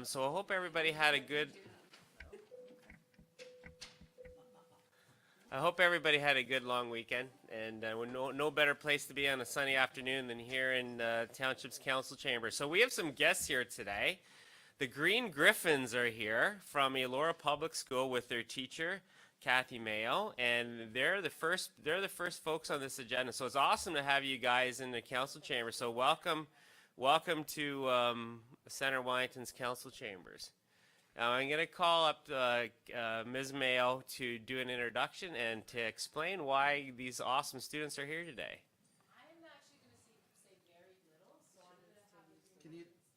So I hope everybody had a good. I hope everybody had a good long weekend, and no better place to be on a sunny afternoon than here in Township's Council Chamber. So we have some guests here today. The Green Griffins are here from Elora Public School with their teacher, Kathy Mayo, and they're the first folks on this agenda. So it's awesome to have you guys in the council chamber. So welcome to Center Wellington's council chambers. I'm going to call up Ms. Mayo to do an introduction and to explain why these awesome students are here today. I'm actually going to say very little, so I'm going to have you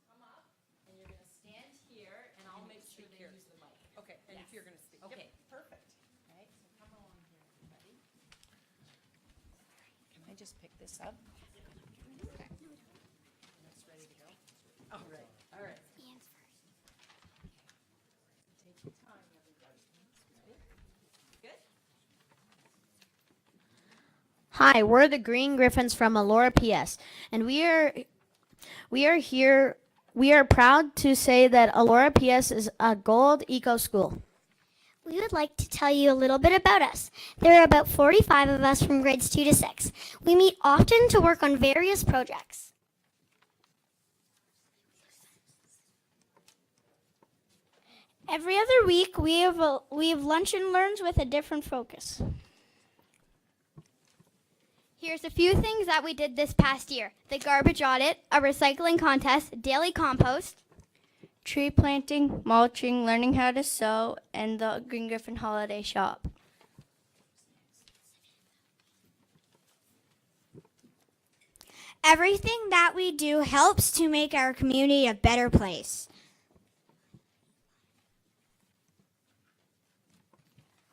come up, and you're going to stand here, and I'll make sure they use the mic. Okay, and if you're going to speak. Okay. Yep, perfect. All right, so come along here, everybody. Can I just pick this up? Okay. That's ready to go? All right, all right. Take your time, everybody. Ready? Good? Hi, we're the Green Griffins from Elora PS, and we are here. We are proud to say that Elora PS is a gold eco school. We would like to tell you a little bit about us. There are about 45 of us from grades 2 to 6. We meet often to work on various projects. Every other week, we have lunch and learns with a different focus. Here's a few things that we did this past year: the garbage audit, a recycling contest, daily compost, Tree planting, mulching, learning how to sew, and the Green Griffin Holiday Shop. Everything that we do helps to make our community a better place.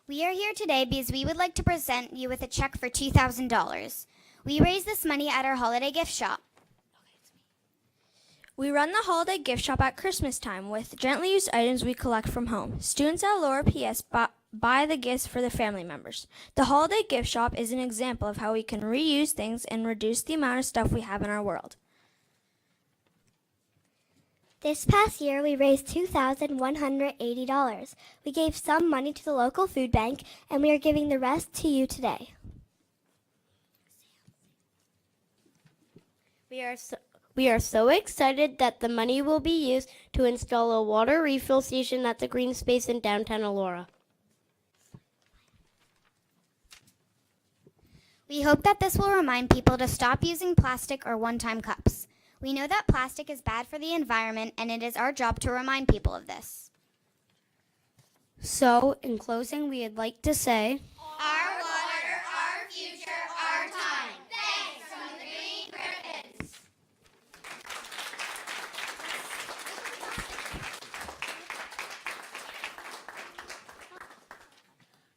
We are here today because we would like to present you with a check for $2,000. We raise this money at our holiday gift shop. We run the holiday gift shop at Christmas time with gently used items we collect from home. Students at Elora PS buy the gifts for their family members. The holiday gift shop is an example of how we can reuse things and reduce the amount of stuff we have in our world. This past year, we raised $2,180. We gave some money to the local food bank, and we are giving the rest to you today. We are so excited that the money will be used to install a water refill station at the green space in downtown Elora. We hope that this will remind people to stop using plastic or one-time cups. We know that plastic is bad for the environment, and it is our job to remind people of this. So, in closing, we'd like to say, Our water, our future, our time. Thanks from the Green Griffins.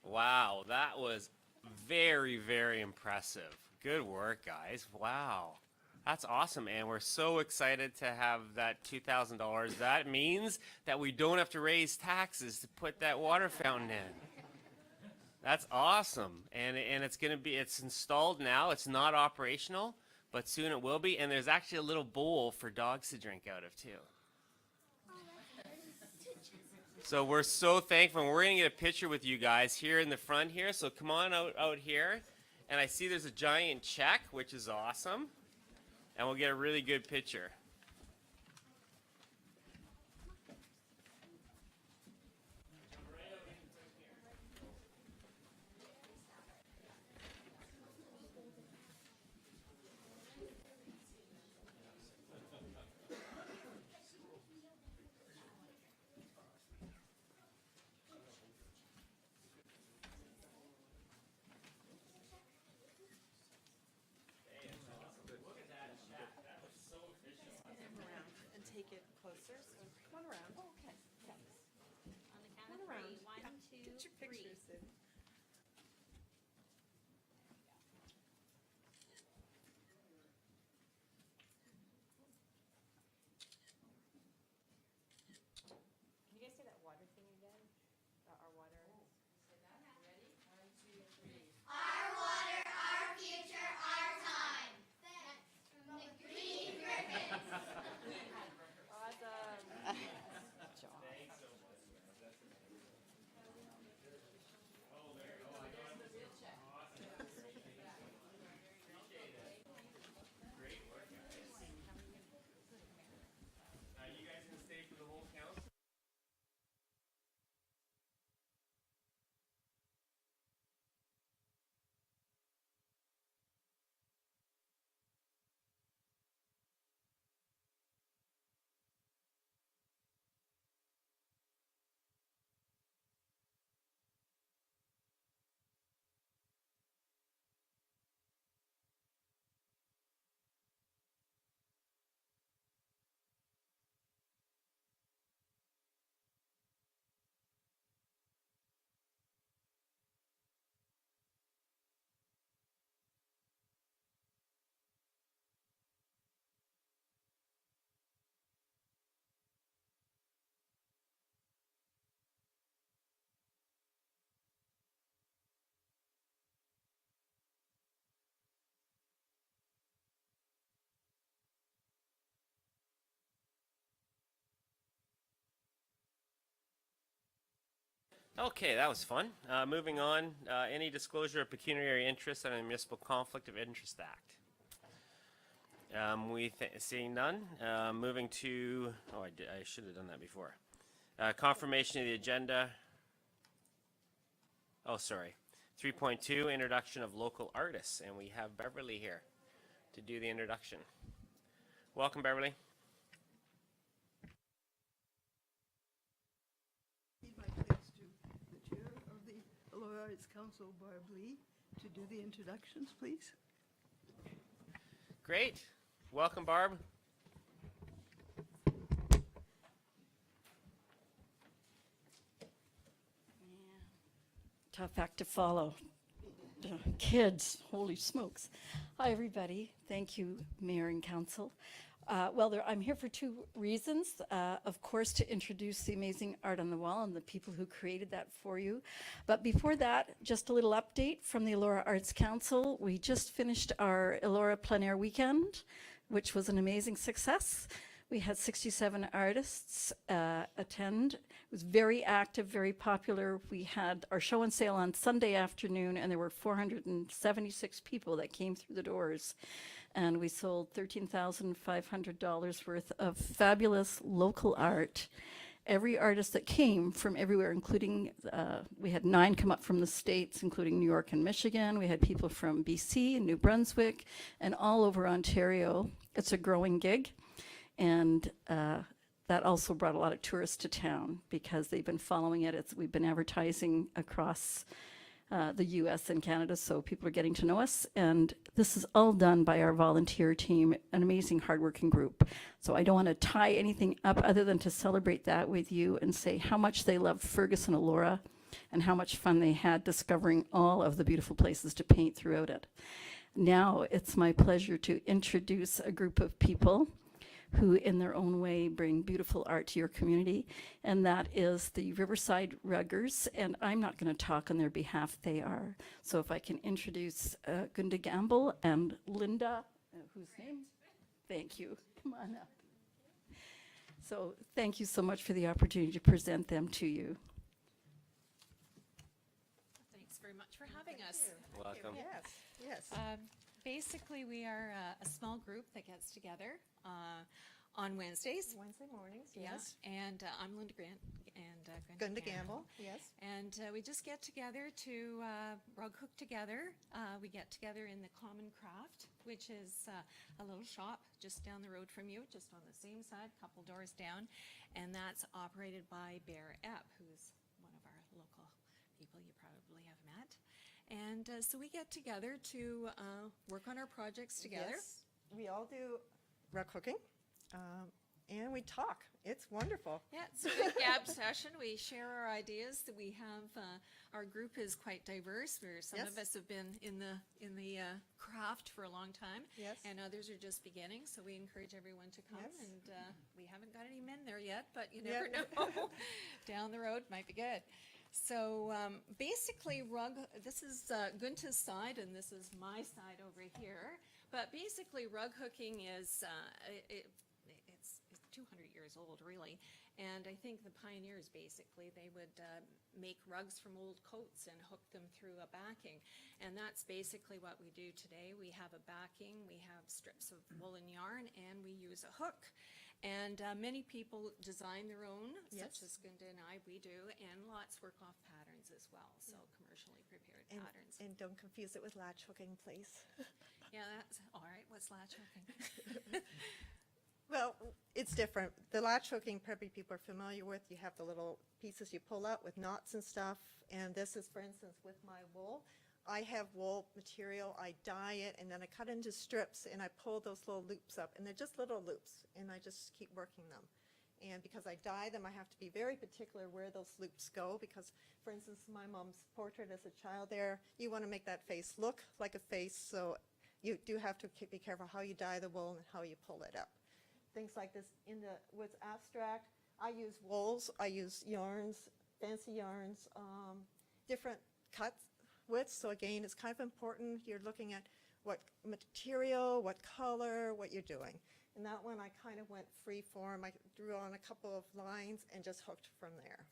Wow, that was very, very impressive. Good work, guys. Wow. That's awesome, and we're so excited to have that $2,000. That means that we don't have to raise taxes to put that water fountain in. That's awesome, and it's installed now. It's not operational, but soon it will be, and there's actually a little bowl for dogs to drink out of too. So we're so thankful, and we're going to get a picture with you guys here in the front here, so come on out here, and I see there's a giant check, which is awesome. And we'll get a really good picture. Take it closer. So come on around. Oh, okay. Yes. On the count Come of around. three. One, two, Get your three. pictures in. Can you guys say that water thing again? Our water. Say that. Ready? One, two, three. Our water, our future, our time. Thanks from the Green Griffins. Awesome. Okay, that was fun. Moving on, any disclosure of pecuniary interest under the Municipal Conflict of Interest Act? Seeing none. Moving to, I should have done that before. Confirmation of the agenda. Oh, sorry. 3.2, introduction of local artists, and we have Beverley here to do the introduction. Welcome, Beverley. My thanks to the chair of the Elora Arts Council, Beverley, to do the introductions, please. Great. Welcome, Barb. Tough act to follow. Kids, holy smokes. Hi, everybody. Thank you, Mayor and Council. I'm here for two reasons. Of course, to introduce the amazing art on the wall and the people who created that for you. But before that, just a little update from the Elora Arts Council. We just finished our Elora Plein Air Weekend, which was an amazing success. We had 67 artists attend. It was very active, very popular. We had our show and sale on Sunday afternoon, and there were 476 people that came through the doors. And we sold $13,500 worth of fabulous local art. Every artist that came from everywhere, including, we had 9 come up from the States, including New York and Michigan. We had people from BC and New Brunswick and all over Ontario. It's a growing gig. And that also brought a lot of tourists to town because they've been following it. We've been advertising across the US and Canada, so people are getting to know us. And this is all done by our volunteer team, an amazing hardworking group. So I don't want to tie anything up other than to celebrate that with you and say how much they loved Fergus and Elora and how much fun they had discovering all of the beautiful places to paint throughout it. Now it's my pleasure to introduce a group of people who in their own way bring beautiful art to your community, and that is the Riverside Ruggers, and I'm not going to talk on their behalf, they are. So if I can introduce Gunda Gamble and Lynda, whose name? Thank you, come on up. So thank you so much for the opportunity to present them to you. Thanks very much for having us. Welcome. Yes. Basically, we are a small group that gets together on Wednesdays. Wednesday mornings, Yeah, yes. and I'm Lynda Grant and Gunda Gamble, yes. And we just get together to rug hook together. We get together in the Common Craft, which is a little shop just down the road from you, just on the same side, couple doors down. And that's operated by Bear Epp, who's one of our local people you probably have met. And so we get together to work on our projects together. Yes, we all do rug hooking, and we talk. It's wonderful. Yeah, it's a big gab session. We share our ideas. That we have our group is quite diverse. Some Yes. of us have been in the craft for a long time, Yes. and others are just beginning. So we encourage everyone to come. Yes. And we haven't got any men there yet, but you Yeah. never know. Down the road might be good. So basically, this is Gunta's side, and this is my side over here. But basically, rug hooking is it's 200 years old, really. And I think the pioneers, basically, they would make rugs from old coats and hook them through a backing. And that's basically what we do today. We have a backing, we have strips of woolen yarn, and we use a hook. And many people design their own, Yes. such as Gunda and we do, and lots work off patterns as well, so commercially prepared patterns. And don't confuse it with latch hooking, please. Yeah, that's all right. What's latch hooking? Well, it's different. The latch hooking, probably people are familiar with. You have the little pieces you pull out with knots and stuff. And this is, for instance, with my wool. I have wool material, I dye it, and then I cut into strips, and I pull those little loops up. And they're just little loops, and I just keep working them. And because I dye them, I have to be very particular where those loops go, because, for instance, my mom's portrait as a child there, you want to make that face look like a face, so you do have to be careful how you dye the wool and how you pull it up. Things like this with abstract, I use wools, I use yarns, fancy yarns, different cuts widths. So again, it's kind of important. You're looking at what material, what color, what you're doing. And that one I kind of went free form. I drew on a couple of lines and just hooked from there.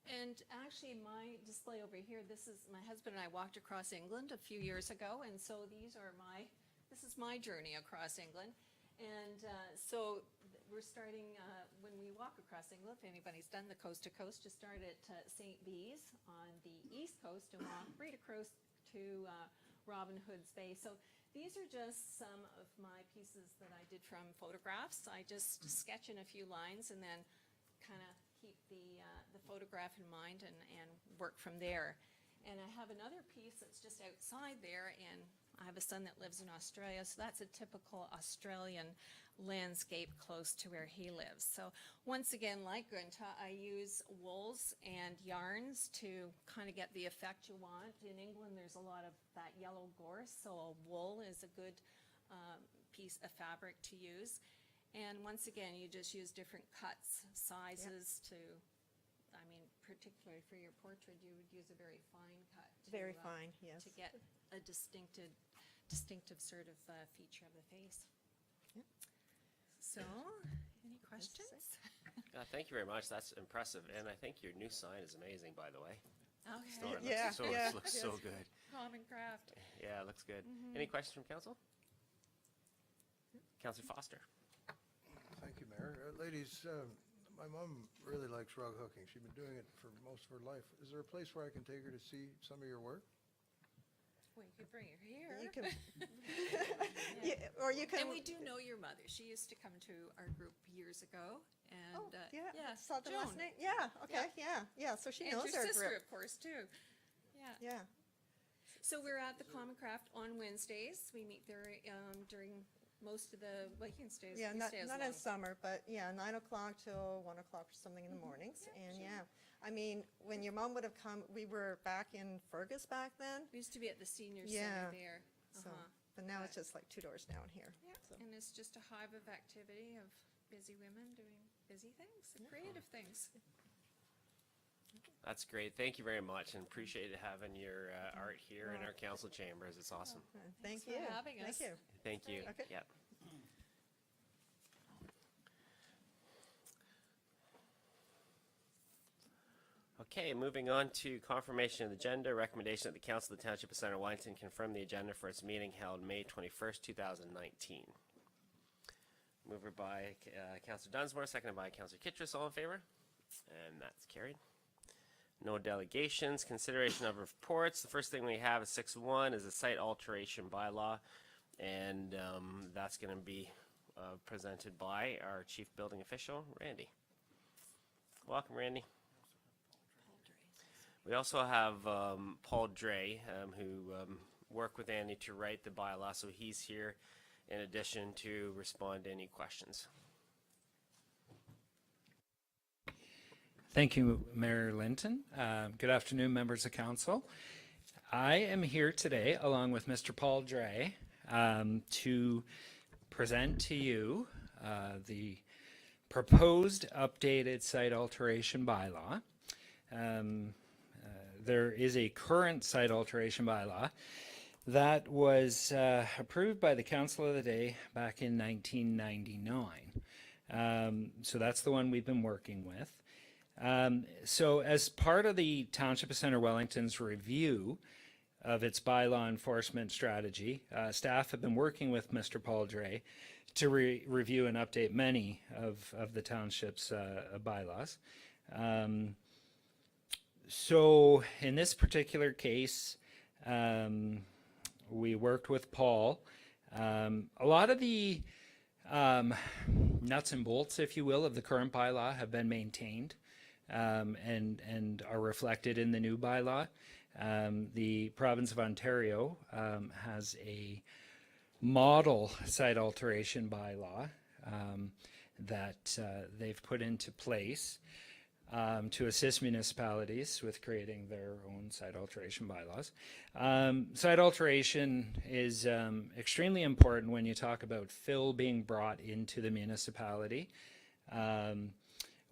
And actually, my display over here, this is, my husband and I walked across England a few years ago, and so this is my journey across England. And we're starting, when we walk across England, if anybody's done the coast to coast, just start at St. Bees on the east coast and walk right across to Robin Hood's Bay. So these are just some of my pieces that I did from photographs. I just sketch in a few lines and then kind of keep the photograph in mind and work from there. And I have another piece that's just outside there, and I have a son that lives in Australia, so that's a typical Australian landscape close to where he lives. So once again, like Gunta, I use wools and yarns to kind of get the effect you want. In England, there's a lot of that yellow gorse, so a wool is a good piece of fabric to use. And once again, you just use different cuts, sizes to, I mean, particularly for your portrait, you would use a very fine cut. Very fine, yes. To get a distinctive sort of feature of the face. Yep. So, any questions? Thank you very much. That's impressive. And I think your new sign is amazing, by the way. Okay. Storm, Yeah, it looks so good. Common craft. Yeah, it looks good. Any questions from council? Councillor Foster. Thank you, Mayor. Ladies, my mom really likes rug hooking. She's been doing it for most of her life. Is there a place where I can take her to see some of your work? Well, you could bring her here. You can, or you can. And we do know your mother. She used to come to our group years ago. And, Oh, yeah, yeah, saw the last Joan. name. Yeah, okay, yeah, so she And knows your our sister, group. of course, too. Yeah. Yeah, So we're at the Common Craft on Wednesdays. We meet there during most of the weekend days. yeah, We not stay as in long. summer, but yeah, 9 o'clock till 1 o'clock or something in the mornings, and yeah. I mean, when your mom would have come, we were back in Fergus back then, We used to be at the senior Yeah. center there. so, Uh-huh. but now it's just like 2 doors down here. Yeah, so. and it's just a hive of activity of busy women doing busy things, and creative things. That's great. Thank you very much, and appreciate having your art here in our council chambers. It's awesome. Thank for you. having us. Thank you. Thank you. Okay. Yep. Okay, moving on to confirmation of the agenda. Recommendation that the Council of the Township of Center Wellington confirm the agenda for its meeting held May 21st, 2019. Mover by Councillor Dunsmore, seconded by Councillor Kittredge. All in favor? And that's carried. No delegations. Consideration of reports. The first thing we have is 6.1 is the site alteration bylaw, and that's going to be presented by our chief building official, Randy. Welcome, Randy. We also have Paul Dre, who worked with Andy to write the bylaw, so he's here in addition to respond to any questions. Thank you, Mayor Linton. Good afternoon, members of council. I am here today, along with Mr. Paul Dre, to present to you the proposed updated site alteration bylaw. There is a current site alteration bylaw that was approved by the council of the day back in 1999. So that's the one we've been working with. So as part of the Township of Center Wellington's review of its bylaw enforcement strategy, staff have been working with Mr. Paul Dre to review and update many of the township's bylaws. So in this particular case, we worked with Paul. A lot of the nuts and bolts, if you will, of the current bylaw have been maintained and are reflected in the new bylaw. The province of Ontario has a model site alteration bylaw that they've put into place to assist municipalities with creating their own site alteration bylaws. Site alteration is extremely important when you talk about fill being brought into the municipality.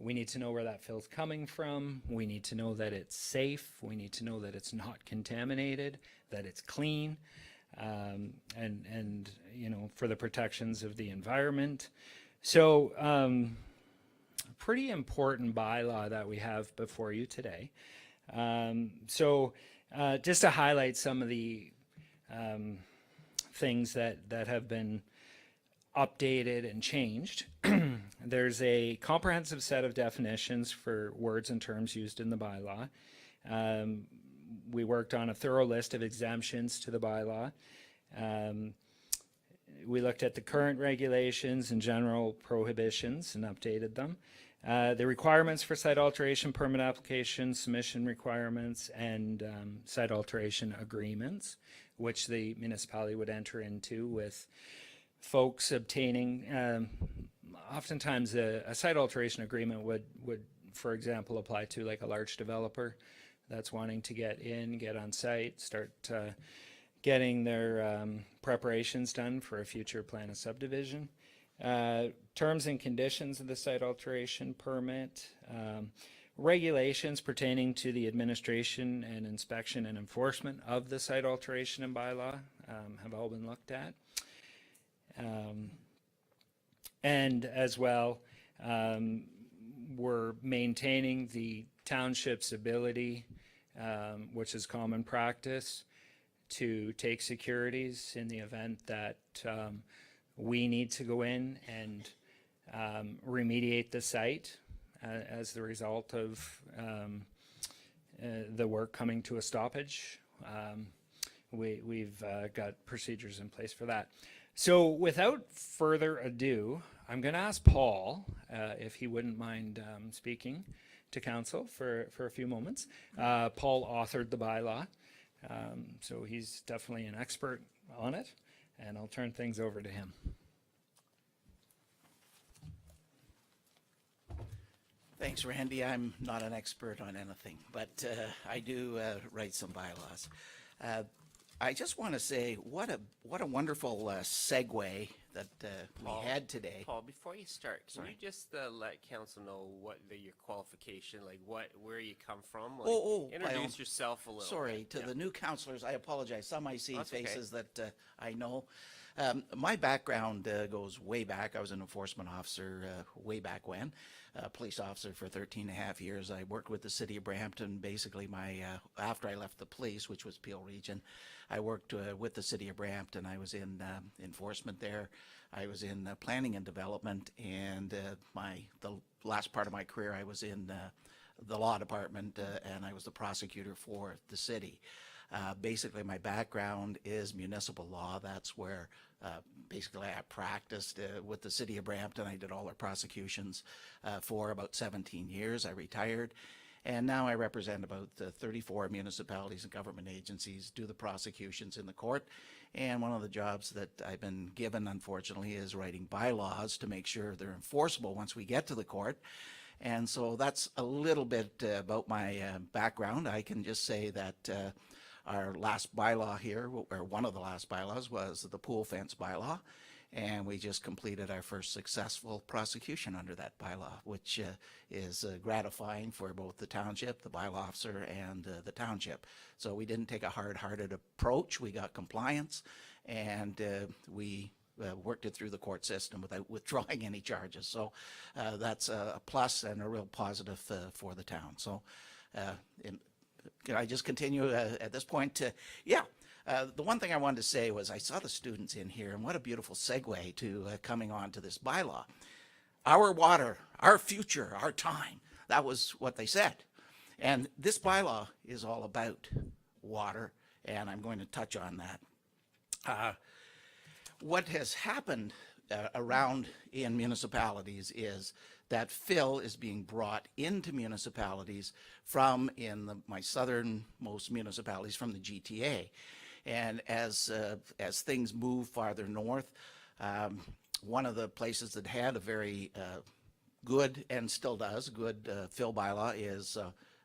We need to know where that fill's coming from. We need to know that it's safe. We need to know that it's not contaminated, that it's clean, and you know, for the protections of the environment. So pretty important bylaw that we have before you today. Just to highlight some of the things that have been updated and changed, there's a comprehensive set of definitions for words and terms used in the bylaw. We worked on a thorough list of exemptions to the bylaw. We looked at the current regulations and general prohibitions and updated them. The requirements for site alteration permit applications, submission requirements, and site alteration agreements, which the municipality would enter into with folks obtaining. Oftentimes, a site alteration agreement would, for example, apply to like a large developer that's wanting to get on site, start getting their preparations done for a future plan of subdivision. Terms and conditions of the site alteration permit, regulations pertaining to the administration and inspection and enforcement of the site alteration and bylaw have all been looked at. And as well, we're maintaining the township's ability, which is common practice, to take securities in the event that we need to go in and remediate the site as the result of the work coming to a stoppage. We've got procedures in place for that. So without further ado, I'm going to ask Paul if he wouldn't mind speaking to council for a few moments. Paul authored the bylaw, so he's definitely an expert on it, and I'll turn things over to him. Thanks, Randy. I'm not an expert on anything, but I do write some bylaws. I just want to say what a wonderful segue that we had today. Paul, before you start, can you just let council know what your qualification, like where you come from? Like, introduce yourself a little. Sorry, bit. to the new councillors, I apologize. Some I see That's faces that I know. My background goes way back. I was an enforcement officer way back when. Police officer for 13 and a half years. I worked with the city of Brampton. Basically, after I left the police, which was Peel Region, I worked with the city of Brampton. I was in enforcement there. I was in planning and development, and the last part of my career, I was in the law department, and I was the prosecutor for the city. Basically, my background is municipal law. That's where basically I practiced with the city of Brampton. I did all their prosecutions for about 17 years. I retired. And now I represent about 34 municipalities and government agencies, do the prosecutions in the court. And one of the jobs that I've been given, unfortunately, is writing bylaws to make sure they're enforceable once we get to the court. And so that's a little bit about my background. I can just say that our last bylaw here, or one of the last bylaws, was the pool fence bylaw. And we just completed our first successful prosecution under that bylaw, which is gratifying for both the township, the bylaw officer, and the township. So we didn't take a hard-hearted approach. We got compliance, and we worked it through the court system without withdrawing any charges. So that's a plus and a real positive for the town. So can I just continue at this point? The one thing I wanted to say was I saw the students in here, and what a beautiful segue to coming on to this bylaw. Our water, our future, our time. That was what they said. And this bylaw is all about water, and I'm going to touch on that. What has happened around in municipalities is that fill is being brought into municipalities from my southernmost municipalities from the GTA. And as things move farther north, one of the places that had a very good, and still does, good fill bylaw is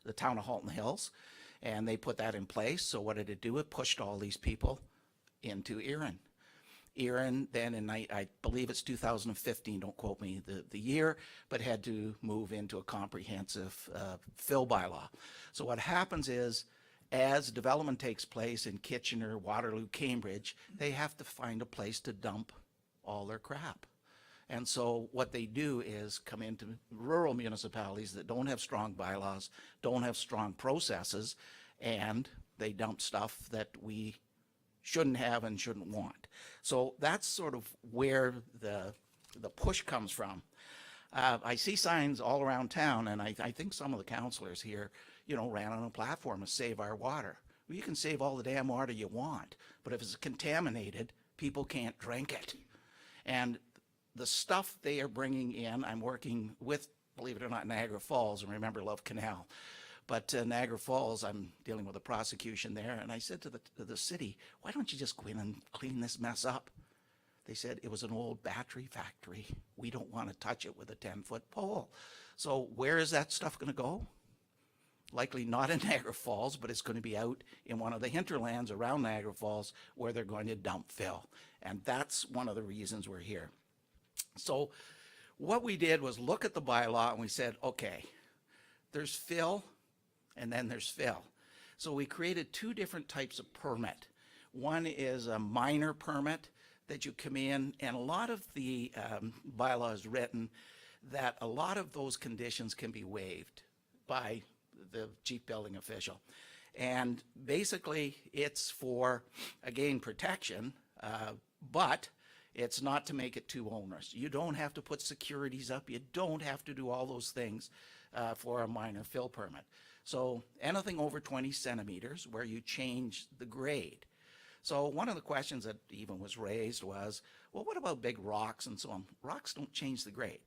the town of Halton Hills. And they put that in place. So what did it do? It pushed all these people into Erin. Erin then in, I believe it's 2015, don't quote me the year, but had to move into a comprehensive fill bylaw. So what happens is, as development takes place in Kitchener, Waterloo, Cambridge, they have to find a place to dump all their crap. And so what they do is come into rural municipalities that don't have strong bylaws, don't have strong processes, and they dump stuff that we shouldn't have and shouldn't want. So that's sort of where the push comes from. I see signs all around town, and I think some of the councilors here, you know, ran on a platform to save our water. Well, you can save all the damn water you want, but if it's contaminated, people can't drink it. And the stuff they are bringing in, I'm working with, believe it or not, Niagara Falls, and remember Love Canal. But Niagara Falls, I'm dealing with a prosecution there, and I said to the city, why don't you just go in and clean this mess up? They said it was an old battery factory. We don't want to touch it with a 10-foot pole. So where is that stuff going to go? Likely not in Niagara Falls, but it's going to be out in one of the hinterlands around Niagara Falls where they're going to dump fill. And that's one of the reasons we're here. So what we did was look at the bylaw and we said, okay, there's fill and then there's fill. So we created two different types of permit. One is a minor permit that you come in, and a lot of the bylaw is written that a lot of those conditions can be waived by the chief building official. And basically it's for, again, protection, but it's not to make it too onerous. You don't have to put securities up. You don't have to do all those things for a minor fill permit. So anything over 20 centimeters where you change the grade. So one of the questions that even was raised was, well, what about big rocks and so on? Rocks don't change the grade.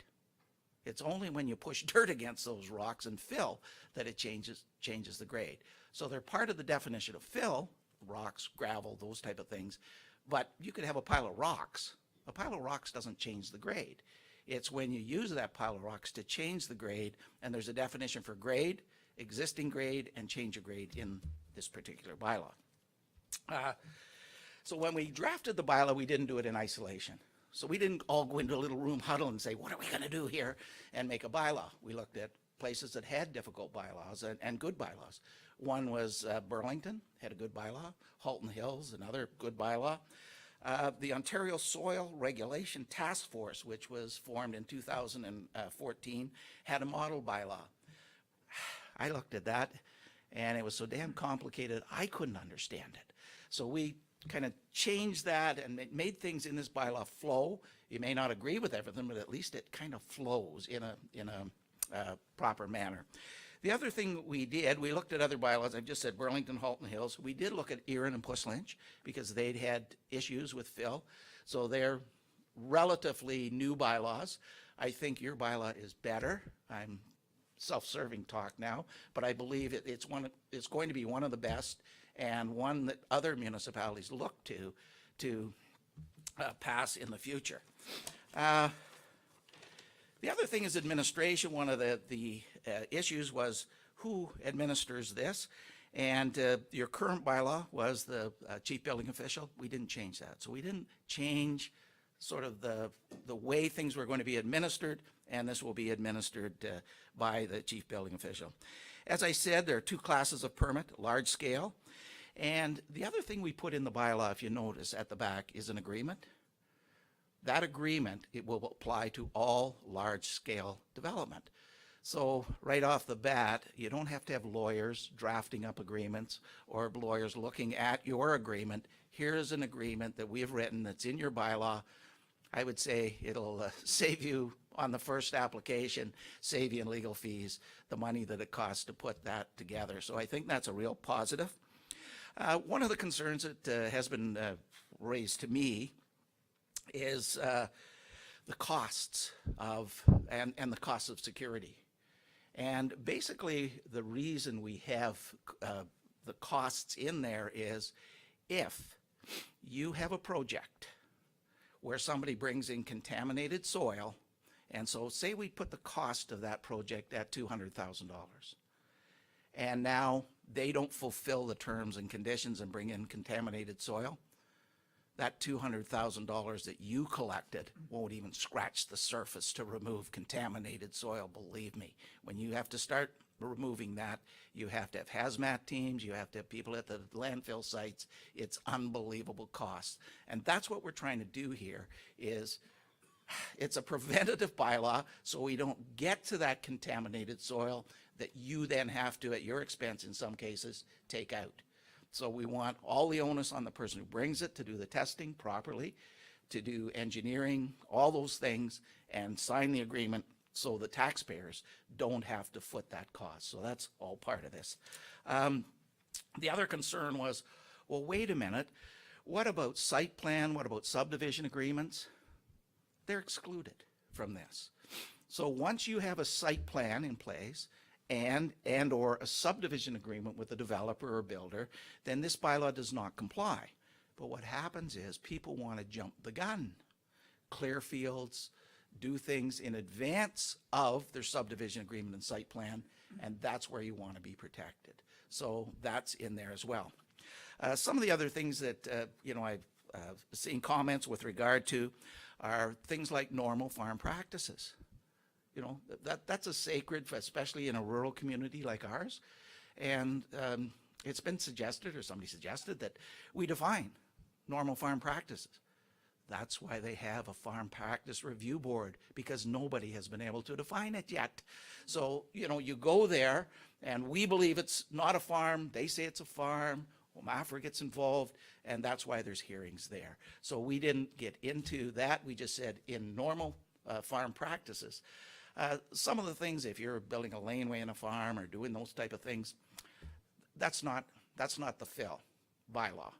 It's only when you push dirt against those rocks and fill that it changes the grade. So they're part of the definition of fill, rocks, gravel, those type of things. But you could have a pile of rocks. A pile of rocks doesn't change the grade. It's when you use that pile of rocks to change the grade, and there's a definition for grade, existing grade, and change of grade in this particular bylaw. So when we drafted the bylaw, we didn't do it in isolation. So we didn't all go into a little room huddle and say, what are we going to do here, and make a bylaw. We looked at places that had difficult bylaws and good bylaws. One was Burlington, had a good bylaw. Halton Hills, another good bylaw. The Ontario Soil Regulation Task Force, which was formed in 2014, had a model bylaw. I looked at that, and it was so damn complicated, I couldn't understand it. So we kind of changed that and made things in this bylaw flow. You may not agree with everything, but at least it kind of flows in a proper manner. The other thing we did, we looked at other bylaws. I've just said Burlington, Halton Hills. We did look at Erin and Puss Lynch because they'd had issues with fill. So they're relatively new bylaws. I think your bylaw is better. I'm self-serving talk now, but I believe it's going to be one of the best and one that other municipalities look to pass in the future. The other thing is administration. One of the issues was who administers this, and your current bylaw was the chief building official. We didn't change that. So we didn't change sort of the way things were going to be administered, and this will be administered by the chief building official. As I said, there are two classes of permit, large scale, and the other thing we put in the bylaw, if you notice at the back, is an agreement. That agreement, it will apply to all large-scale development. So right off the bat, you don't have to have lawyers drafting up agreements or lawyers looking at your agreement. Here is an agreement that we have written that's in your bylaw. I would say it'll save you on the first application, save you in legal fees, the money that it costs to put that together. So I think that's a real positive. One of the concerns that has been raised to me is the costs of, and the costs of security. And basically the reason we have the costs in there is if you have a project where somebody brings in contaminated soil, and so say we put the cost of that project at $200,000, and now they don't fulfill the terms and conditions and bring in contaminated soil, that $200,000 that you collected won't even scratch the surface to remove contaminated soil, believe me. When you have to start removing that, you have to have hazmat teams, you have to have people at the landfill sites. It's unbelievable costs. And that's what we're trying to do here is it's a preventative bylaw, so we don't get to that contaminated soil that you then have to, at your expense in some cases, take out. So we want all the onus on the person who brings it to do the testing properly, to do engineering, all those things, and sign the agreement so the taxpayers don't have to foot that cost. So that's all part of this. The other concern was, well, wait a minute, what about site plan? What about subdivision agreements? They're excluded from this. So once you have a site plan in place and or a subdivision agreement with the developer or builder, then this bylaw does not comply. But what happens is people want to jump the gun, clear fields, do things in advance of their subdivision agreement and site plan, and that's where you want to be protected. So that's in there as well. Some of the other things that I've seen comments with regard to are things like normal farm practices. That's a sacred, especially in a rural community like ours. And it's been suggested, or somebody suggested, that we define normal farm practices. That's why they have a farm practice review board, because nobody has been able to define it yet. So, you go there and we believe it's not a farm. They say it's a farm. MAFRA gets involved, and that's why there's hearings there. So we didn't get into that. We just said in normal farm practices. Some of the things, if you're building a laneway in a farm or doing those type of things, that's not the fill bylaw.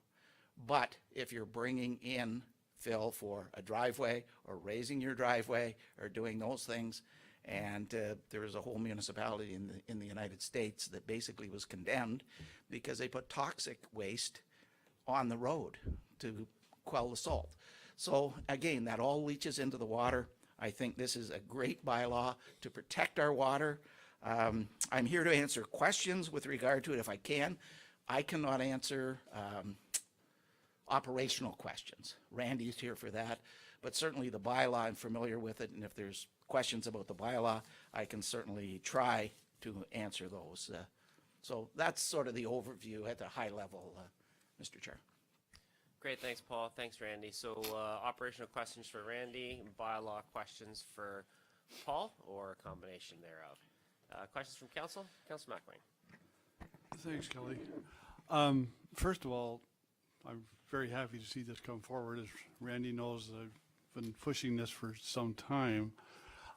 But if you're bringing in fill for a driveway or raising your driveway or doing those things, and there was a whole municipality in the United States that basically was condemned because they put toxic waste on the road to quell the salt. So again, that all leaches into the water. I think this is a great bylaw to protect our water. I'm here to answer questions with regard to it if I can. I cannot answer operational questions. Randy's here for that, but certainly the bylaw, I'm familiar with it, and if there's questions about the bylaw, I can certainly try to answer those. So that's sort of the overview at a high level, Mr. Chair. Great, thanks, Paul. Thanks, Randy. So operational questions for Randy, bylaw questions for Paul, or a combination thereof. Questions from council? Councilor McElwain. Thanks, Kelly. First of all, I'm very happy to see this come forward. As Randy knows, I've been pushing this for some time.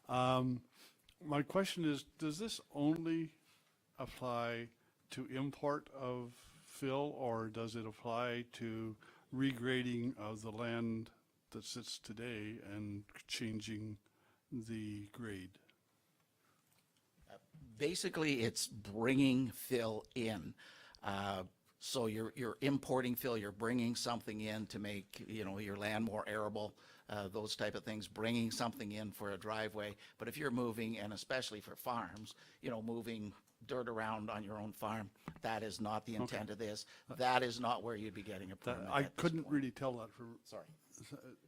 My question is, does this only apply to import of fill, or does it apply to regrading of the land that sits today and changing the grade? Basically, it's bringing fill in. So you're importing fill, you're bringing something in to make, your land more arable, those type of things, bringing something in for a driveway. But if you're moving, and especially for farms, moving dirt around on your own farm, that is not the intent of this. That is not where you'd be getting a permit. I couldn't really tell that for. Sorry.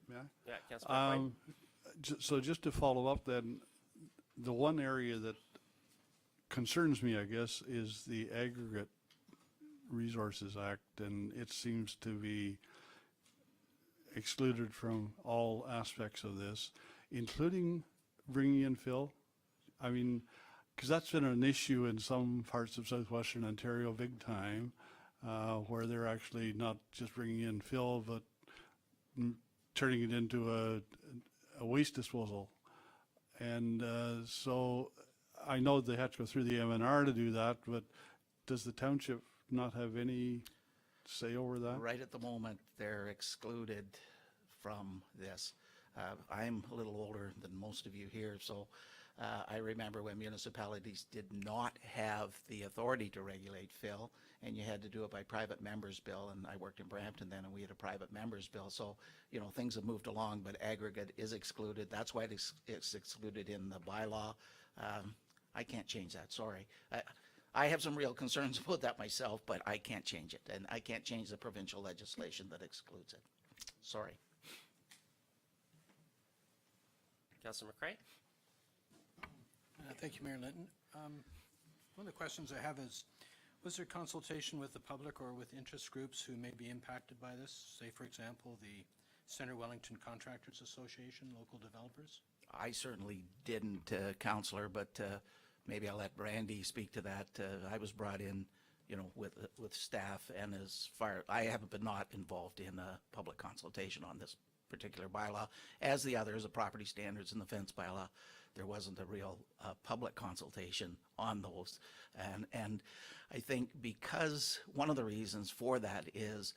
May I? Yeah, Councilor McElwain. So just to follow up then, the one area that concerns me, I guess, is the Aggregate Resources Act, and it seems to be excluded from all aspects of this, including bringing in fill. I mean, because that's been an issue in some parts of southwestern Ontario big time, where they're actually not just bringing in fill, but turning it into a waste disposal. And so I know they have to go through the MNR to do that, but does the township not have any say over that? Right at the moment, they're excluded from this. I'm a little older than most of you here, so I remember when municipalities did not have the authority to regulate fill, and you had to do it by private members bill, and I worked in Brampton then, and we had a private members bill. So, things have moved along, but aggregate is excluded. That's why it's excluded in the bylaw. I can't change that, sorry. I have some real concerns about that myself, but I can't change it, and I can't change the provincial legislation that excludes it. Sorry. Councilor McCray. Thank you, Mayor Linton. One of the questions I have is, was there consultation with the public or with interest groups who may be impacted by this? Say, for example, the Center Wellington Contractors Association, local developers? I certainly didn't, Counselor, but maybe I'll let Randy speak to that. I was brought in, you know, with staff, and as far, I have been not involved in a public consultation on this particular bylaw. As the others, the property standards and the fence bylaw, there wasn't a real public consultation on those. And I think because one of the reasons for that is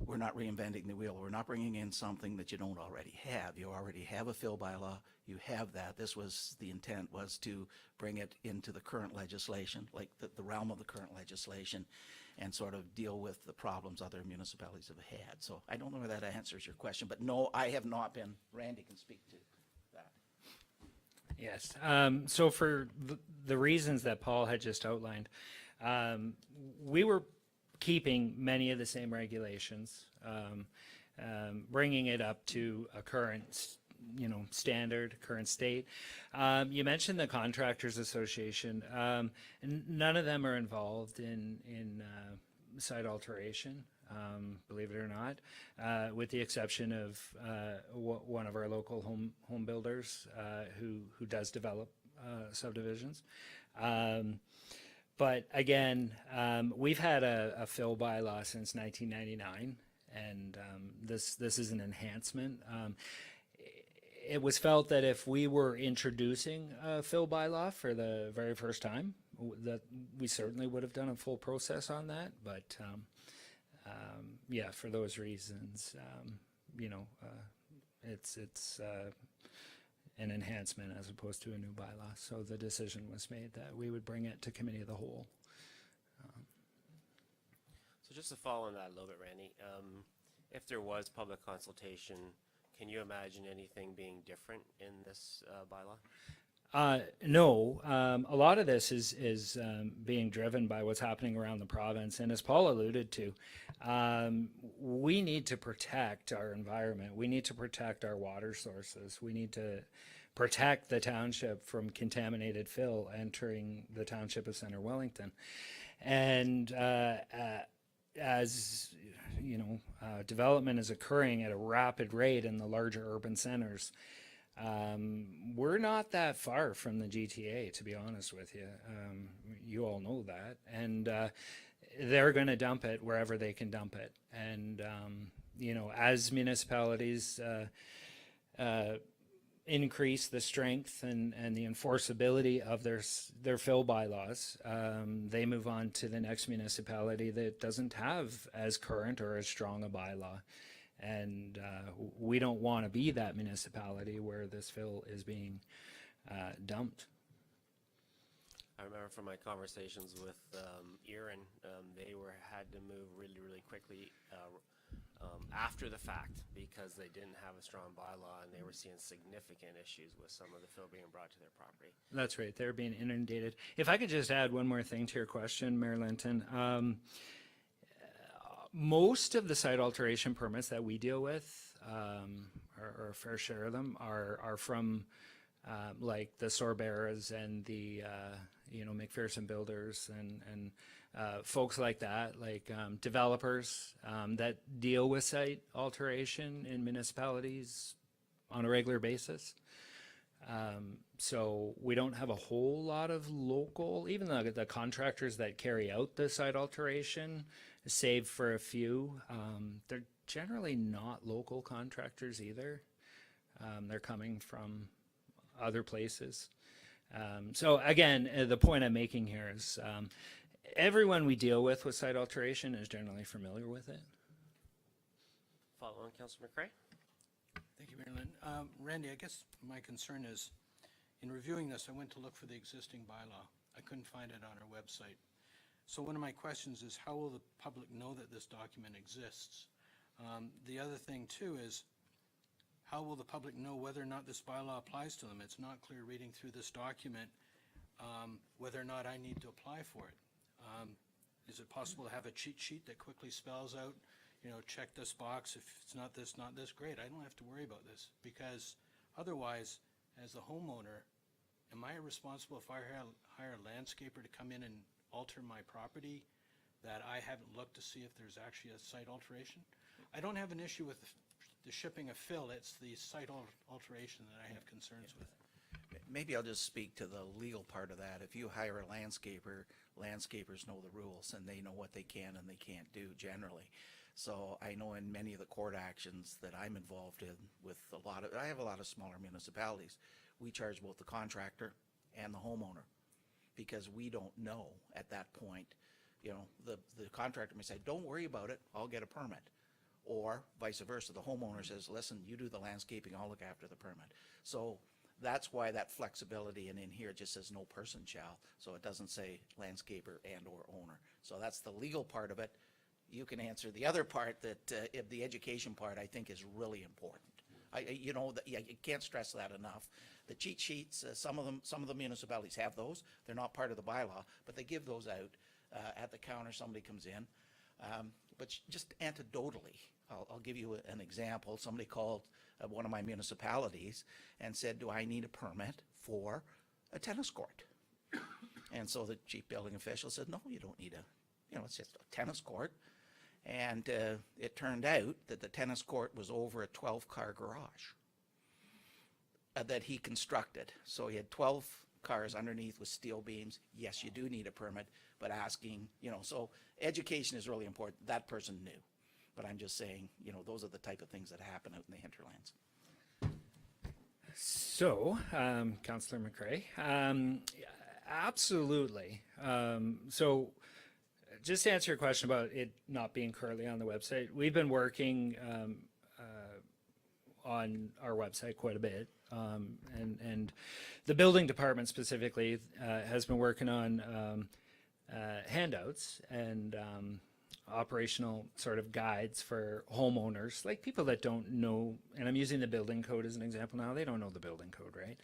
we're not reinventing the wheel. We're not bringing in something that you don't already have. You already have a fill bylaw. You have that. This was, the intent was to bring it into the current legislation, like the realm of the current legislation, and sort of deal with the problems other municipalities have had. So I don't know whether that answers your question, but no, I have not been. Randy can speak to that. Yes. So for the reasons that Paul had just outlined, we were keeping many of the same regulations, bringing it up to a current, standard, current state. You mentioned the Contractors Association. None of them are involved in site alteration, believe it or not, with the exception of one of our local home builders who does develop subdivisions. But again, we've had a fill bylaw since 1999, and this is an enhancement. It was felt that if we were introducing a fill bylaw for the very first time, that we certainly would have done a full process on that. But yeah, for those reasons, it's an enhancement as opposed to a new bylaw. So the decision was made that we would bring it to committee of the whole. So just to follow on that a little bit, Randy, if there was public consultation, can you imagine anything being different in this bylaw? No, a lot of this is being driven by what's happening around the province. And as Paul alluded to, we need to protect our environment. We need to protect our water sources. We need to protect the township from contaminated fill entering the township of Center Wellington. And as development is occurring at a rapid rate in the larger urban centers, we're not that far from the GTA, to be honest with you. You all know that. And they're going to dump it wherever they can dump it. And, as municipalities increase the strength and the enforceability of their fill bylaws, they move on to the next municipality that doesn't have as current or as strong a bylaw. And we don't want to be that municipality where this fill is being dumped. I remember from my conversations with Erin, they had to move really, really quickly after the fact because they didn't have a strong bylaw and they were seeing significant issues with some of the fill being brought to their property. That's right. They're being inundated. If I could just add one more thing to your question, Mayor Linton. Most of the site alteration permits that we deal with, or a fair share of them, are from like the Sorberas and the McPherson Builders and folks like that, like developers that deal with site alteration in municipalities on a regular basis. So we don't have a whole lot of local, even the contractors that carry out the site alteration, save for a few, they're generally not local contractors either. They're coming from other places. So again, the point I'm making here is everyone we deal with site alteration is generally familiar with it. Follow on, Councilor McRae. Thank you, Mayor Lynn. Randy, I guess my concern is, in reviewing this, I went to look for the existing bylaw. I couldn't find it on our website. So one of my questions is, how will the public know that this document exists? The other thing, too, is how will the public know whether or not this bylaw applies to them? It's not clear reading through this document whether or not I need to apply for it. Is it possible to have a cheat sheet that quickly spells out, check this box, if it's not this, great, I don't have to worry about this, because otherwise, as the homeowner, am I responsible if I hire a landscaper to come in and alter my property that I haven't looked to see if there's actually a site alteration? I don't have an issue with the shipping of fill, it's the site alteration that I have concerns with. Maybe I'll just speak to the legal part of that. If you hire a landscaper, landscapers know the rules and they know what they can and they can't do generally. So I know in many of the court actions that I'm involved in with I have a lot of smaller municipalities, we charge both the contractor and the homeowner because we don't know at that point. You know, the contractor may say, don't worry about it, I'll get a permit. Or vice versa, the homeowner says, listen, you do the landscaping, I'll look after the permit. So that's why that flexibility, and in here it just says no person shall, so it doesn't say landscaper and or owner. So that's the legal part of it. You can answer the other part that if the education part I think is really important. I can't stress that enough. The cheat sheets, some of the municipalities have those. They're not part of the bylaw, but they give those out at the counter. Somebody comes in, but just anecdotally, I'll give you an example. Somebody called one of my municipalities and said, do I need a permit for a tennis court? And so the chief building official said, no, you don't need it's just a tennis court. And it turned out that the tennis court was over a 12-car garage that he constructed. So he had 12 cars underneath with steel beams. Yes, you do need a permit, but asking, so education is really important. That person knew. But I'm just saying, those are the type of things that happen out in the hinterlands. So, Councillor McCrae, absolutely. So, just to answer your question about it not being currently on the website, we've been working on our website quite a bit, and the building department specifically has been working on handouts and operational sort of guides for homeowners, like people that don't know, and I'm using the building code as an example now, they don't know the building code, right?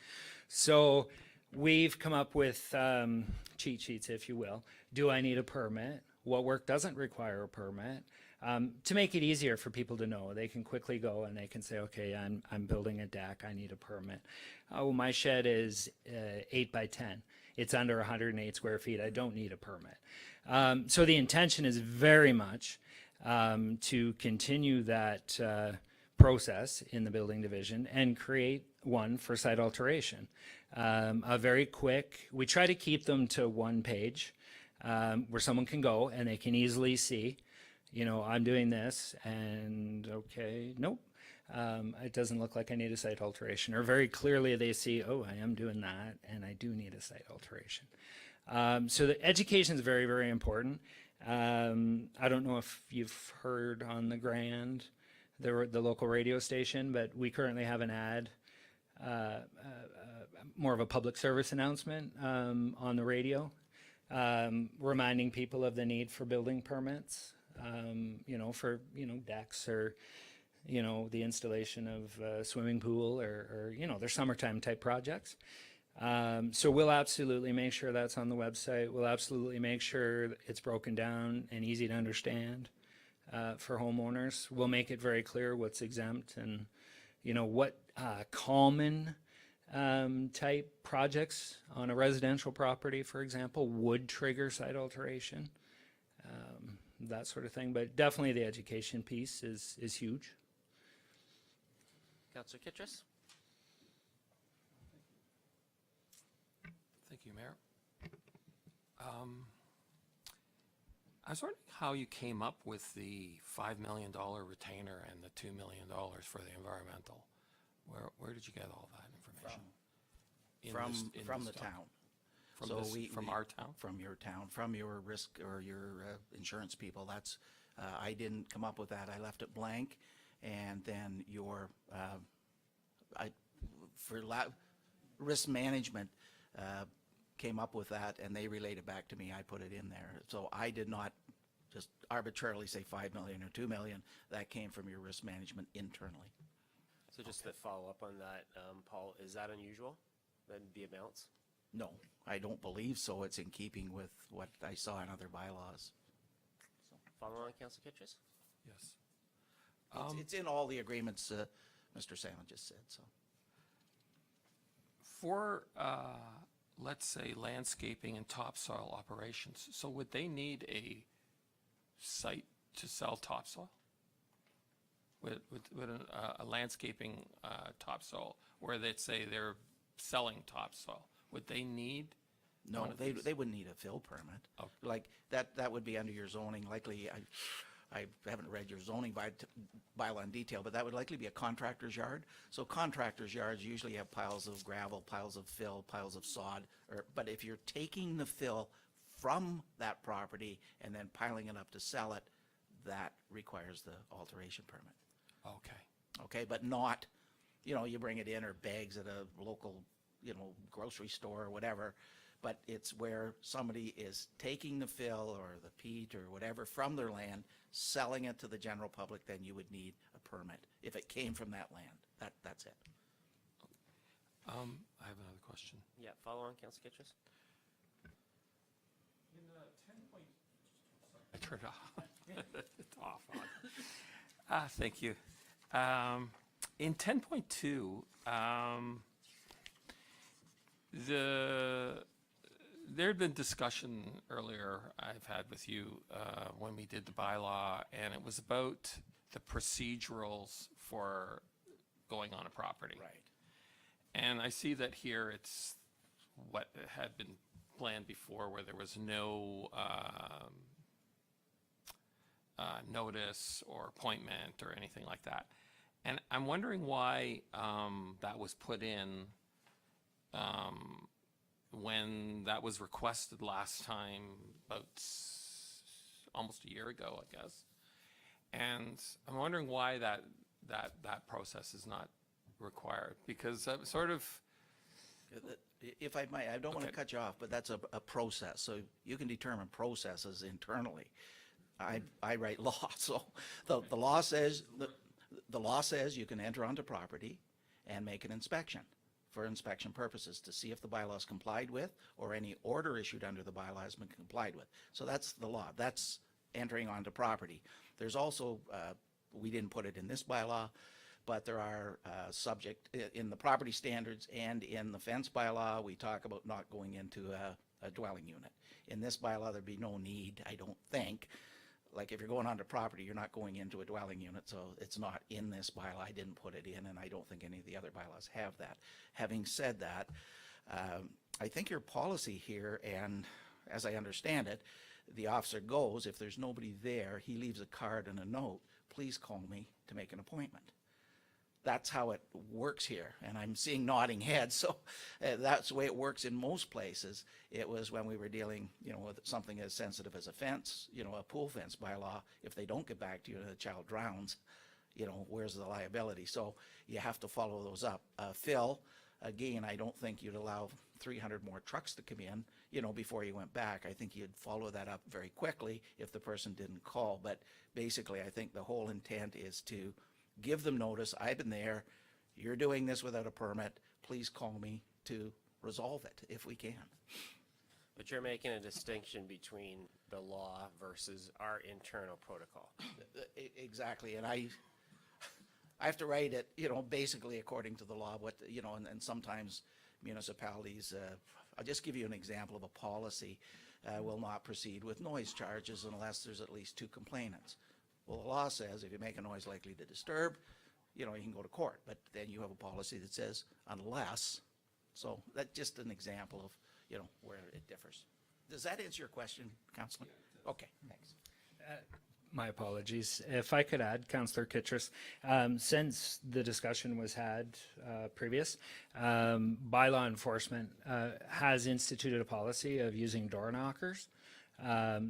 So we've come up with cheat sheets, if you will. Do I need a permit? What work doesn't require a permit? To make it easier for people to know, they can quickly go and they can say, okay, I'm building a deck, I need a permit. Oh, my shed is 8 by 10. It's under 108 square feet, I don't need a permit. So the intention is very much to continue that process in the building division and create one for site alteration. A very quick, we try to keep them to one page where someone can go and they can easily see, I'm doing this and okay, nope. It doesn't look like I need a site alteration, or very clearly they see, oh, I am doing that and I do need a site alteration. So the education is very, very important. I don't know if you've heard on the Grand, the local radio station, but we currently have an ad, more of a public service announcement on the radio, reminding people of the need for building permits, for, decks or, the installation of a swimming pool or their summertime type projects. So we'll absolutely make sure that's on the website. We'll absolutely make sure it's broken down and easy to understand for homeowners. We'll make it very clear what's exempt and, what common type projects on a residential property, for example, would trigger site alteration, that sort of thing. But definitely the education piece is huge. Councillor Kittredge? Thank you, Mayor. I was wondering how you came up with the $5 million retainer and the $2 million for the environmental. Where did you get all that information? From the town. From our town? From your town, from your risk or your insurance people. That's I didn't come up with that. I left it blank, and then risk management came up with that, and they relayed it back to me. I put it in there. So I did not just arbitrarily say 5 million or 2 million. That came from your risk management internally. So just to follow up on that, Paul, is that unusual, the amounts? No, I don't believe so. It's in keeping with what I saw in other bylaws. Follow on, Councillor Kittredge? Yes. It's in all the agreements Mr. Salmon just said. So for let's say landscaping and topsoil operations, so would they need a site to sell topsoil? a landscaping topsoil where they'd say they're selling topsoil, would they need? No, one of they, these? they wouldn't need a fill permit. Oh. Like, that would be under your zoning, likely, I haven't read your zoning bylaw in detail, but that would likely be a contractor's yard. So contractor's yards usually have piles of gravel, piles of fill, piles of sod, but if you're taking the fill from that property and then piling it up to sell it, that requires the alteration permit. Okay. Okay, but not, you bring it in or bags at a local, grocery store or whatever, but it's where somebody is taking the fill or the peat or whatever from their land, selling it to the general public, then you would need a permit if it came from that land. That's it. I have another question. Yeah, follow on, Councilor Kitchers. I turned it off. It's off on. Thank you. In 10.2, there had been discussion earlier I've had with you when we did the bylaw, and it was about the procedurals for going on a property. Right. And I see that here it's what had been planned before, where there was no notice or appointment or anything like that. And I'm wondering why that was put in when that was requested last time, about almost a year ago, I guess. And I'm wondering why that process is not required, because sort of. If I might, I don't want to cut you off, but that's a process. So you can determine processes internally. I write law, so the law says the law says you can enter onto property and make an inspection for inspection purposes to see if the bylaw is complied with or any order issued under the bylaw has been complied with. So that's the law. That's entering onto property. There's also, we didn't put it in this bylaw, but there are subject in the property standards and in the fence bylaw, we talk about not going into a dwelling unit. In this bylaw, there'd be no need, I don't think. Like if you're going onto property, you're not going into a dwelling unit, so it's not in this bylaw. I didn't put it in, and I don't think any of the other bylaws have that. Having said that, I think your policy here, and as I understand it, the officer goes, if there's nobody there, he leaves a card and a note, please call me to make an appointment. That's how it works here, and I'm seeing nodding heads, so that's the way it works in most places. It was when we were dealing, with something as sensitive as a fence, a pool fence bylaw. If they don't get back to you and the child drowns, where's the liability? So you have to follow those up. Phil, again, I don't think you'd allow 300 more trucks to come in, before you went back. I think you'd follow that up very quickly if the person didn't call, but basically I think the whole intent is to give them notice, I've been there, you're doing this without a permit, please call me to resolve it if we can. But you're making a distinction between the law versus our internal protocol. Exactly, and I have to write it, basically according to the law, and sometimes municipalities, I'll just give you an example of a policy, will not proceed with noise charges unless there's at least 2 complainants. Well, the law says if you make a noise likely to disturb, you can go to court, but then you have a policy that says unless, so that's just an example of, where it differs. Does that answer your question, Councillor? Okay, thanks. My apologies. If I could add, Councillor Kitchers, since the discussion was had previous, bylaw enforcement has instituted a policy of using door knockers.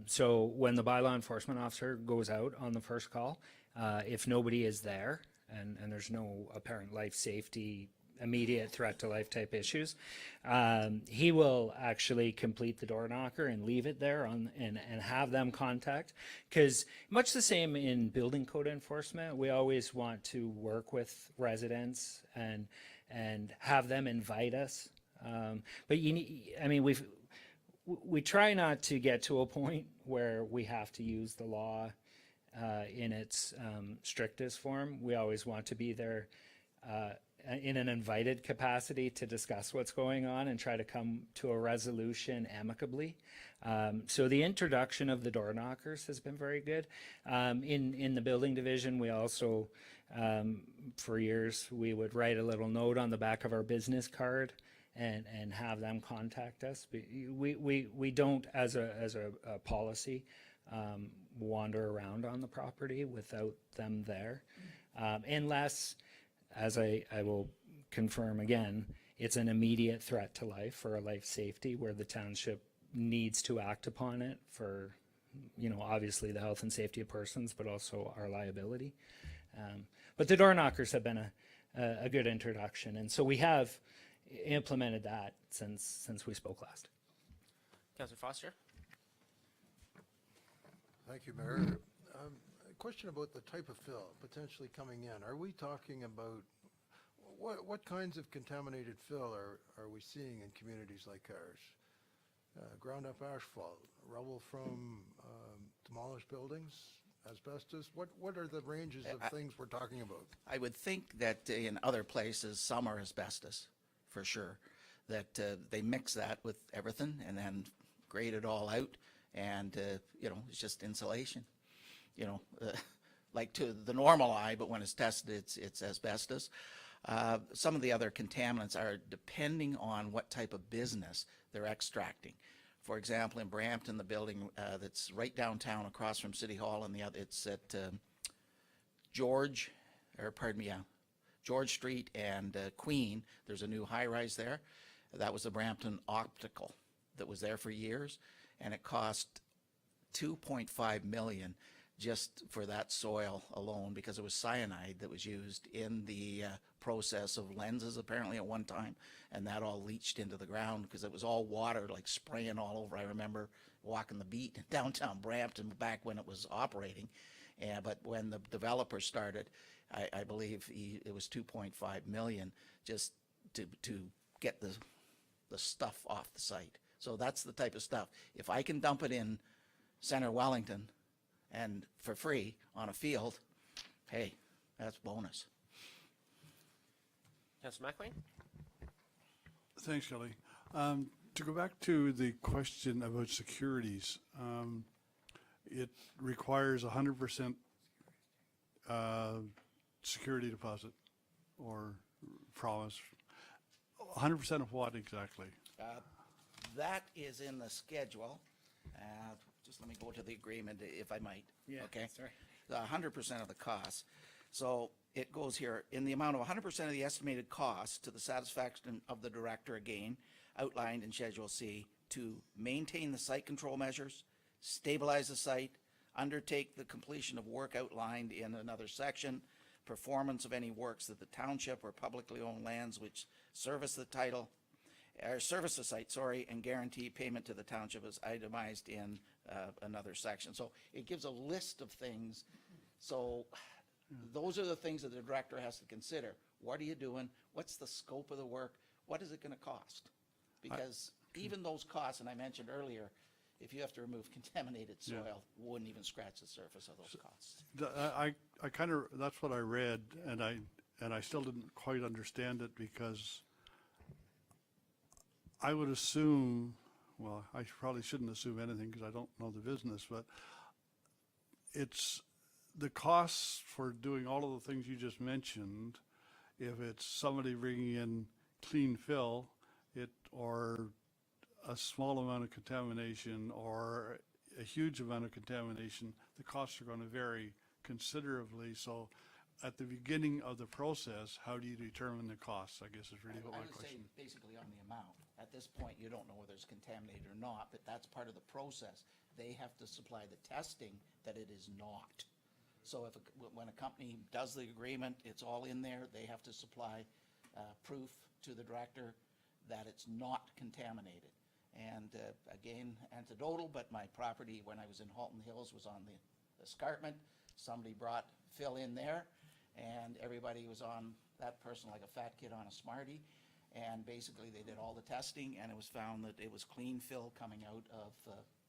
So when the bylaw enforcement officer goes out on the first call, if nobody is there and there's no apparent life safety, immediate threat to life type issues, he will actually complete the door knocker and leave it there and have them contact. Because much the same in building code enforcement, we always want to work with residents and have them invite us. But we try not to get to a point where we have to use the law in its strictest form. We always want to be there in an invited capacity to discuss what's going on and try to come to a resolution amicably. So the introduction of the door knockers has been very good. In the building division, we also, for years, we would write a little note on the back of our business card and have them contact us. We don't, as a policy, wander around on the property without them there, unless, as I will confirm again, it's an immediate threat to life or a life safety where the township needs to act upon it for, obviously the health and safety of persons, but also our liability. But the door knockers have been a good introduction, and so we have implemented that since we spoke last. Councillor Foster? Thank you, Mayor. A question about the type of fill potentially coming in. Are we talking about, what kinds of contaminated fill are we seeing in communities like ours? Ground up asphalt, rubble from demolished buildings, asbestos? What are the ranges of things we're talking about? I would think that in other places, some are asbestos, for sure, that they mix that with everything and then grade it all out, and it's just insulation, like to the normal eye, but when it's tested, it's asbestos. Some of the other contaminants are depending on what type of business they're extracting. For example, in Brampton, the building that's right downtown across from City Hall, and it's at George Street and Queen. There's a new high-rise there. That was the Brampton Optical that was there for years, and it cost $2.5 million just for that soil alone, because it was cyanide that was used in the process of lenses apparently at one time, and that all leached into the ground because it was all water like spraying all over. I remember walking the beat in downtown Brampton back when it was operating, but when the developer started, I believe it was $2.5 million just to get the stuff off the site. So that's the type of stuff. If I can dump it in Center Wellington and for free on a field, hey, that's bonus. Councillor McLean? Thanks, Kelly. To go back to the question about securities, it requires 100% security deposit or promise. 100% of what exactly? That is in the schedule. Just let me go to the agreement, if I might. Yeah, okay. sorry. 100% of the costs. So it goes here in the amount of 100% of the estimated cost to the satisfaction of the director, again outlined in Schedule C, to maintain the site control measures, stabilize the site, undertake the completion of work outlined in another section, performance of any works that the township or publicly owned lands which service the site, and guarantee payment to the township as itemized in another section. So it gives a list of things. So those are the things that the director has to consider. What are you doing? What's the scope of the work? What is it going to cost? Because even those costs, and I mentioned earlier, if you have to remove contaminated soil, wouldn't even scratch the surface of those costs. I kind of, that's what I read, and I still didn't quite understand it, because I would assume, well, I probably shouldn't assume anything because I don't know the business, but it's the costs for doing all of the things you just mentioned. If it's somebody bringing in clean fill, or a small amount of contamination or a huge amount of contamination, the costs are going to vary considerably. So at the beginning of the process, how do you determine the costs, I guess is really what my question. I would say basically on the amount. At this point, you don't know whether it's contaminated or not, but that's part of the process. They have to supply the testing that it is not. So when a company does the agreement, it's all in there. They have to supply proof to the director that it's not contaminated. And again, anecdotal, but my property when I was in Halton Hills was on the escarpment. Somebody brought fill in there, and everybody was on that person like a fat kid on a Smartie. And basically they did all the testing, and it was found that it was clean fill coming out of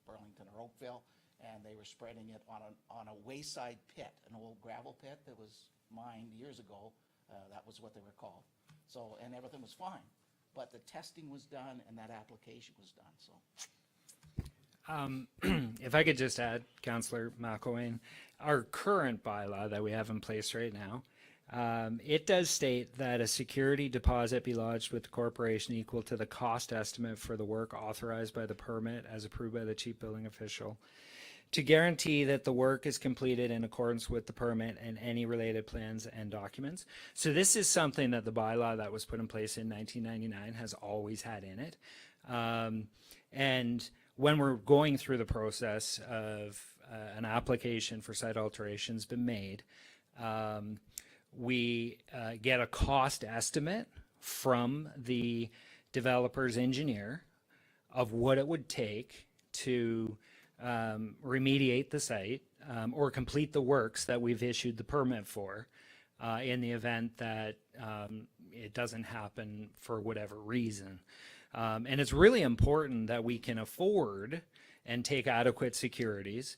Burlington or Oakville, and they were spreading it on a wayside pit, an old gravel pit that was mined years ago. That was what they were called. So, and everything was fine, but the testing was done and that application was done, so. If I could just add, Councillor McElwain, our current bylaw that we have in place right now, it does state that a security deposit be lodged with the corporation equal to the cost estimate for the work authorized by the permit as approved by the chief building official to guarantee that the work is completed in accordance with the permit and any related plans and documents. So this is something that the bylaw that was put in place in 1999 has always had in it. And when we're going through the process of an application for site alterations been made, we get a cost estimate from the developer's engineer of what it would take to remediate the site or complete the works that we've issued the permit for in the event that it doesn't happen for whatever reason. And it's really important that we can afford and take adequate securities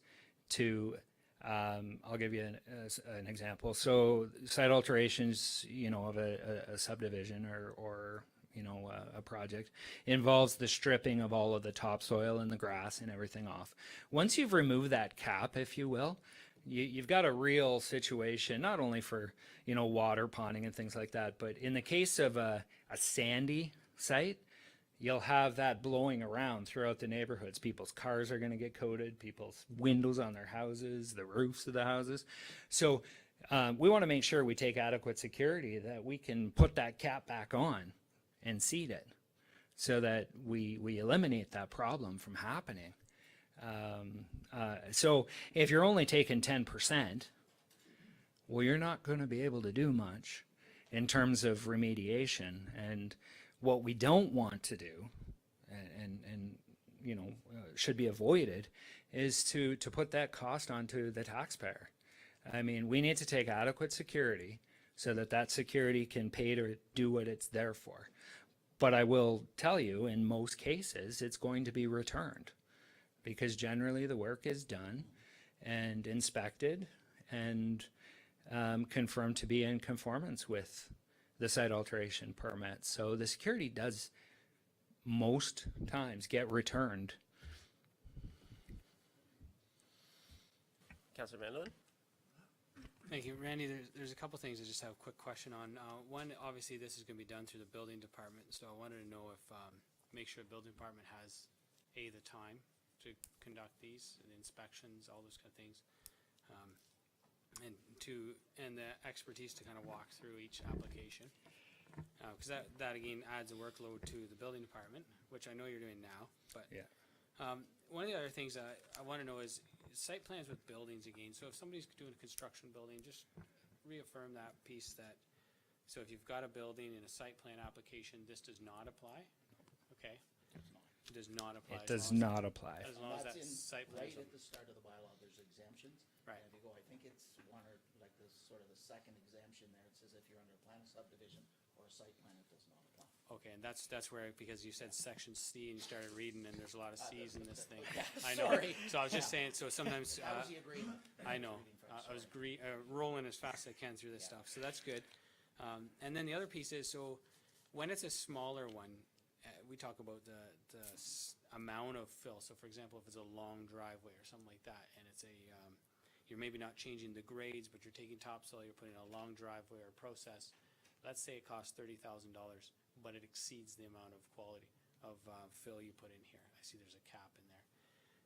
to I'll give you an example. So site alterations, you know, of a subdivision or you know, a project involves the stripping of all of the topsoil and the grass and everything off. Once you've removed that cap, if you will, you've got a real situation, not only for, you know, water ponding and things like that, but in the case of a sandy site, you'll have that blowing around throughout the neighborhoods. People's cars are going to get coated, people's windows on their houses, the roofs of the houses. So we want to make sure we take adequate security that we can put that cap back on and seed it so that we eliminate that problem from happening. So if you're only taking 10%, well, you're not going to be able to do much in terms of remediation. And what we don't want to do, and you know, should be avoided, is to put that cost onto the taxpayer. I mean, we need to take adequate security so that that security can pay to do what it's there for. But I will tell you, in most cases, it's going to be returned because generally the work is done and inspected and confirmed to be in conformance with the site alteration permit. So the security does most times get returned. Councillor Vanderlyn? Thank you, Randy. There's a couple things I just have a quick question on. One, obviously, this is going to be done through the building department, so I wanted to know if make sure the building department has the time to conduct these, the inspections, all those kind of things, and the expertise to kind of walk through each application, because that again adds a workload to the building department, which I know you're doing now. But yeah. One of the other things I want to know is site plans with buildings again. So if somebody's doing a construction building, just reaffirm that piece that, so if you've got a building in a site plan application, this does not apply? Okay. It does not apply. It does not apply. As long as that That's in site plan. right at the start of the bylaw, there's exemptions. Right. And if you go, I think it's one or like this sort of the second exemption there, it says if you're under a plan of subdivision or a site plan, it does not apply. Okay, and that's where, because you said section C and you started reading and there's a lot of C's in this thing. Yeah, I know. sorry. So I was just saying, so sometimes, That was the agreement. I know, I was rolling as fast as I can through this stuff, so that's good. And then the other piece is, so when it's a smaller one, we talk about the amount of fill. So for example, if it's a long driveway or something like that, and it's you're maybe not changing the grades, but you're taking topsoil, you're putting a long driveway or process. Let's say it costs $30,000, but it exceeds the amount of quality of fill you put in here. I see there's a cap in there.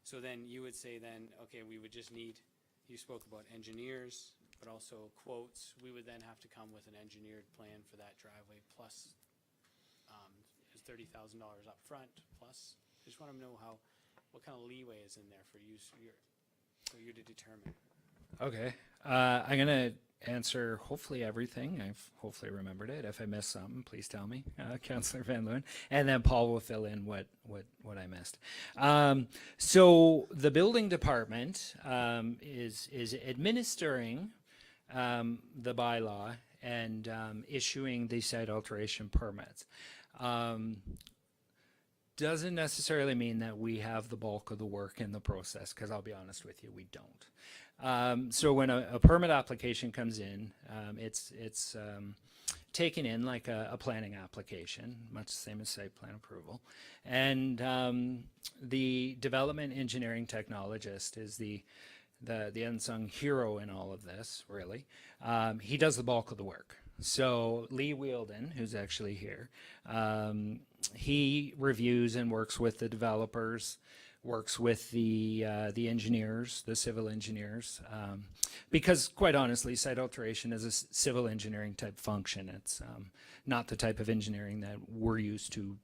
So then you would say then, okay, we would just need, you spoke about engineers, but also quotes. We would then have to come with an engineered plan for that driveway plus is $30,000 up front plus. I just want to know what kind of leeway is in there for you to determine. Okay. I'm going to answer hopefully everything. I've hopefully remembered it. If I missed something, please tell me, Councillor Van Loon. And then Paul will fill in what I missed. So the building department is administering the bylaw and issuing the site alteration permits. Doesn't necessarily mean that we have the bulk of the work in the process, because I'll be honest with you, we don't. So when a permit application comes in, it's taken in like a planning application, much the same as site plan approval. And the development engineering technologist is the unsung hero in all of this, really. He does the bulk of the work. So Lee Wielden, who's actually here, he reviews and works with the developers, works with the engineers, the civil engineers, because quite honestly, site alteration is a civil engineering type function. It's not the type of engineering that we're used to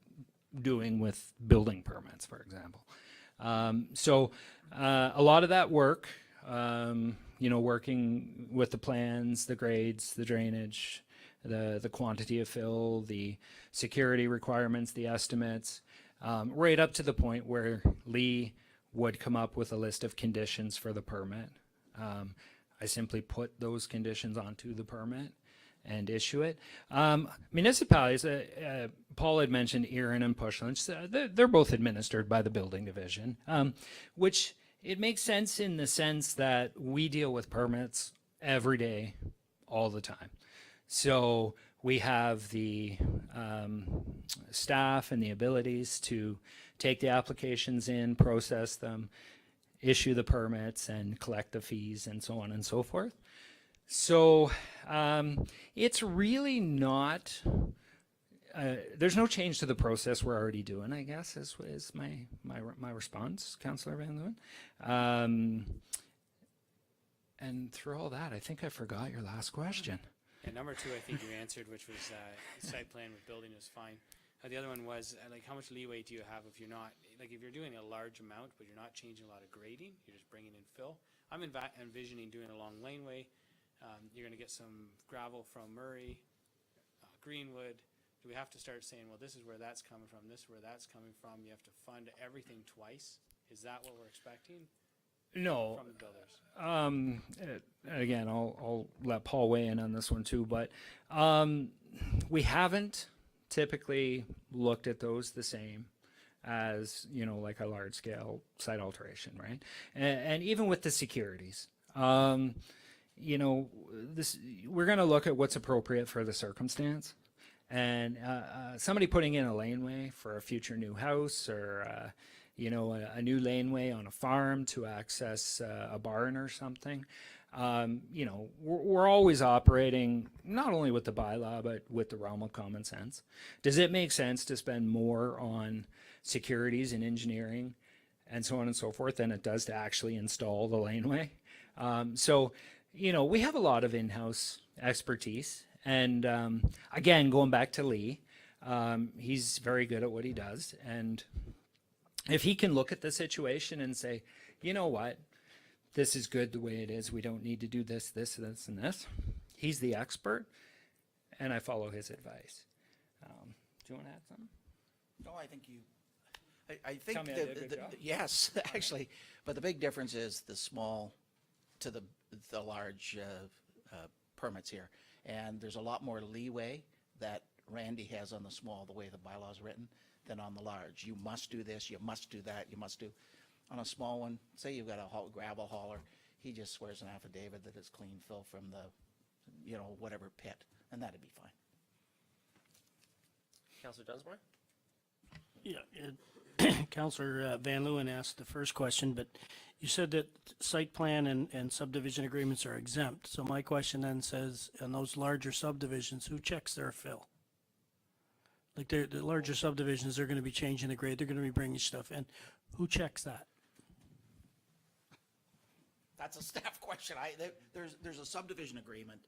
doing with building permits, for example. So a lot of that work, working with the plans, the grades, the drainage, the quantity of fill, the security requirements, the estimates, right up to the point where Lee would come up with a list of conditions for the permit. I simply put those conditions onto the permit and issue it. Municipalities, Paul had mentioned Erin and Pushlands, they're both administered by the building division, which it makes sense in the sense that we deal with permits every day, all the time. So we have the staff and the abilities to take the applications in, process them, issue the permits, and collect the fees, and so on and so forth. So it's really not, there's no change to the process we're already doing, I guess, is my response, Councillor Van Leeuwen. And through all that, I think I forgot your last question. And number 2, I think you answered, which was site plan with building is fine. The other one was, like, how much leeway do you have if you're not, like, if you're doing a large amount, but you're not changing a lot of grading, you're just bringing in fill. I'm envisioning doing a long laneway. You're going to get some gravel from Murray, Greenwood. Do we have to start saying, well, this is where that's coming from, this is where that's coming from? You have to fund everything twice. Is that what we're expecting? No. From the builders. Again, I'll let Paul weigh in on this one too, but we haven't typically looked at those the same as, like a large scale site alteration, right? And even with the securities, we're going to look at what's appropriate for the circumstance. And somebody putting in a laneway for a future new house, or a new laneway on a farm to access a barn or something. We're always operating not only with the bylaw, but with the realm of common sense. Does it make sense to spend more on securities and engineering and so on and so forth than it does to actually install the laneway? We have a lot of in-house expertise. And again, going back to Lee, he's very good at what he does. And if he can look at the situation and say, you know what, this is good the way it is, we don't need to do this, this, this, and this. He's the expert, and I follow his advice. Do you want to add something? No, I think I think Tell me I did a good job. yes, actually, but the big difference is the small to the large permits here. And there's a lot more leeway that Randy has on the small, the way the bylaw is written, than on the large. You must do this, you must do that, you must do. On a small one, say you've got a gravel hauler, he just swears an affidavit that it's clean fill from the, whatever pit, and that'd be fine. Councillor Dunsmore? Yeah, Councillor Van Leeuwen asked the first question, but you said that site plan and subdivision agreements are exempt. So my question then says, on those larger subdivisions, who checks their fill? Like the larger subdivisions, they're going to be changing the grade, they're going to be bringing stuff in. Who checks that? That's a staff question. There's a subdivision agreement,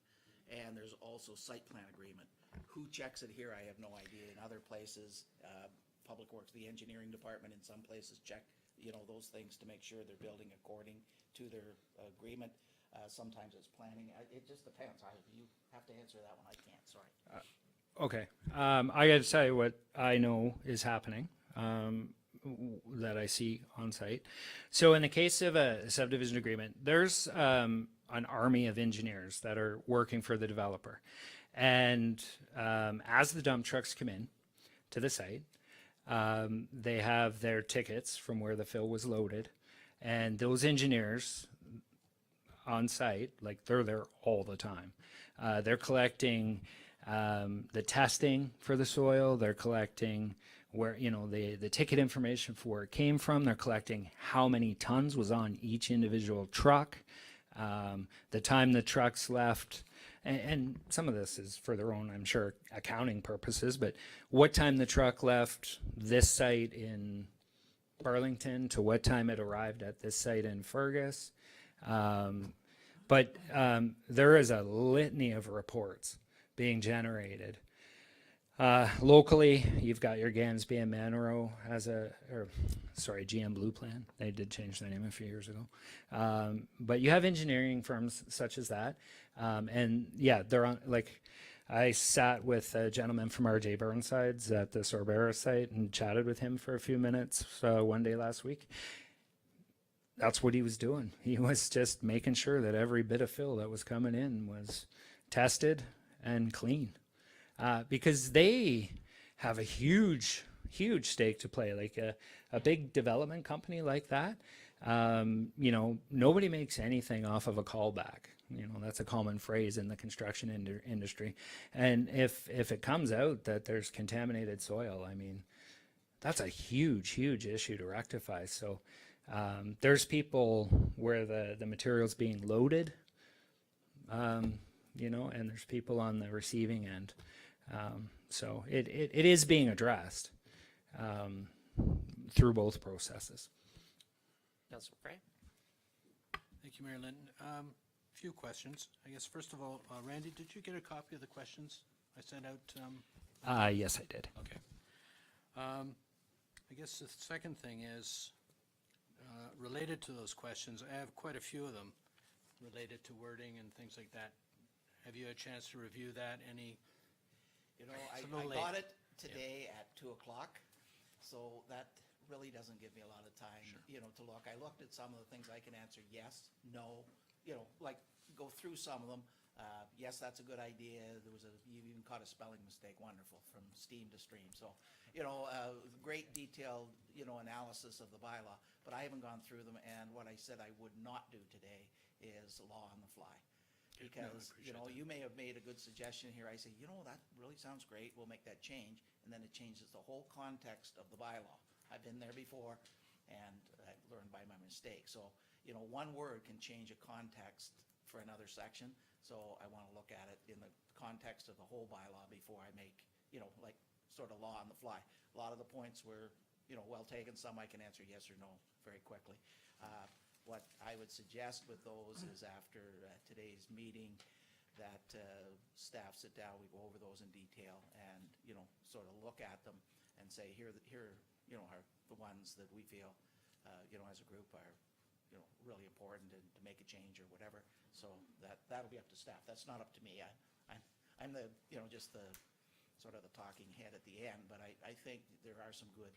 and there's also site plan agreement. Who checks it here? I have no idea. In other places, Public Works, the engineering department in some places check, those things to make sure they're building according to their agreement. Sometimes it's planning. It just depends. You have to answer that one. I can't, sorry. Okay. I got to tell you what I know is happening, that I see on site. So in the case of a subdivision agreement, there's an army of engineers that are working for the developer. And as the dump trucks come in to the site, they have their tickets from where the fill was loaded. And those engineers on site, like, they're there all the time. They're collecting the testing for the soil. They're collecting where, the ticket information for where it came from. They're collecting how many tons was on each individual truck, the time the trucks left. And some of this is for their own, I'm sure, accounting purposes, but what time the truck left this site in Burlington to what time it arrived at this site in Fergus. But there is a litany of reports being generated. Locally, you've got your Gansby and Manero as GM Blue Plan. They did change their name a few years ago. But you have engineering firms such as that. And yeah, they're on, like, I sat with a gentleman from RJ Burnside's at the Sorbera site and chatted with him for a few minutes one day last week. That's what he was doing. He was just making sure that every bit of fill that was coming in was tested and clean. Because they have a huge stake to play. Like a big development company like that, nobody makes anything off of a callback. That's a common phrase in the construction industry. And if it comes out that there's contaminated soil, I mean, that's a huge issue to rectify. So there's people where the material's being loaded, and there's people on the receiving end. So it is being addressed through both processes. Councilor Frey? Thank you, Mayor Lynn. Few questions. I guess, first of all, Randy, did you get a copy of the questions I sent out? Yes, I did. Okay. I guess the second thing is, related to those questions, I have quite a few of them related to wording and things like that. Have you had a chance to review that? I got it today at 2:00, so that really doesn't give me a lot of time, to look. I looked at some of the things I can answer yes, no, like go through some of them. Yes, that's a good idea. You even caught a spelling mistake. Wonderful, from steam to stream. So, great detailed, analysis of the bylaw, but I haven't gone through them. And what I said I would not do today is law on the fly. Because, you may have made a good suggestion here. I say, that really sounds great. We'll make that change. And then it changes the whole context of the bylaw. I've been there before, and I learned by my mistake. So, one word can change a context for another section. So I want to look at it in the context of the whole bylaw before I make, like sort of law on the fly. A lot of the points were, well taken. Some I can answer yes or no very quickly. What I would suggest with those is after today's meeting that staff sit down, we go over those in detail and, sort of look at them and say, here are the ones that we feel, as a group are, really important to make a change or whatever. So that'll be up to staff. That's not up to me. I'm the, just the sort of the talking head at the end, but I think there are some good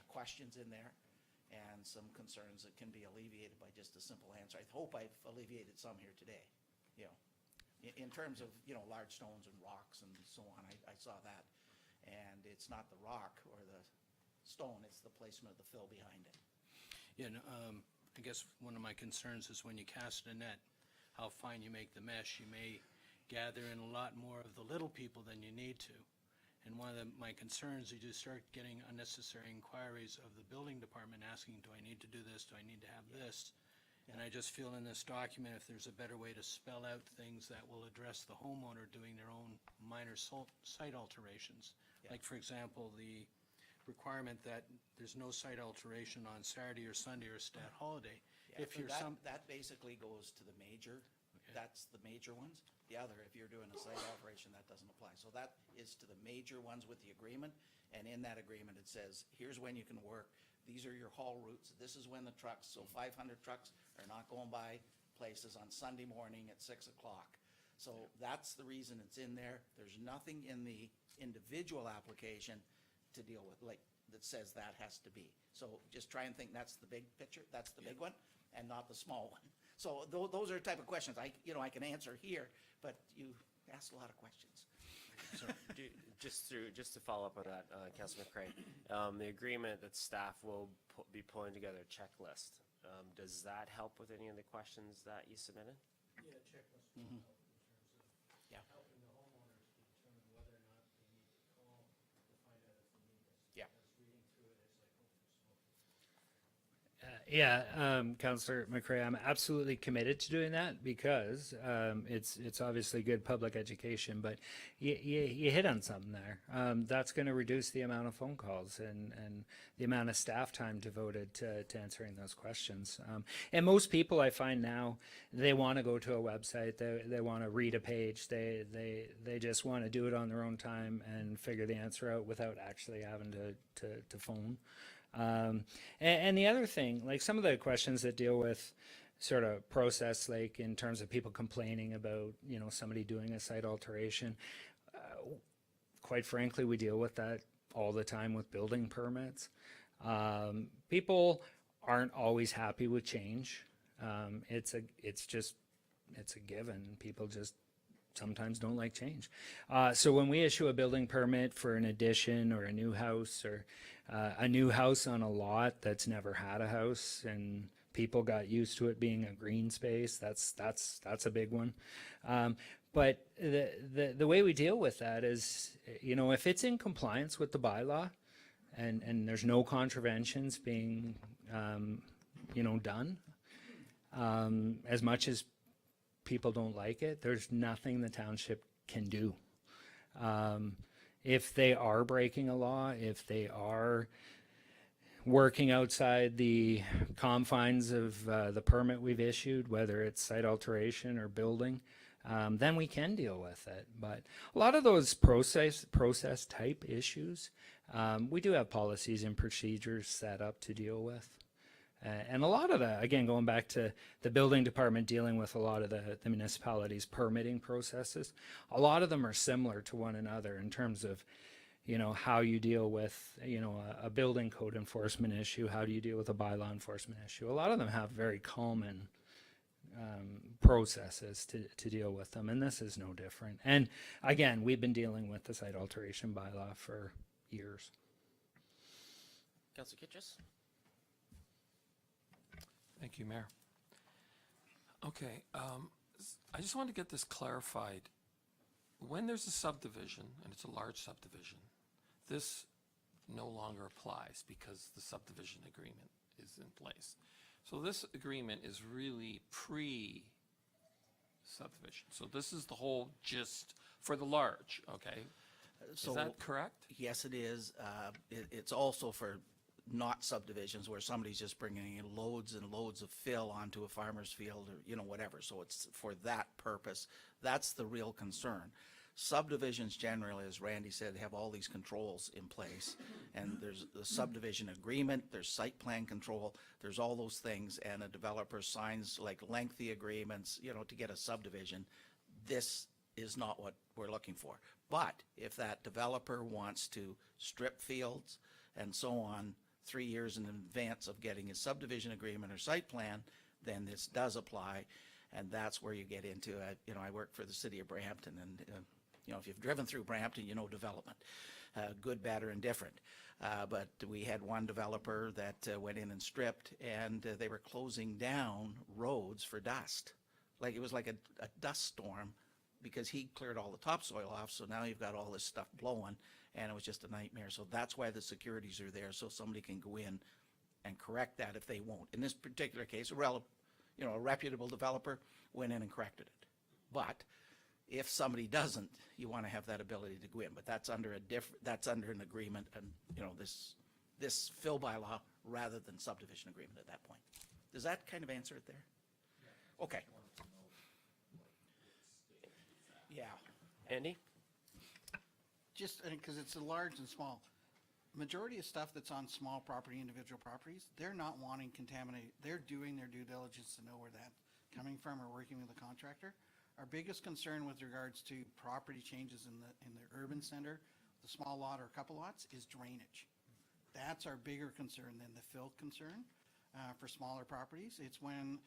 questions in there and some concerns that can be alleviated by just a simple answer. I hope I've alleviated some here today. In terms of, large stones and rocks and so on, I saw that. And it's not the rock or the stone, it's the placement of the fill behind it. Yeah, I guess one of my concerns is when you cast a net, how fine you make the mesh. You may gather in a lot more of the little people than you need to. And one of my concerns is you start getting unnecessary inquiries of the building department asking, do I need to do this? Do I need to have this? And I just feel in this document, if there's a better way to spell out things that will address the homeowner doing their own minor site alterations. Like, for example, the requirement that there's no site alteration on Saturday or Sunday or stat holiday. Yeah, that basically goes to the major, that's the major ones. The other, if you're doing a site alteration, that doesn't apply. So that is to the major ones with the agreement, and in that agreement it says, here's when you can work, these are your haul routes, this is when the trucks, so 500 trucks are not going by places on Sunday morning at 6 o'clock. So that's the reason it's in there. There's nothing in the individual application to deal with, like, that says that has to be. So just try and think that's the big picture, that's the big one, and not the small one. So those are the type of questions I can answer here, but you asked a lot of questions. So just to follow up on that, Councilor McCray, the agreement that staff will be pulling together a checklist. Does that help with any of the questions that you submitted? Yeah, checklist. Mm-hmm. Yeah. Helping the homeowners determine Councillor McRae, I'm absolutely committed to doing that because it's obviously good public education, but you hit on something there. That's going to reduce the amount of phone calls and the amount of staff time devoted to answering those questions. And most people I find now, they want to go to a website, they want to read a page, they just want to do it on their own time and figure the answer out without actually having to phone. And the other thing, like some of the questions that deal with sort of process, like in terms of people complaining about, somebody doing a site alteration, quite frankly, we deal with that all the time with building permits. People aren't always happy with change. It's a given. People just sometimes don't like change. So when we issue a building permit for an addition or a new house or a new house on a lot that's never had a house and people got used to it being a green space, that's a big one. But the way we deal with that is, if it's in compliance with the bylaw and there's no contraventions being, done, as much as people don't like it, there's nothing the township can do. If they are breaking a law, if they are working outside the confines of the permit we've issued, whether it's site alteration or building, then we can deal with it. But a lot of those process type issues, we do have policies and procedures set up to deal with. And a lot of that, again, going back to the building department dealing with a lot of the municipalities' permitting processes, a lot of them are similar to one another in terms of, how you deal with, a building code enforcement issue, how do you deal with a bylaw enforcement issue. A lot of them have very common processes to deal with them, and this is no different. And again, we've been dealing with the site alteration bylaw for years. Councillor Kitchus? Thank you, Mayor. Okay, I just want to get this clarified. When there's a subdivision, and it's a large subdivision, this no longer applies because the subdivision agreement is in place. So this agreement is really pre-subdivision. So this is the whole gist for the large, okay? So, is that correct? Yes, it is. It's also for not subdivisions where somebody's just bringing in loads and loads of fill onto a farmer's field or, whatever. So it's for that purpose. That's the real concern. Subdivisions generally, as Randy said, have all these controls in place. And there's the subdivision agreement, there's site plan control, there's all those things. And a developer signs like lengthy agreements, to get a subdivision. This is not what we're looking for. But if that developer wants to strip fields and so on 3 years in advance of getting his subdivision agreement or site plan, then this does apply. And that's where you get into, I work for the city of Brampton, and if you've driven through Brampton, development, good, bad, or indifferent. But we had one developer that went in and stripped, and they were closing down roads for dust. Like it was like a dust storm because he cleared all the topsoil off. So now you've got all this stuff blowing, and it was just a nightmare. So that's why the securities are there, so somebody can go in and correct that if they won't. In this particular case, a reputable developer went in and corrected it. But if somebody doesn't, you want to have that ability to go in. But that's under an agreement, and this fill bylaw rather than subdivision agreement at that point. Does that kind of answer it there? Yeah. Okay. Yeah. Andy? Just because it's a large and small. Majority of stuff that's on small property, individual properties, they're not wanting contaminate. They're doing their due diligence to know where that's coming from or working with a contractor. Our biggest concern with regards to property changes in the urban center, the small lot or a couple lots, is drainage. That's our bigger concern than the fill concern for smaller properties. It's when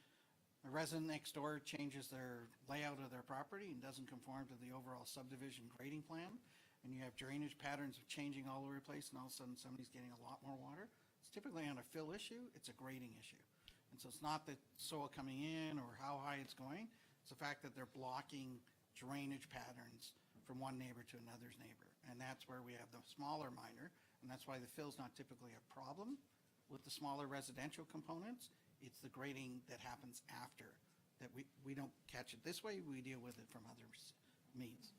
a resident next door changes their layout of their property and doesn't conform to the overall subdivision grading plan, and you have drainage patterns of changing all over the place, and all of a sudden somebody's getting a lot more water. It's typically on a fill issue, it's a grading issue. And so it's not the soil coming in or how high it's going, it's the fact that they're blocking drainage patterns from one neighbor to another's neighbor. And that's where we have the smaller minor, and that's why the fill's not typically a problem. With the smaller residential components, it's the grading that happens after, that we don't catch it this way, we deal with it from other means.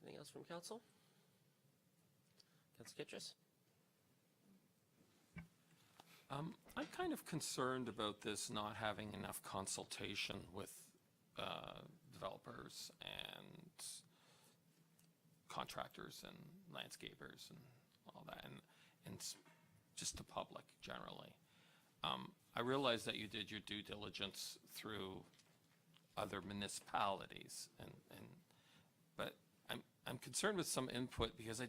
Anything else from council? Councilor Kittrus? I'm kind of concerned about this not having enough consultation with developers and contractors and landscapers and all that, and just the public generally. I realize that you did your due diligence through other municipalities, but I'm concerned with some input because I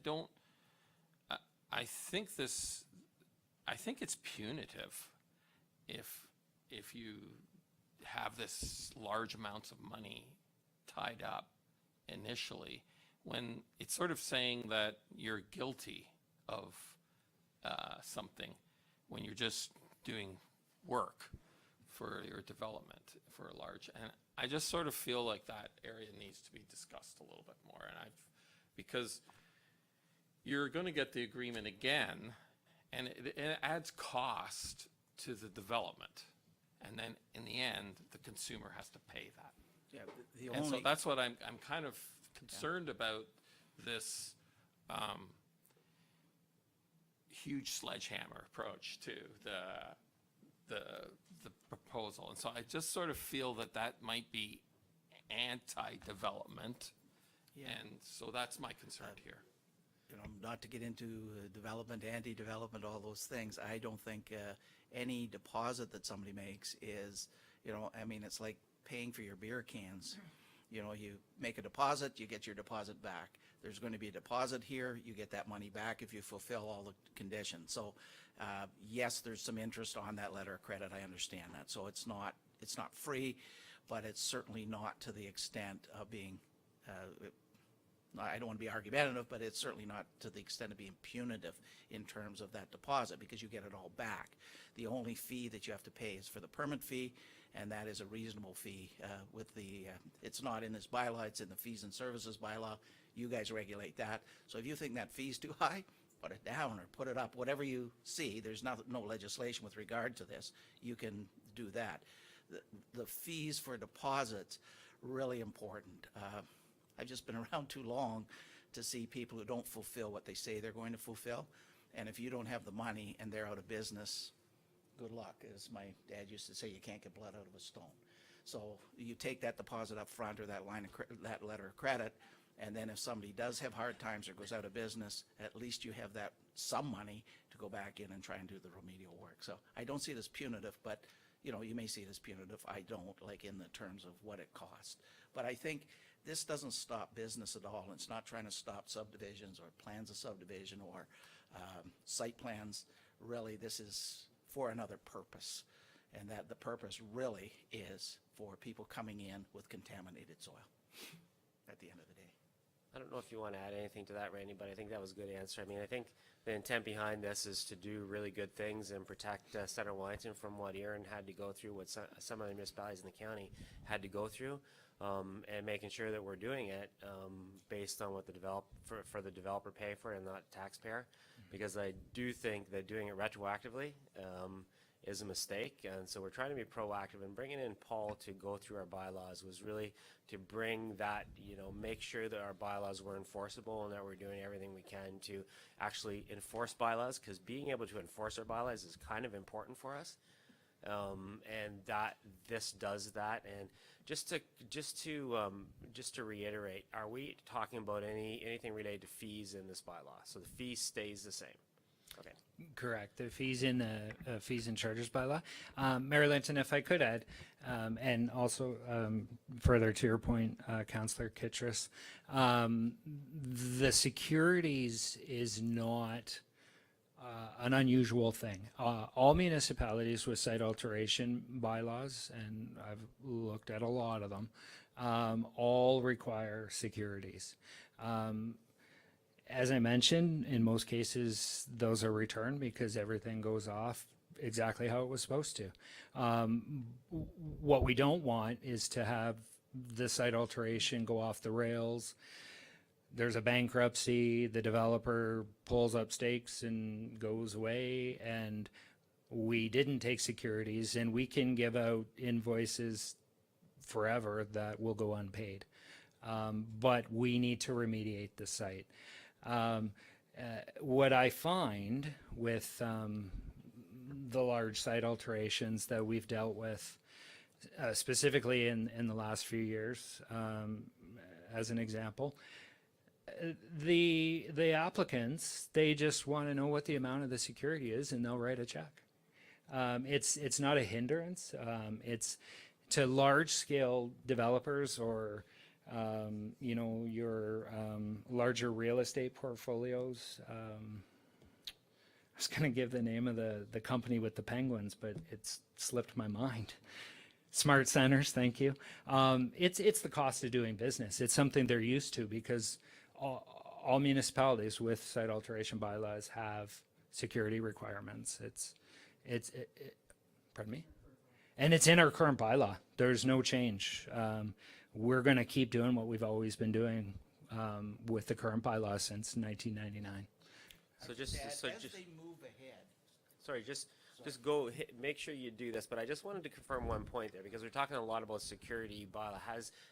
think it's punitive if you have this large amounts of money tied up initially, when it's sort of saying that you're guilty of something when you're just doing work for your development for a large, and I just sort of feel like that area needs to be discussed a little bit more, because you're going to get the agreement again, and it adds cost to the development, and then in the end, the consumer has to pay that. Yeah, And so that's what I'm kind of concerned about, this huge sledgehammer approach to the proposal. And so I just sort of feel that might be anti-development. Yeah. And so that's my concern here. You know, not to get into development, anti-development, all those things, I don't think any deposit that somebody makes is, you know, I mean, it's like paying for your beer cans. You know, you make a deposit, you get your deposit back. There's going to be a deposit here, you get that money back if you fulfill all the conditions. So, yes, there's some interest on that letter of credit, I understand that. So it's not free, but it's certainly not to the extent of being, I don't want to be argumentative, but it's certainly not to the extent of being punitive in terms of that deposit, because you get it all back. The only fee that you have to pay is for the permit fee, and that is a reasonable fee. It's not in this bylaw, it's in the fees and services bylaw. You guys regulate that. So if you think that fee's too high, put it down or put it up, whatever you see. There's no legislation with regard to this. You can do that. The fees for deposits, really important. I've just been around too long to see people who don't fulfill what they say they're going to fulfill. And if you don't have the money and they're out of business, good luck. As my dad used to say, you can't get blood out of a stone. So you take that deposit up front, or that that letter of credit, and then if somebody does have hard times or goes out of business, at least you have that some money to go back in and try and do the remedial work. So I don't see it as punitive, but you know, you may see it as punitive. I don't, like in the terms of what it costs. But I think this doesn't stop business at all. It's not trying to stop subdivisions or plans of subdivision or site plans. Really, this is for another purpose, and that the purpose really is for people coming in with contaminated soil at the end of the day. I don't know if you want to add anything to that, Randy, but I think that was a good answer. I mean, I think the intent behind this is to do really good things and protect Center Wellington from what Erin had to go through, what some of the municipalities in the county had to go through, and making sure that we're doing it based on what the the developer pay for it and not taxpayer. Because I do think that doing it retroactively is a mistake, and so we're trying to be proactive, and bringing in Paul to go through our bylaws was really to bring that, you know, make sure that our bylaws were enforceable and that we're doing everything we can to actually enforce bylaws, because being able to enforce our bylaws is kind of important for us, and that this does that. And just to reiterate, are we talking about anything related to fees in this bylaw? So the fee stays the same. Okay. Correct. The fees in the fees and charges bylaw. Mayor Linton, if I could add, and also further to your point, Councillor Kittrus, the securities is not an unusual thing. All municipalities with site alteration bylaws, and I've looked at a lot of them, all require securities. As I mentioned, in most cases, those are returned because everything goes off exactly how it was supposed to. What we don't want is to have the site alteration go off the rails, there's a bankruptcy, the developer pulls up stakes and goes away, and we didn't take securities, and we can give out invoices forever that will go unpaid. But we need to remediate the site. What I find with the large site alterations that we've dealt with, specifically in the last few years, as an example, the applicants, they just want to know what the amount of the security is, and they'll write a check. It's not a hindrance. It's to large scale developers or you know, your larger real estate portfolios. I was going to give the name of the company with the penguins, but it's slipped my mind. Smart Centers, thank you. It's the cost of doing business. It's something they're used to because all municipalities with site alteration bylaws have security requirements. Pardon me? And it's in our current bylaw. There's no change. We're going to keep doing what we've always been doing with the current bylaw since 1999. So just as they move ahead. Sorry, just go make sure you do this. But I just wanted to confirm one point there because we're talking a lot about security bylaw.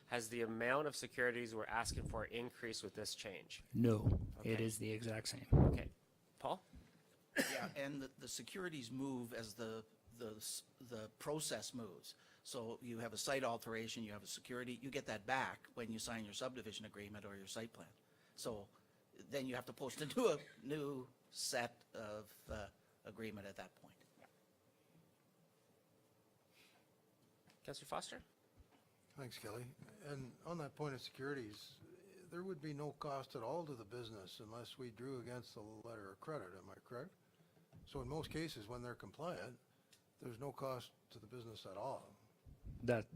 Has the amount of securities we're asking for increased with this change? No, Okay. it is the exact same. Okay, Paul. Yeah, and the securities move as the process moves. So you have a site alteration, you have a security, you get that back when you sign your subdivision agreement or your site plan. So then you have to post a new set of agreement at that point. Councillor Foster? Thanks, Kelly. And on that point of securities, there would be no cost at all to the business unless we drew against the letter of credit, am I correct? So in most cases, when they're compliant, there's no cost to the business at all.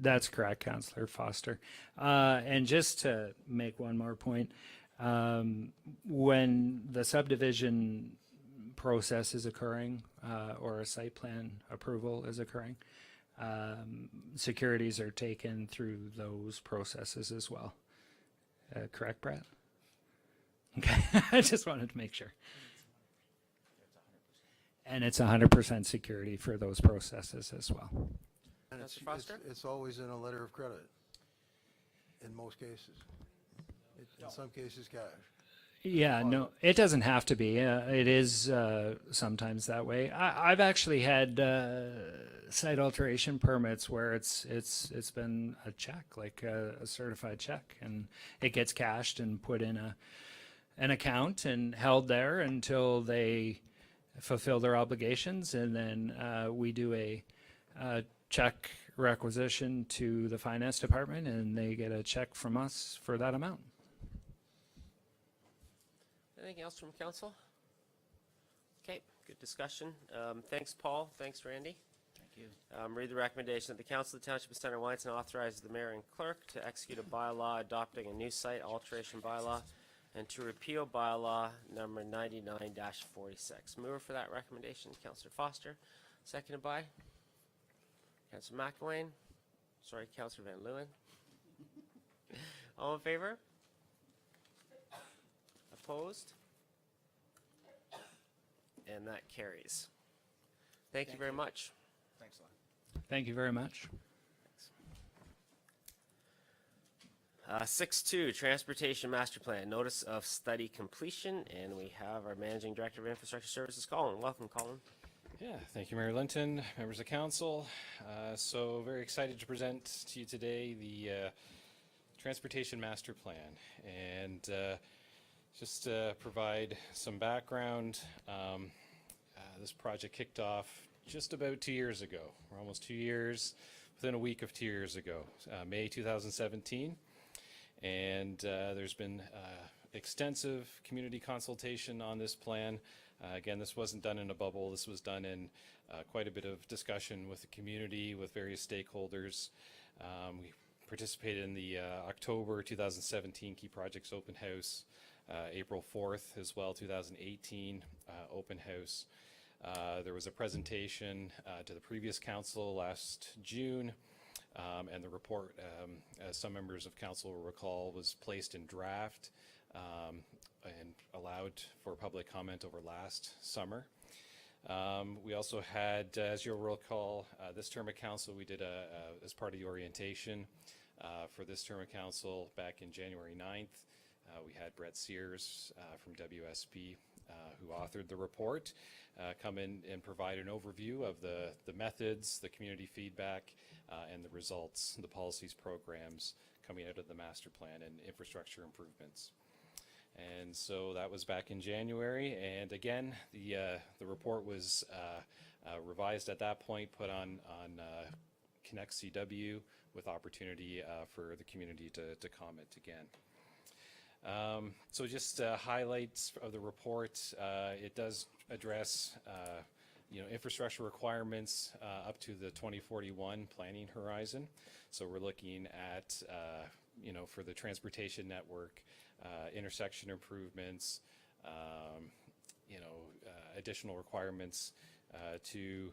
That's correct, Councillor Foster. And just to make one more point, when the subdivision process is occurring or a site plan approval is occurring, securities are taken through those processes as well. Correct, Brett? Okay, I just wanted to make sure. And it's 100% security for those processes as well. And Councillor Foster? it's always in a letter of credit, in most cases. In some cases, cash. Yeah, no, it doesn't have to be. It is sometimes that way. I've actually had site alteration permits where it's been a check, like a certified check, and it gets cashed and put in an account and held there until they fulfill their obligations, and then we do a check requisition to the finance department, and they get a check from us for that amount. Anything else from council? Okay, good discussion. Thanks, Paul. Thanks, Randy. Thank you. Read the recommendation that the Council of the Township of Center Whiteson authorizes the mayor and clerk to execute a bylaw adopting a new site alteration bylaw and to repeal bylaw number 99-46. Mover for that recommendation, Councillor Foster. Seconded by Councillor McElwain. Sorry, Councillor Van Leeuwen. All in favor? Opposed? And that carries. Thank you very much. Thanks a lot. Thank you very much. 6.2, Transportation Master Plan, Notice of Study Completion, and we have our Managing Director of Infrastructure Services, Colin. Welcome, Colin. Yeah, thank you, Mayor Linton, members of council. So very excited to present to you today the Transportation Master Plan, and just to provide some background, this project kicked off just about 2 years ago. We're almost 2 years, within a week of 2 years ago, May 2017. And there's been extensive community consultation on this plan. Again, this wasn't done in a bubble. This was done in quite a bit of discussion with the community, with various stakeholders. We participated in the October 2017 Key Projects Open House, April 4th as well, 2018 Open House. There was a presentation to the previous council last June. And the report, as some members of council will recall, was placed in draft and allowed for public comment over last summer. We also had, as you'll recall, this term of council, we did as part of the orientation for this term of council back in January 9th. We had Brett Sears from WSP, who authored the report, come in and provide an overview of the methods, the community feedback, and the results, the policies, programs coming out of the master plan and infrastructure improvements. And so that was back in January, and again, the report was revised at that point, put on Connect CW with opportunity for the community to comment again. So just highlights of the report. It does address infrastructure requirements up to the 2041 planning horizon. So we're looking at for the transportation network, intersection improvements, additional requirements to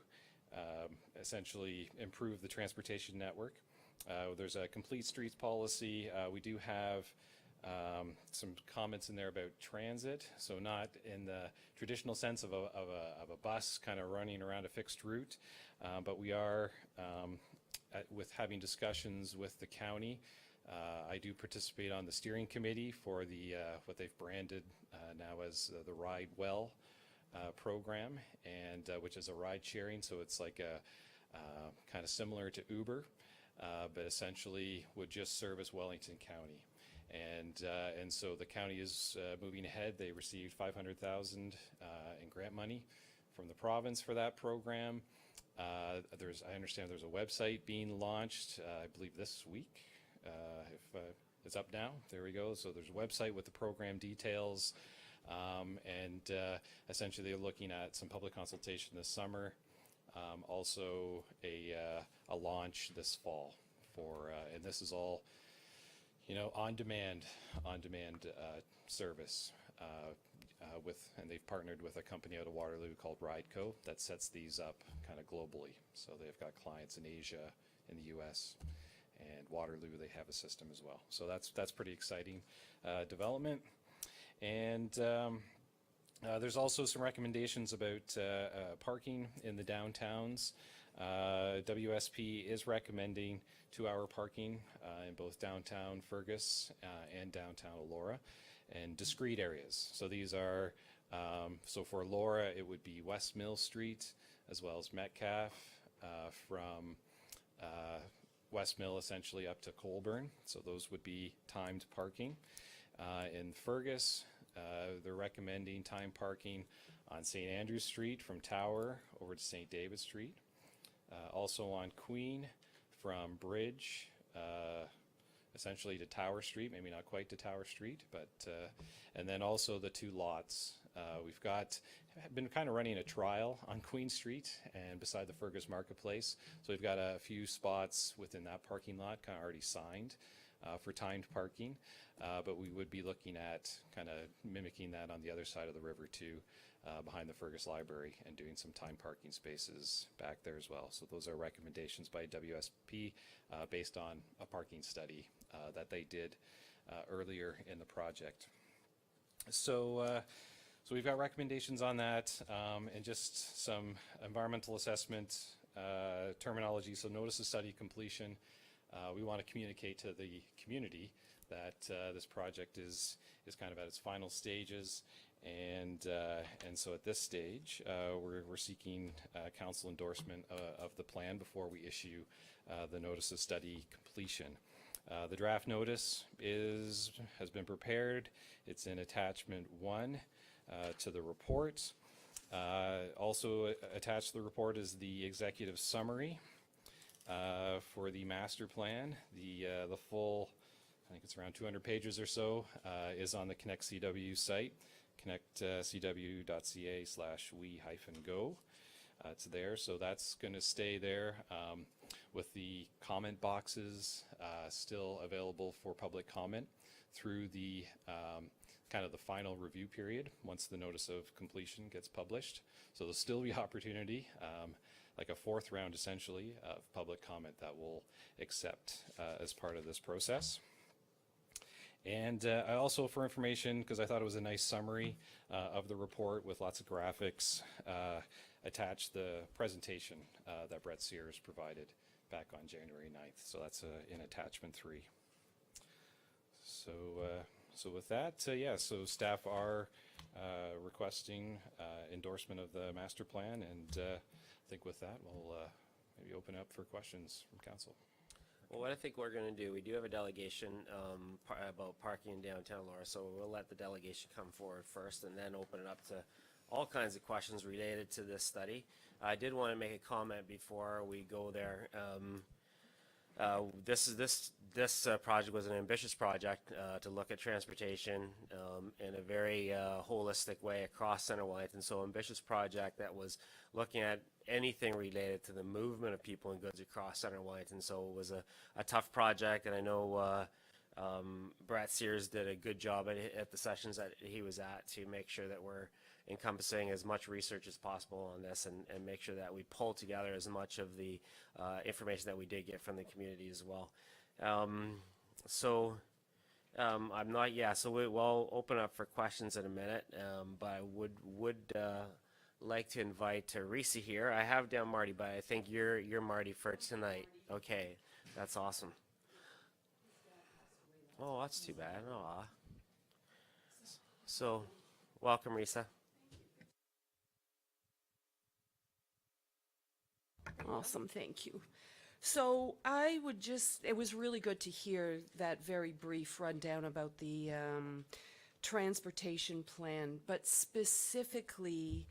essentially improve the transportation network. There's a complete streets policy. We do have some comments in there about transit, so not in the traditional sense of a bus kind of running around a fixed route, but we are with having discussions with the county. I do participate on the steering committee for the what they've branded now as the Ride Well program, and which is a ride sharing, so it's like a kind of similar to Uber, but essentially would just service Wellington County. And so the county is moving ahead. They received $500,000 in grant money from the province for that program. I understand there's a website being launched, I believe this week. If it's up now, there we go. So there's a website with the program details, and essentially they're looking at some public consultation this summer, also a launch this fall for, and this is all on-demand service and they've partnered with a company out of Waterloo called Rideco that sets these up kind of globally. So they've got clients in Asia, in the US, and Waterloo, they have a system as well. So that's pretty exciting development. And there's also some recommendations about parking in the downtowns. WSP is recommending 2-hour parking in both downtown Fergus and downtown Elora, and discrete areas. So these are, so for Elora, it would be West Mill Street as well as Metcalf from West Mill essentially up to Colburn. So those would be timed parking. In Fergus, they're recommending timed parking on St. Andrews Street from Tower over to St. David Street. Also on Queen from Bridge essentially to Tower Street, maybe not quite to Tower Street, but and then also the 2 lots. We've been kind of running a trial on Queen Street and beside the Fergus Marketplace. So we've got a few spots within that parking lot kind of already signed for timed parking, but we would be looking at kind of mimicking that on the other side of the river too, behind the Fergus Library, and doing some timed parking spaces back there as well. So those are recommendations by WSP based on a parking study that they did earlier in the project. So we've got recommendations on that, and just some environmental assessment terminology. So notice of study completion. We want to communicate to the community that this project is kind of at its final stages, and so at this stage we're seeking council endorsement of the plan before we issue the notice of study completion. The draft notice has been prepared. It's in attachment 1 to the report. Also attached to the report is the executive summary for the master plan. The full, I think it's around 200 pages or so, is on the Connect CW site, connectcw.ca/we-go. It's there, so that's going to stay there with the comment boxes still available for public comment through the kind of the final review period once the notice of completion gets published. So there'll still be opportunity, like a 4th round essentially of public comment that we'll accept as part of this process. And I also, for information, because I thought it was a nice summary of the report with lots of graphics, attached the presentation that Brett Sears provided back on January 9th. So that's in attachment 3. So, so with that, yeah, so staff are requesting endorsement of the master plan, and I think with that, we'll maybe open up for questions from council. Well, what I think we're going to do, we do have a delegation about parking in downtown Elora, so we'll let the delegation come forward first and then open it up to all kinds of questions related to this study. I did want to make a comment before we go there. This project was an ambitious project to look at transportation in a very holistic way across Center Wellington. So ambitious project that was looking at anything related to the movement of people and goods across Center Wellington. So it was a tough project, and I know Brett Sears did a good job at the sessions that he was at to make sure that we're encompassing as much research as possible on this, and make sure that we pull together as much of the information that we did get from the community as well. So we'll open up for questions in a minute, but I would like to invite Risa here. I have down Marty, but I think you're Marty for tonight. Okay, that's awesome. Oh, that's too bad. Aw. So, welcome, Risa. Awesome, thank you. So I would it was really good to hear that very brief rundown about the transportation plan, but specifically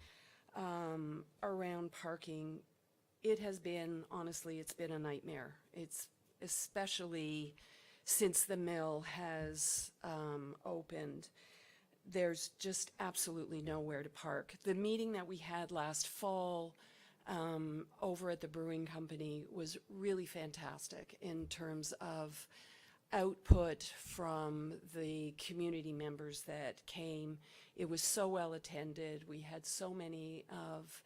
around parking. It has been, honestly, it's been a nightmare. It's especially since the mill has opened. There's just absolutely nowhere to park. The meeting that we had last fall over at the brewing company was really fantastic in terms of output from the community members that came. It was so well attended. We had so many of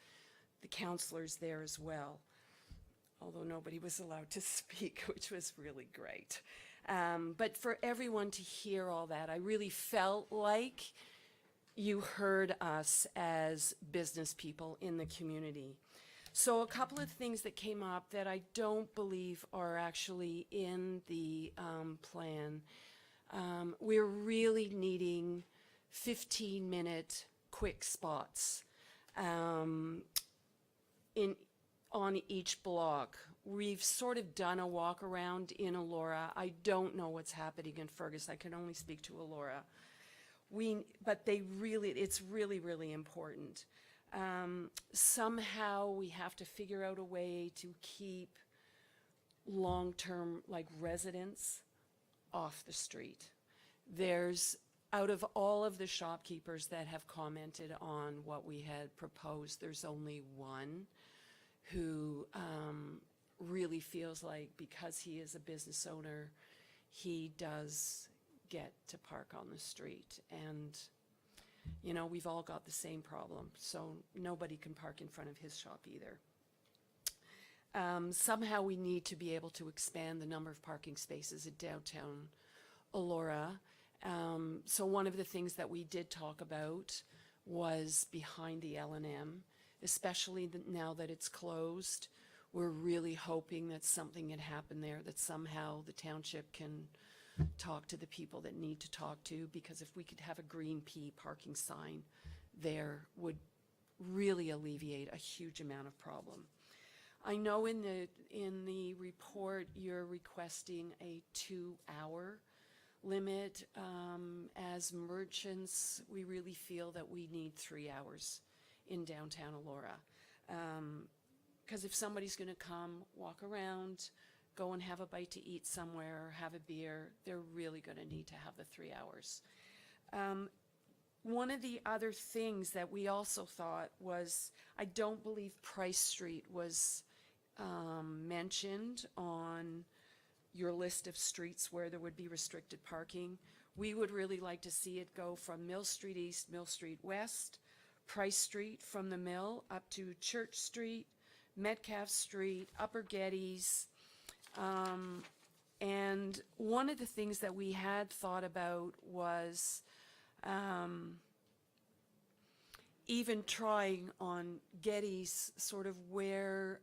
the councillors there as well, although nobody was allowed to speak, which was really great. But for everyone to hear all that, I really felt like you heard us as business people in the community. So a couple of things that came up that I don't believe are actually in the plan. We're really needing 15-minute quick spots on each block. We've sort of done a walk around in Elora. I don't know what's happening in Fergus. I can only speak to Elora. But it's really, really important. Somehow we have to figure out a way to keep long-term residents off the street. Out of all of the shopkeepers that have commented on what we had proposed, there's only one who really feels like, because he is a business owner, he does get to park on the street. And you know, we've all got the same problem, so nobody can park in front of his shop either. Somehow we need to be able to expand the number of parking spaces at downtown Elora. So one of the things that we did talk about was behind the L&M, especially now that it's closed. We're really hoping that something had happened there, that somehow the township can talk to the people that need to talk to, because if we could have a green P parking sign there, would really alleviate a huge amount of problem. I know in the report you're requesting a 2-hour limit. As merchants, we really feel that we need 3 hours in downtown Elora. Because if somebody's going to come, walk around, go and have a bite to eat somewhere, have a beer, they're really going to need to have the 3 hours. One of the other things that we also thought was, I don't believe Price Street was mentioned on your list of streets where there would be restricted parking. We would really like to see it go from Mill Street East, Mill Street West, Price Street from the mill up to Church Street, Metcalf Street, Upper Geddes, And one of the things that we had thought about was even trying on Getty's, sort of where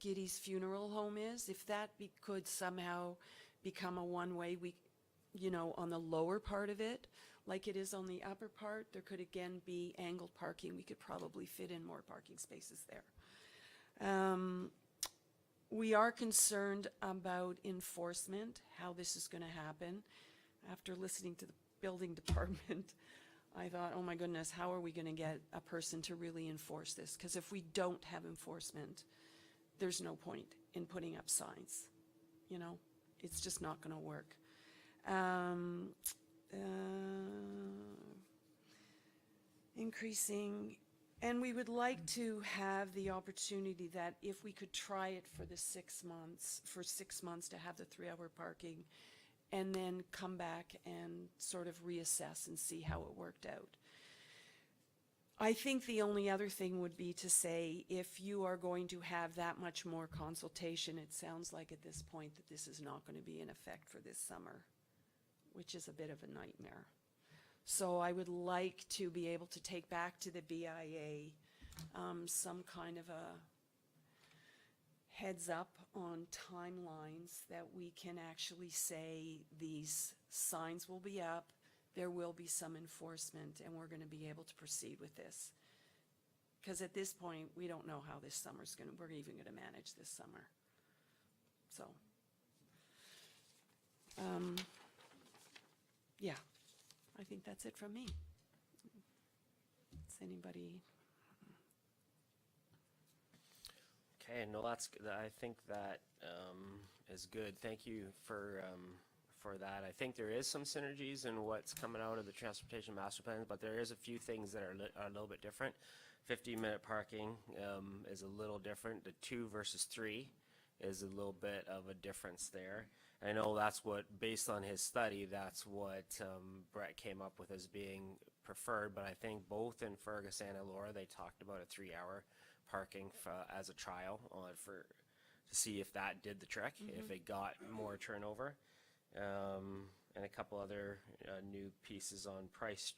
Getty's funeral home is, if that could somehow become a one-way, on the lower part of it, like it is on the upper part, there could again be angled parking. We could probably fit in more parking spaces there. We are concerned about enforcement, how this is going to happen. After listening to the building department, I thought, oh my goodness, how are we going to get a person to really enforce this? Because if we don't have enforcement, there's no point in putting up signs. It's just not going to work. Increasing, and we would like to have the opportunity that if we could try it for the 6 months, to have the 3-hour parking, and then come back and sort of reassess and see how it worked out. I think the only other thing would be to say, if you are going to have that much more consultation, it sounds like at this point that this is not going to be in effect for this summer, which is a bit of a nightmare. So I would like to be able to take back to the BIA some kind of a heads up on timelines that we can actually say these signs will be up, there will be some enforcement, and we're going to be able to proceed with this. Because at this point, we don't know how this summer's we're even going to manage this summer. So, yeah, I think that's it from me. Does anybody? Okay, no, that's good. I think that is good. Thank you for that. I think there is some synergies in what's coming out of the transportation master plan, but there is a few things that are a little bit different. 15-minute parking is a little different. The 2 versus 3 is a little bit of a difference there. I know that's what, based on his study, that's what Brett came up with as being preferred, but I think both in Fergus and Elora, they talked about a 3-hour parking as a trial to see if that did the trick, if it got more turnover. And a couple other new pieces on Price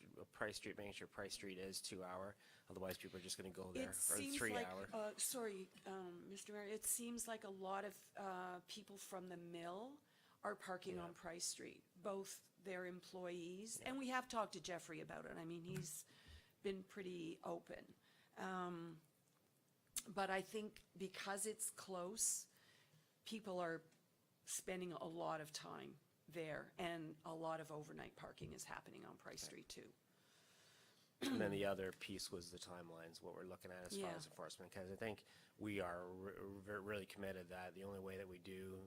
Street, making sure Price Street is 2-hour. Otherwise, people are just going to go there, or 3-hour. Sorry, Mr. Mayor, it seems like a lot of people from the mill are parking on Price Street, both their employees, and we have talked to Jeffrey about it. I mean, he's been pretty open. But I think because it's close, people are spending a lot of time there, and a lot of overnight parking is happening on Price Street too. And then the other piece was the timelines, what we're looking at as far as enforcement, because I think we are really committed that the only way that we do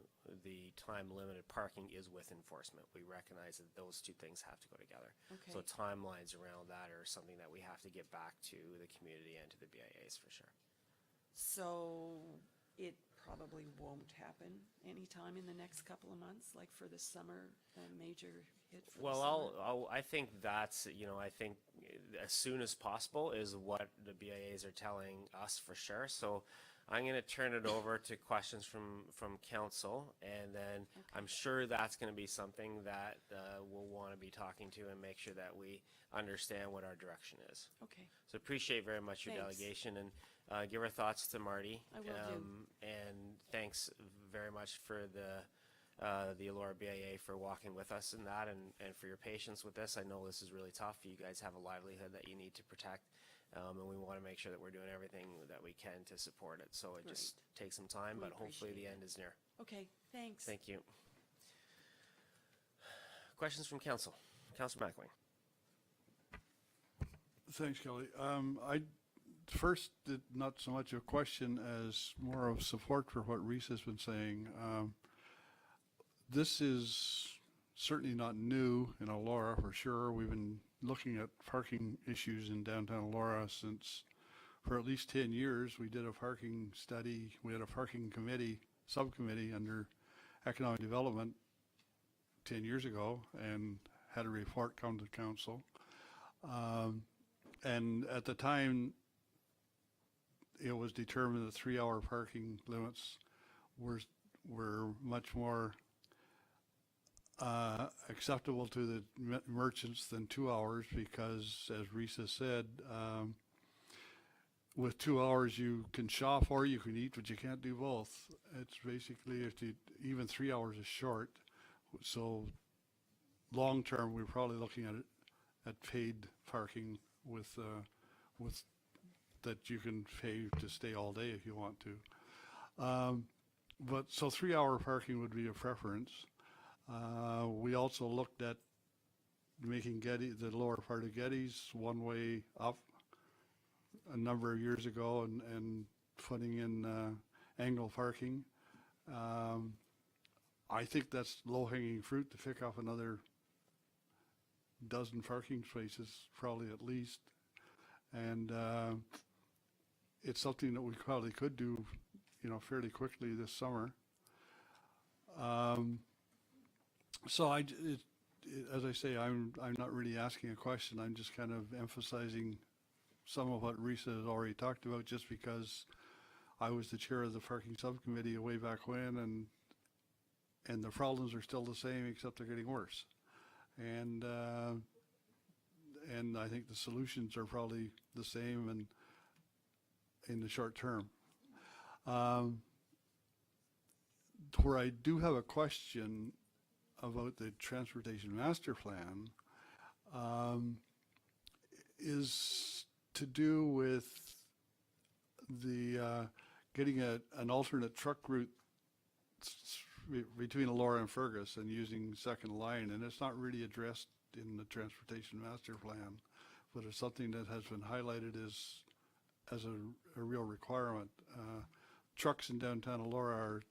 the time-limited parking is with enforcement. We recognize that those two things have to go together. Okay. So timelines around that are something that we have to get back to the community and to the BIAs for sure. So it probably won't happen anytime in the next couple of months, like for the summer, a major hit for the summer? I think that's, I think as soon as possible is what the BIAs are telling us for sure. So I'm going to turn it over to questions from council, and then I'm sure that's going to be something that we'll want to be talking to and make sure that we understand what our direction is. Okay. So appreciate very much your Thanks. delegation, and give our thoughts to Marty. I will do. And thanks very much for the Elora BIA for walking with us in that, and for your patience with this. I know this is really tough. You guys have a livelihood that you need to protect, and we want to make sure that we're doing everything that we can to support it. So it just takes some time, but hopefully the end is near. Okay, thanks. Thank you. Questions from council? Councilor McElwain. Thanks, Kelly. First, not so much a question as more of support for what Reese has been saying. This is certainly not new in Elora, for sure. We've been looking at parking issues in downtown Elora for at least 10 years. We did a parking study. We had a parking subcommittee under economic development 10 years ago, and had a report come to council. And at the time, it was determined that 3-hour parking limits were much more acceptable to the merchants than 2 hours, because as Risa said, with 2 hours you can shop or you can eat, but you can't do both. It's basically, even 3 hours is short. So long term, we're probably looking at paid parking with that you can pay to stay all day if you want to. But so 3 hour parking would be a preference. We also looked at making the lower part of Getty's one way up a number of years ago, and putting in angle parking. I think that's low-hanging fruit to pick up another dozen parking spaces, probably at least. And it's something that we probably could do, fairly quickly this summer. So as I say, I'm not really asking a question. I'm just kind of emphasizing some of what Risa has already talked about, just because I was the chair of the parking subcommittee way back when, and the problems are still the same, except they're getting worse. And I think the solutions are probably the same and in the short term. Where I do have a question about the transportation master plan is to do with the getting an alternate truck route between Elora and Fergus, and using second line, and it's not really addressed in the transportation master plan, but it's something that has been highlighted as a real requirement. Trucks in downtown Elora are,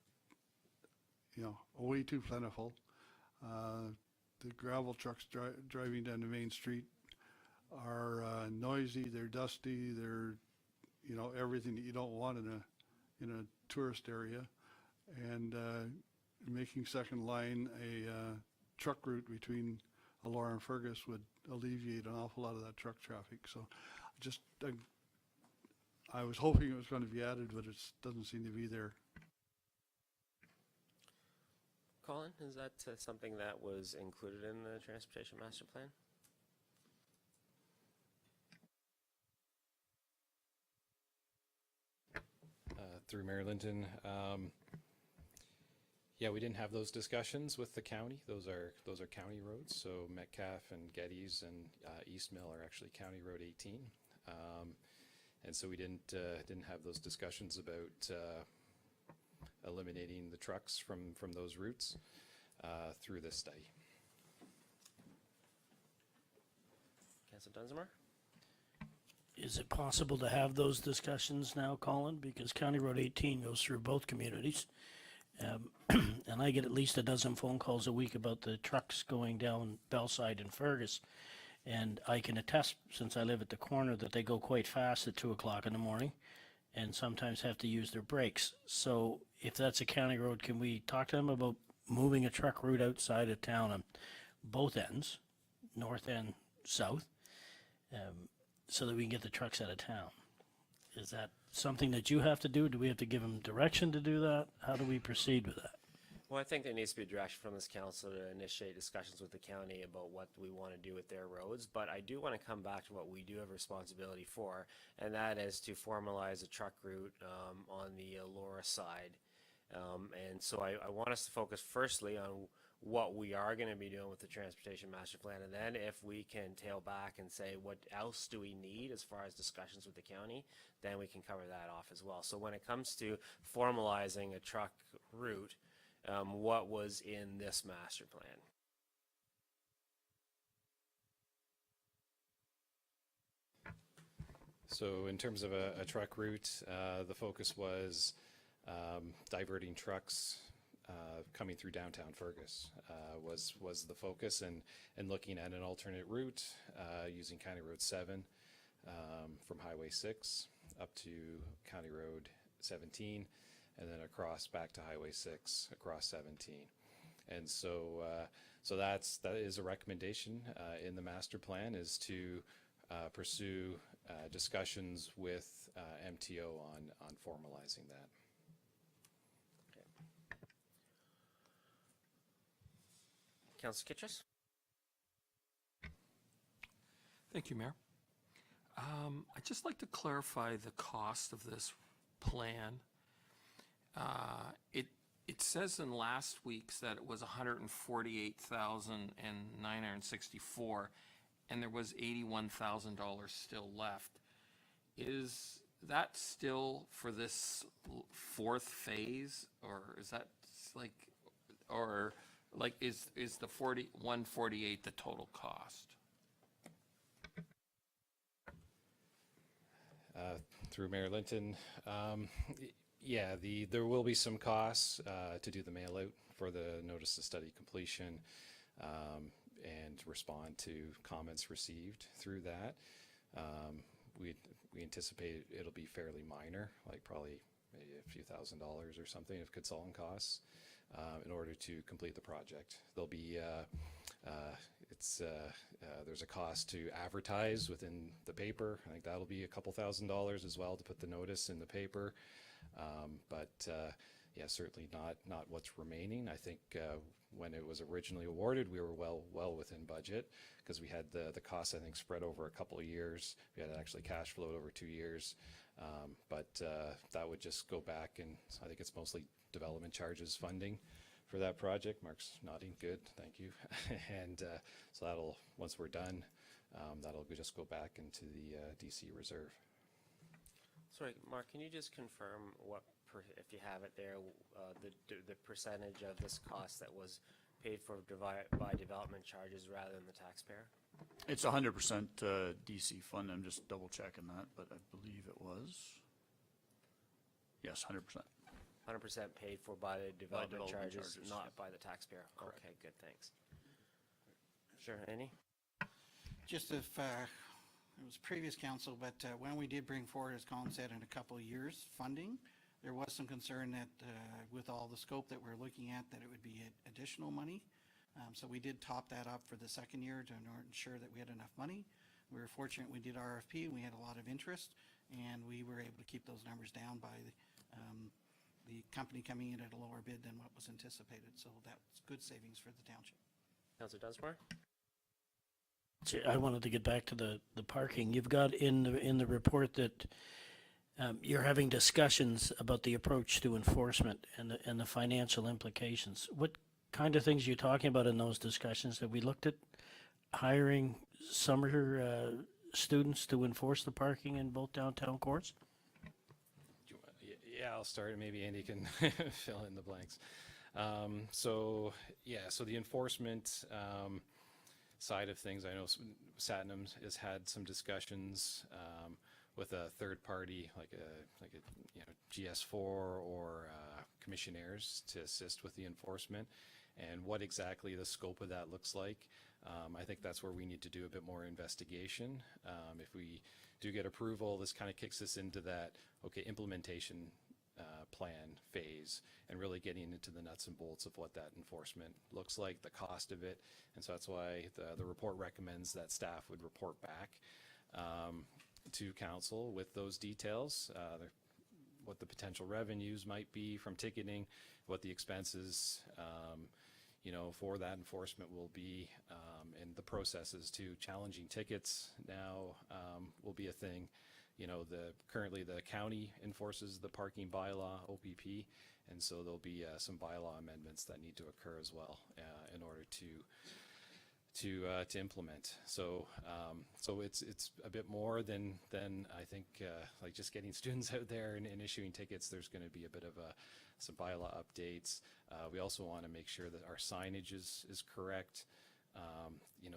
way too plentiful. The gravel trucks driving down the main street are noisy, they're dusty, they're, everything that you don't want in a tourist area. And making second line a truck route between Elora and Fergus would alleviate an awful lot of that truck traffic. So I was hoping it was going to be added, but it doesn't seem to be there. Colin, is that something that was included in the transportation master plan? Through Mayor Linton, yeah, we didn't have those discussions with the county. Those are county roads. So Metcalf and Geddes and East Mill are actually County Road 18, and so we didn't have those discussions about eliminating the trucks from those routes through this study. Councilor Dunsmore? Is it possible to have those discussions now, Colin? Because County Road 18 goes through both communities. And I get at least a dozen phone calls a week about the trucks going down Bellside and Fergus. And I can attest, since I live at the corner, that they go quite fast at 2 o'clock in the morning and sometimes have to use their brakes. So if that's a county road, can we talk to them about moving a truck route outside of town on both ends, north and south, so that we can get the trucks out of town? Is that something that you have to do? Do we have to give them direction to do that? How do we proceed with that? Well, I think there needs to be direction from this council to initiate discussions with the county about what we want to do with their roads. But I do want to come back to what we do have responsibility for, and that is to formalize a truck route on the Elora side. And so I want us to focus firstly on what we are going to be doing with the transportation master plan, and then if we can tail back and say what else do we need as far as discussions with the county, then we can cover that off as well. So when it comes to formalizing a truck route, what was in this master plan? So in terms of a truck route, the focus was diverting trucks coming through downtown Fergus was the focus, and looking at an alternate route using County Road 7 from Highway 6 up to County Road 17, and then across back to Highway 6 across 17. And so that is a recommendation in the master plan, is to pursue discussions with MTO on formalizing that. Councillor Kittrus? Thank you, Mayor. I'd just like to clarify the cost of this plan. It says in last week's that it was $148,964, and there was $81,000 still left. Is that still for this fourth phase, or is that like, or like is the 148 the total cost? Through Mayor Linton, yeah, there will be some costs to do the mail out for the notice of study completion and respond to comments received through that. We anticipate it'll be fairly minor, like probably maybe a few $1,000s or something of consultant costs in order to complete the project. There'll be there's a cost to advertise within the paper. I think that'll be a couple $1,000s as well to put the notice in the paper. Yeah, certainly not what's remaining. I think when it was originally awarded, we were well within budget because we had the costs, I think, spread over a couple of years. We had actually cash flowed over 2 years. That would just go back, and I think it's mostly development charges funding for that project. Mark's nodding, good, thank you. And so that'll, once we're done, that'll just go back into the DC reserve. Sorry, Mark, can you just confirm what, if you have it there, the percentage of this cost that was paid for by development charges rather than the taxpayer? It's 100% DC fund. I'm just double checking that, but I believe it was, yes, 100%. 100% paid for by the development charges, not by the taxpayer. Correct. Okay, good, thanks. Sure, Annie? Just if it was previous council, but when we did bring forward, as Colin said, in a couple of years funding, there was some concern that with all the scope that we're looking at, that it would be additional money. So we did top that up for the second year to ensure that we had enough money. We were fortunate we did RFP, and we had a lot of interest, and we were able to keep those numbers down by the company coming in at a lower bid than what was anticipated. So that's good savings for the township. Councillor Dunsmore? I wanted to get back to the parking. You've got in the report that you're having discussions about the approach to enforcement and the financial implications. What kind of things are you talking about in those discussions? Have we looked at hiring summer students to enforce the parking in both downtown cores? Yeah, I'll start, and maybe Andy can fill in the blanks. So the enforcement side of things, I know Satnam has had some discussions with a third party, like a GS4 or commissionaires to assist with the enforcement, and what exactly the scope of that looks like. I think that's where we need to do a bit more investigation. If we do get approval, this kind of kicks us into that implementation plan phase, and really getting into the nuts and bolts of what that enforcement looks like, the cost of it. And so that's why the report recommends that staff would report back to council with those details, what the potential revenues might be from ticketing, what the expenses for that enforcement will be, and the processes to challenging tickets now will be a thing. Currently the county enforces the parking bylaw, OPP, and so there'll be some bylaw amendments that need to occur as well in order to implement. So it's a bit more than I think like just getting students out there and issuing tickets. There's going to be a bit of some bylaw updates. We also want to make sure that our signage is correct.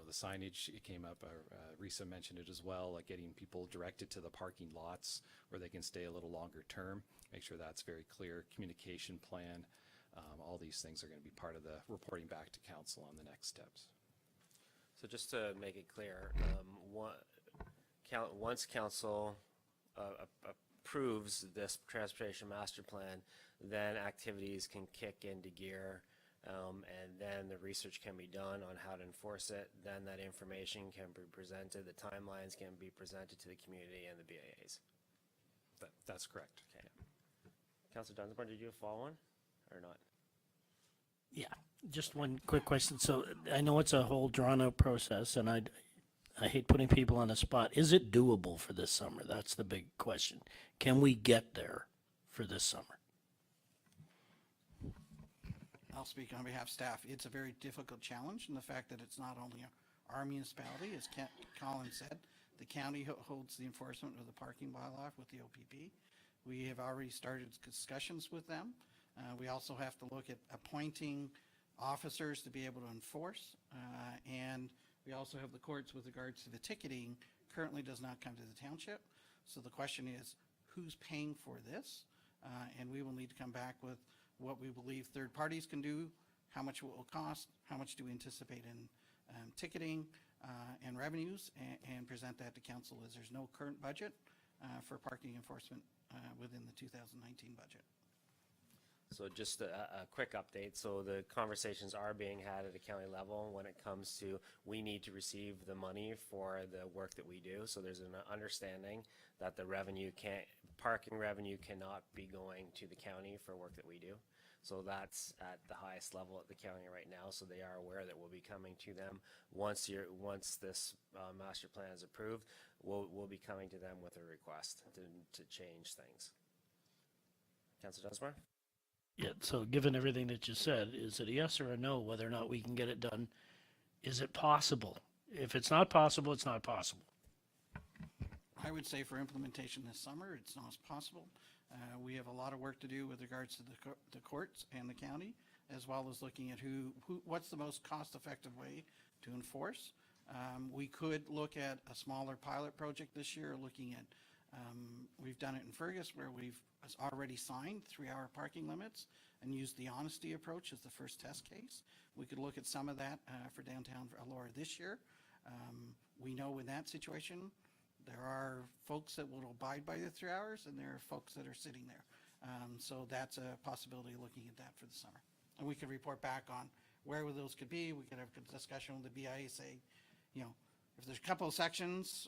The signage, it came up, Risa mentioned it as well, like getting people directed to the parking lots where they can stay a little longer term, make sure that's very clear, communication plan. All these things are going to be part of the reporting back to council on the next steps. So just to make it clear, once council approves this transportation master plan, then activities can kick into gear. And then the research can be done on how to enforce it. Then that information can be presented, the timelines can be presented to the community and the BAAs. That's correct. Okay. Councillor Dunsmore, did you follow on or not? Yeah. Just one quick question. So I know it's a whole drawn-out process, and I hate putting people on the spot. Is it doable for this summer? That's the big question. Can we get there for this summer? I'll speak on behalf of staff. It's a very difficult challenge, and the fact that it's not only our municipality, as Colin said, the county holds the enforcement of the parking bylaw with the OPP. We have already started discussions with them. We also have to look at appointing officers to be able to enforce, and we also have the courts with regards to the ticketing currently does not come to the township. So the question is, who's paying for this? And we will need to come back with what we believe third parties can do, how much it will cost, how much do we anticipate in ticketing and revenues, and present that to council, as there's no current budget for parking enforcement within the 2019 budget. So just a quick update. So the conversations are being had at a county level when it comes to we need to receive the money for the work that we do. So there's an understanding that the parking revenue cannot be going to the county for work that we do. So that's at the highest level at the county right now. So they are aware that we'll be coming to them once this master plan is approved. We'll be coming to them with a request to change things. Councilor Dunsmore? Yeah, so given everything that you said, is it a yes or a no whether or not we can get it done? Is it possible? If it's not possible, it's not possible. I would say for implementation this summer, it's not possible. We have a lot of work to do with regards to the courts and the county, as well as looking at what's the most cost-effective way to enforce. We could look at a smaller pilot project this year, looking at, we've done it in Fergus where we've already signed 3-hour parking limits and used the honesty approach as the first test case. We could look at some of that for downtown Elora this year. We know in that situation, there are folks that will abide by the 3 hours, and there are folks that are sitting there. So that's a possibility, looking at that for the summer. And we could report back on where those could be. We could have a discussion with the BIA, say, if there's a couple of sections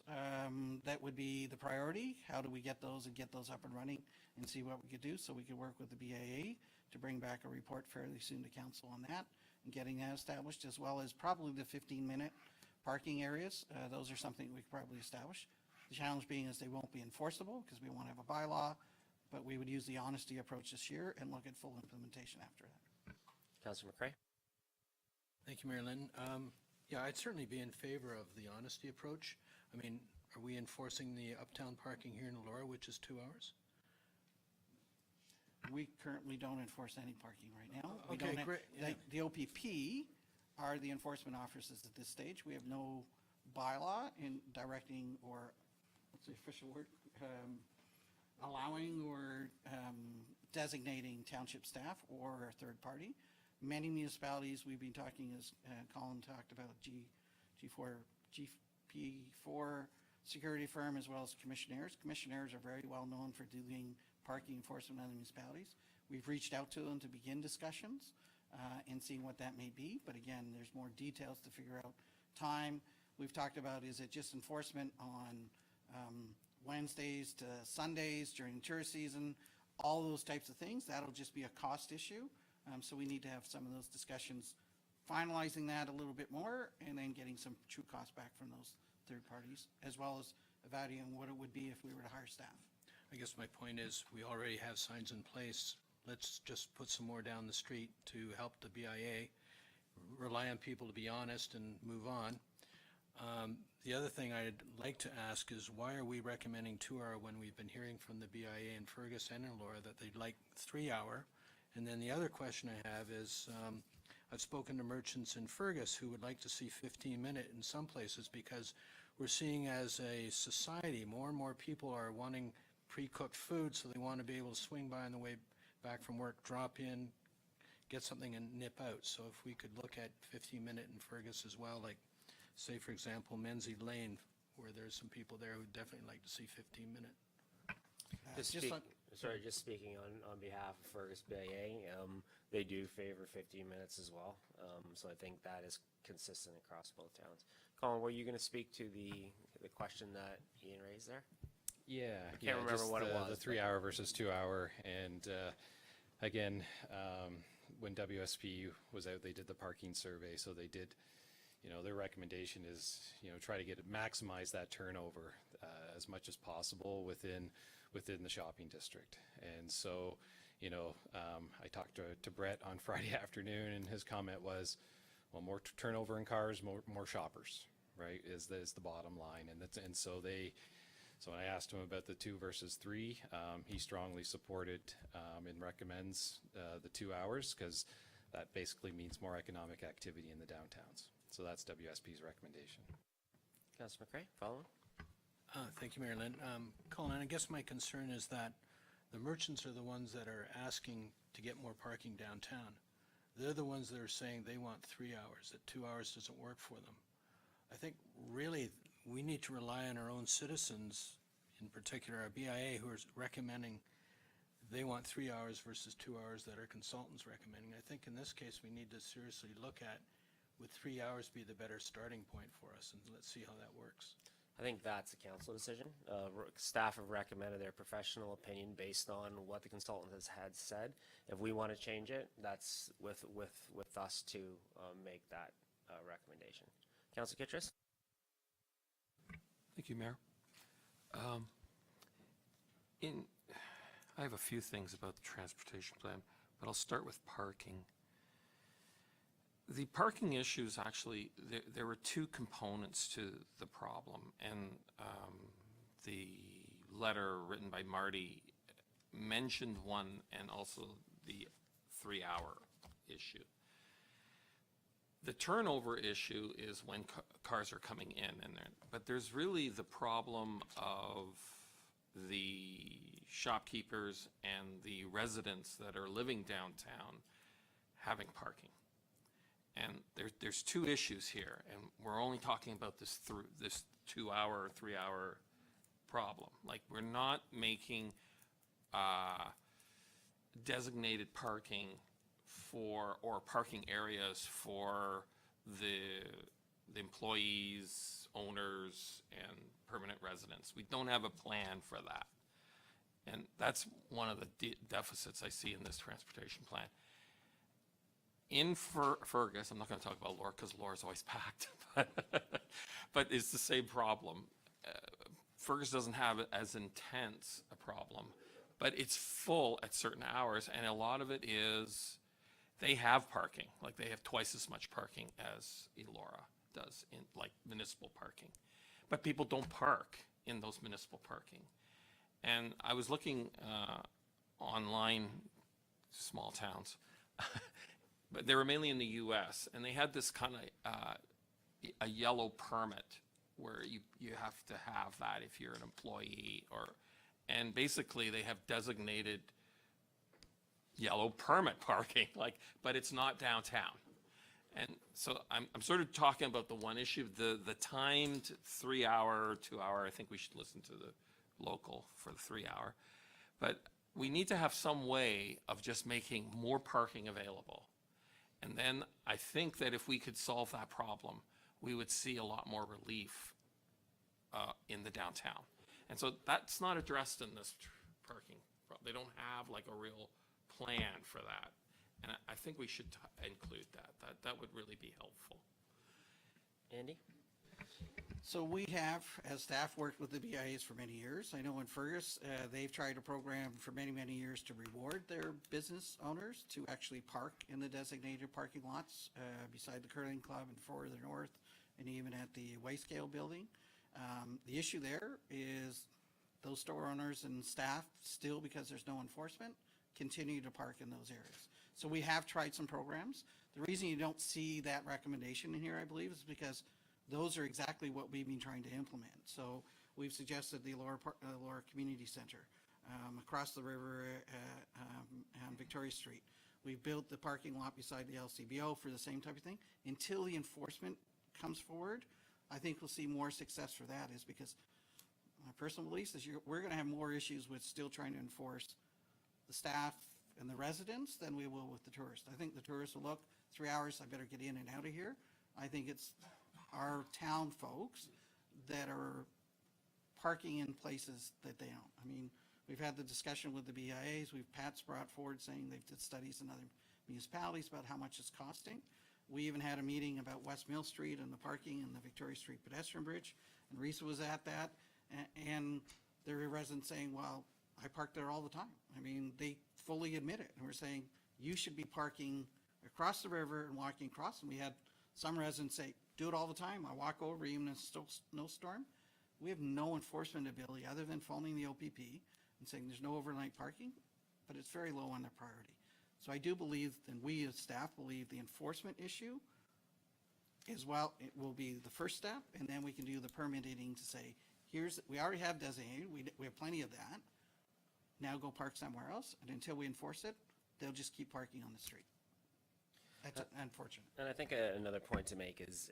that would be the priority, how do we get those up and running and see what we could do? So we could work with the BIA to bring back a report fairly soon to council on that and getting that established, as well as probably the 15-minute parking areas. Those are something we could probably establish. The challenge being is they won't be enforceable because we won't have a bylaw, but we would use the honesty approach this year and look at full implementation after that. Councilor McCrae? Thank you, Mayor Lynn. Yeah, I'd certainly be in favor of the honesty approach. I mean, are we enforcing the uptown parking here in Elora, which is 2 hours? We currently don't enforce any parking right now. Okay, great. Yeah. The OPP are the enforcement officers at this stage. We have no bylaw in directing, or what's the official word, allowing or designating township staff or a third party. Many municipalities we've been talking, as Colin talked about, GP4 security firm, as well as commissionaires. Commissionaires are very well known for doing parking enforcement in the municipalities. We've reached out to them to begin discussions and seeing what that may be. But again, there's more details to figure out. Time, we've talked about, is it just enforcement on Wednesdays to Sundays during tourist season? All those types of things. That'll just be a cost issue. So we need to have some of those discussions, finalizing that a little bit more, and then getting some true costs back from those third parties, as well as evaluating what it would be if we were to hire staff. I guess my point is we already have signs in place. Let's just put some more down the street to help the BIA, rely on people to be honest and move on. The other thing I'd like to ask is, why are we recommending 2 hour when we've been hearing from the BIA in Fergus and in Elora that they'd like 3 hour? And then the other question I have is, I've spoken to merchants in Fergus who would like to see 15-minute in some places, because we're seeing as a society more and more people are wanting pre-cooked food, so they want to be able to swing by on the way back from work, drop in, get something and nip out. So if we could look at 15-minute in Fergus as well, like say for example Menzie Lane, where there's some people there who'd definitely like to see 15-minute. Just speaking on behalf of Fergus BIA, they do favor 15 minutes as well. So I think that is consistent across both towns. Colin, were you going to speak to the question that Ian raised there? Yeah, I can't remember what it was. The 3 hour versus 2 hour, and again, when WSP was out, they did the parking survey, so they did, their recommendation is, try to maximize that turnover as much as possible within the shopping district. And so, I talked to Brett on Friday afternoon, and his comment was, well, more turnover in cars, more shoppers, right, is the bottom line. And so when I asked him about the 2 versus 3, he strongly supported and recommends the 2 hours, because that basically means more economic activity in the downtowns. So that's WSP's recommendation. Councilor McRae, follow. Thank you, Mayor Lynn. Colin, I guess my concern is that the merchants are the ones that are asking to get more parking downtown. They're the ones that are saying they want 3 hours, that 2 hours doesn't work for them. I think really we need to rely on our own citizens, in particular our BIA, who are recommending they want 3 hours versus 2 hours that our consultant's recommending. I think in this case we need to seriously look at, would 3 hours be the better starting point for us, and let's see how that works. I think that's a council decision. Staff have recommended their professional opinion based on what the consultant has had said. If we want to change it, that's with us to make that recommendation. Councilor Kittredge? Thank you, Mayor. I have a few things about the transportation plan, but I'll start with parking. The parking issues, actually, there were 2 components to the problem, and the letter written by Marty mentioned one, and also the 3-hour issue. The turnover issue is when cars are coming in, but there's really the problem of the shopkeepers and the residents that are living downtown having parking. And there's 2 issues here, and we're only talking about this 2-hour or 3-hour problem. Like, we're not making designated parking or parking areas for the employees, owners, and permanent residents. We don't have a plan for that. And that's one of the deficits I see in this transportation plan. In Fergus, I'm not going to talk about Elora because Elora's always packed, but it's the same problem. Fergus doesn't have as intense a problem, but it's full at certain hours, and a lot of it is they have parking. Like, they have twice as much parking as Elora does in, like, municipal parking. But people don't park in those municipal parking. And I was looking online, small towns, but they were mainly in the US, and they had this kind of a yellow permit where you have to have that if you're an employee, and basically they have designated yellow permit parking, but it's not downtown. And so I'm sort of talking about the one issue, the timed 3-hour or 2-hour. I think we should listen to the local for the 3-hour, but we need to have some way of just making more parking available. And then I think that if we could solve that problem, we would see a lot more relief in the downtown. And so that's not addressed in this parking. They don't have like a real plan for that. And I think we should include that. That would really be helpful. Andy? So we have, as staff, worked with the BIAs for many years. I know in Fergus, they've tried a program for many, many years to reward their business owners to actually park in the designated parking lots beside the curling club and further north, and even at the Wayscale building. The issue there is those store owners and staff still, because there's no enforcement, continue to park in those areas. So we have tried some programs. The reason you don't see that recommendation in here, I believe, is because those are exactly what we've been trying to implement. So we've suggested the Elora Community Center across the river on Victoria Street. We've built the parking lot beside the LCBO for the same type of thing. Until the enforcement comes forward, I think we'll see more success for that, is because my personal belief is we're going to have more issues with still trying to enforce the staff and the residents than we will with the tourists. I think the tourists will look, 3 hours, I better get in and out of here. I think it's our town folks that are parking in places that they don't. I mean, we've had the discussion with the BIAs. Pat's brought forward saying they've did studies in other municipalities about how much it's costing. We even had a meeting about West Mill Street and the parking and the Victoria Street pedestrian bridge, and Risa was at that, and there were residents saying, well, I park there all the time. I mean, they fully admit it, and we're saying, you should be parking across the river and walking across, and we had some residents say, do it all the time, I walk over even in a snowstorm. We have no enforcement ability other than phoning the OPP and saying there's no overnight parking, but it's very low on their priority. So I do believe, and we as staff believe, the enforcement issue is, well, it will be the first step, and then we can do the permitting to say, we already have designated, we have plenty of that. Now go park somewhere else, and until we enforce it, they'll just keep parking on the street. That's unfortunate. And I think another point to make is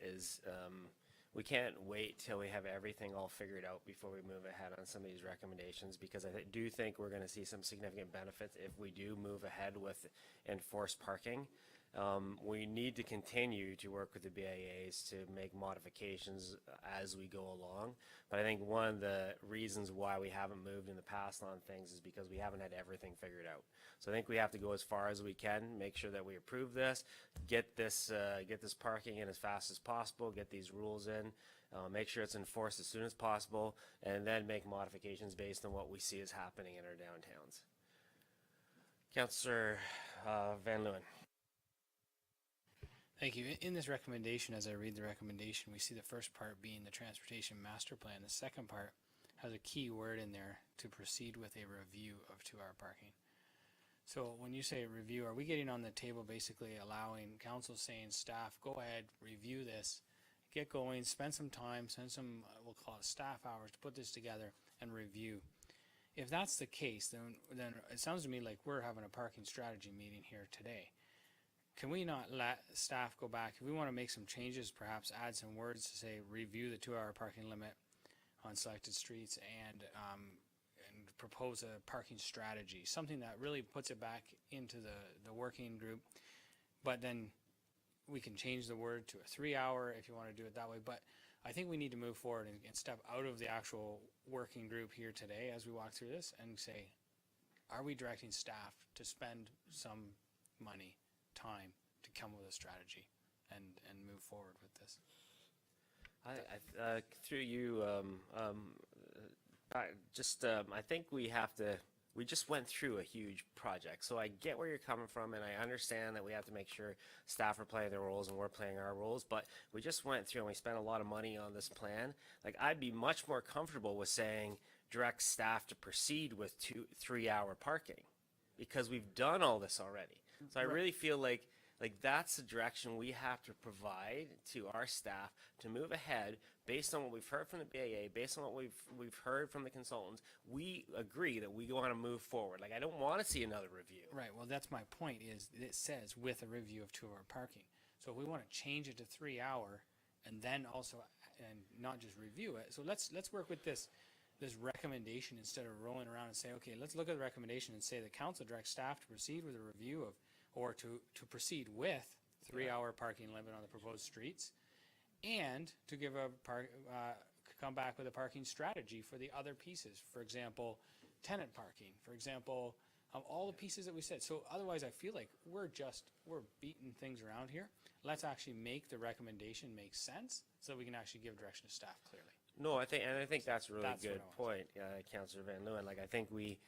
we can't wait till we have everything all figured out before we move ahead on some of these recommendations, because I do think we're going to see some significant benefits if we do move ahead with enforced parking. We need to continue to work with the BIAs to make modifications as we go along. But I think one of the reasons why we haven't moved in the past on things is because we haven't had everything figured out. So I think we have to go as far as we can, make sure that we approve this, get this parking in as fast as possible, get these rules in, make sure it's enforced as soon as possible, and then make modifications based on what we see is happening in our downtowns. Councillor Van Leeuwen. Thank you. In this recommendation, as I read the recommendation, we see the first part being the transportation master plan. The second part has a key word in there, to proceed with a review of 2-hour parking. So when you say review, are we getting on the table basically allowing council saying, staff, go ahead, review this, get going, spend some time, spend some, we'll call it staff hours to put this together and review? If that's the case, then it sounds to me like we're having a parking strategy meeting here today. Can we not let staff go back? If we want to make some changes, perhaps add some words to say review the 2-hour parking limit on selected streets and propose a parking strategy, something that really puts it back into the working group. But then we can change the word to a 3-hour if you want to do it that way. But I think we need to move forward and step out of the actual working group here today as we walk through this and say, are we directing staff to spend some money, time to come with a strategy and move forward with this? Through you, I think we just went through a huge project, so I get where you're coming from, and I understand that we have to make sure staff are playing their roles and we're playing our roles, but we just went through and we spent a lot of money on this plan. Like, I'd be much more comfortable with saying direct staff to proceed with 3-hour parking, because we've done all this already. So I really feel like that's the direction we have to provide to our staff to move ahead based on what we've heard from the BAA, based on what we've heard from the consultants. We agree that we want to move forward. Like, I don't want to see another review. Right. Well, that's my point, is it says with a review of 2-hour parking. So if we want to change it to 3-hour and then also, and not just review it. So let's work with this recommendation instead of rolling around and say, okay, let's look at the recommendation and say the council directs staff to proceed with a review of, or to proceed with 3-hour parking limit on the proposed streets, and to give come back with a parking strategy for the other pieces. For example, tenant parking, for example, all the pieces that we said. So otherwise I feel like we're beating things around here. Let's actually make the recommendation make sense so we can actually give direction to staff clearly. No, I think that's a really good point, Councillor Van Leeuwen. Like, I think we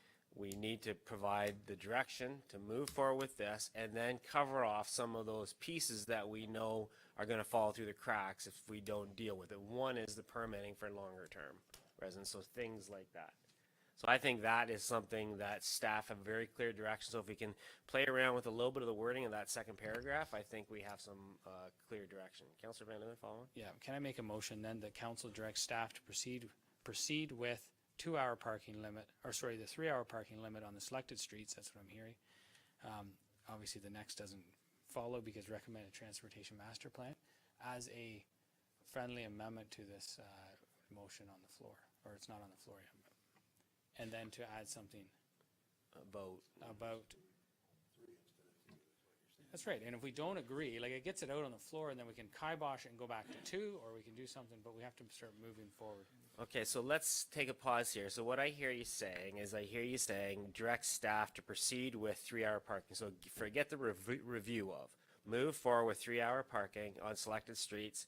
need to provide the direction to move forward with this and then cover off some of those pieces that we know are going to fall through the cracks if we don't deal with it. One is the permitting for longer term residents, so things like that. So I think that is something that staff have very clear direction. So if we can play around with a little bit of the wording of that second paragraph, I think we have some clear direction. Councillor Van Leeuwen, following? Yeah, can I make a motion then that council directs staff to proceed with 2-hour parking limit, or sorry, the 3-hour parking limit on the selected streets? That's what I'm hearing. Obviously the next doesn't follow because recommended transportation master plan, as a friendly amendment to this motion on the floor, or it's not on the floor yet. And then to add something about That's right, and if we don't agree, like, it gets it out on the floor, and then we can kibosh it and go back to 2, or we can do something, but we have to start moving forward. Okay, so let's take a pause here. So what I hear you saying is direct staff to proceed with 3-hour parking. So forget the review of. Move forward with 3-hour parking on selected streets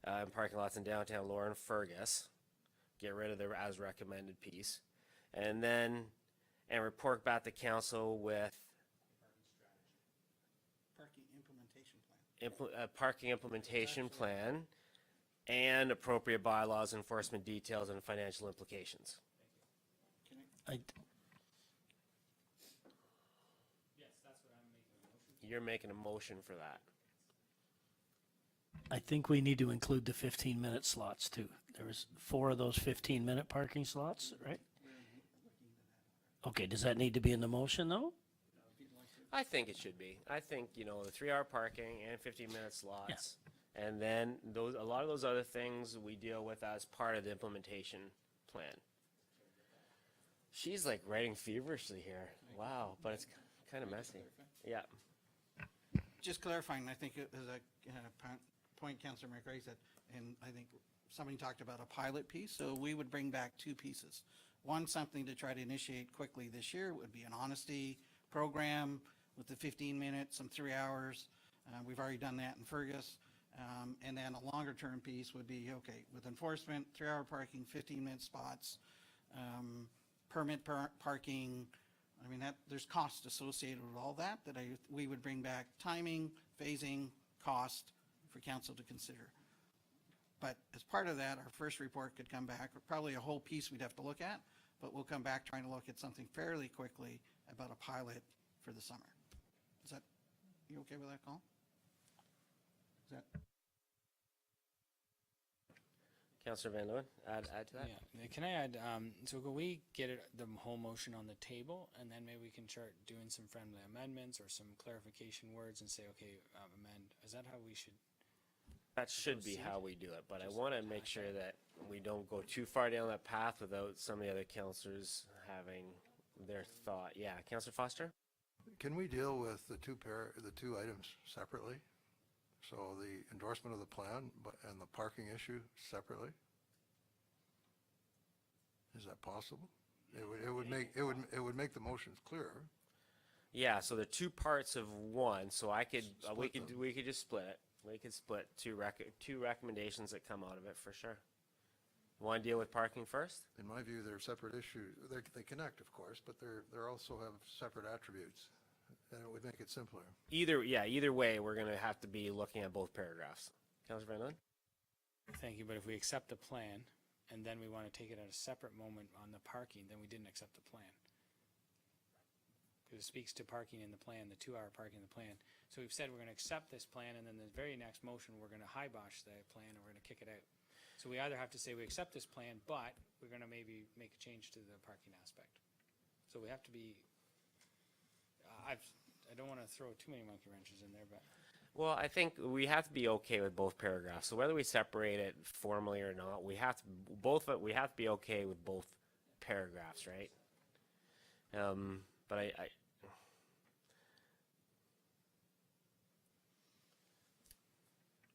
and parking lots in downtown Elora and Fergus. Get rid of the as recommended piece. And report back to council with Parking implementation plan. parking implementation plan and appropriate bylaws, enforcement details, and financial implications. You're making a motion for that. I think we need to include the 15-minute slots too. There was 4 of those 15-minute parking slots, right? Okay, does that need to be in the motion though? I think it should be. I think, the 3-hour parking and 15-minute slots. And then a lot of those other things we deal with as part of the implementation plan. She's like writing feverishly here. Wow, but it's kind of messy. Yeah. Just clarifying, I think it was a point Councillor McRae said, and I think somebody talked about a pilot piece, so we would bring back 2 pieces. One, something to try to initiate quickly this year would be an honesty program with the 15 minutes, some 3 hours. We've already done that in Fergus. And then a longer term piece would be, okay, with enforcement, 3-hour parking, 15-minute spots, permit parking. I mean, there's cost associated with all that we would bring back timing, phasing, cost for council to consider. But as part of that, our first report could come back, probably a whole piece we'd have to look at, but we'll come back trying to look at something fairly quickly about a pilot for the summer. Is that, you okay with that, Colin? Is that? Councillor Van Leeuwen, add to that? Yeah, can I add, so can we get the whole motion on the table, and then maybe we can start doing some friendly amendments or some clarification words and say, okay, amend, is that how we should? That should be how we do it, but I want to make sure that we don't go too far down that path without some of the other councillors having their thought. Yeah, Councillor Foster? Can we deal with the two items separately? So the endorsement of the plan and the parking issue separately? Is that possible? It would make the motions clearer. Yeah, so they're 2 parts of one, so we could just split it. We could split two recommendations that come out of it for sure. Want to deal with parking first? In my view, they're separate issues. They connect, of course, but they also have separate attributes, and it would make it simpler. Either way, we're going to have to be looking at both paragraphs. Councillor Van Leeuwen? Thank you, but if we accept the plan, and then we want to take it at a separate moment on the parking, then we didn't accept the plan. Because it speaks to parking in the plan, the 2-hour parking in the plan. So we've said we're going to accept this plan, and then the very next motion, we're going to highbosh the plan, and we're going to kick it out. So we either have to say we accept this plan, but we're going to maybe make a change to the parking aspect. So we have to be, I don't want to throw too many monkey wrenches in there, but. Well, I think we have to be okay with both paragraphs. So whether we separate it formally or not, we have to be okay with both paragraphs, right? But It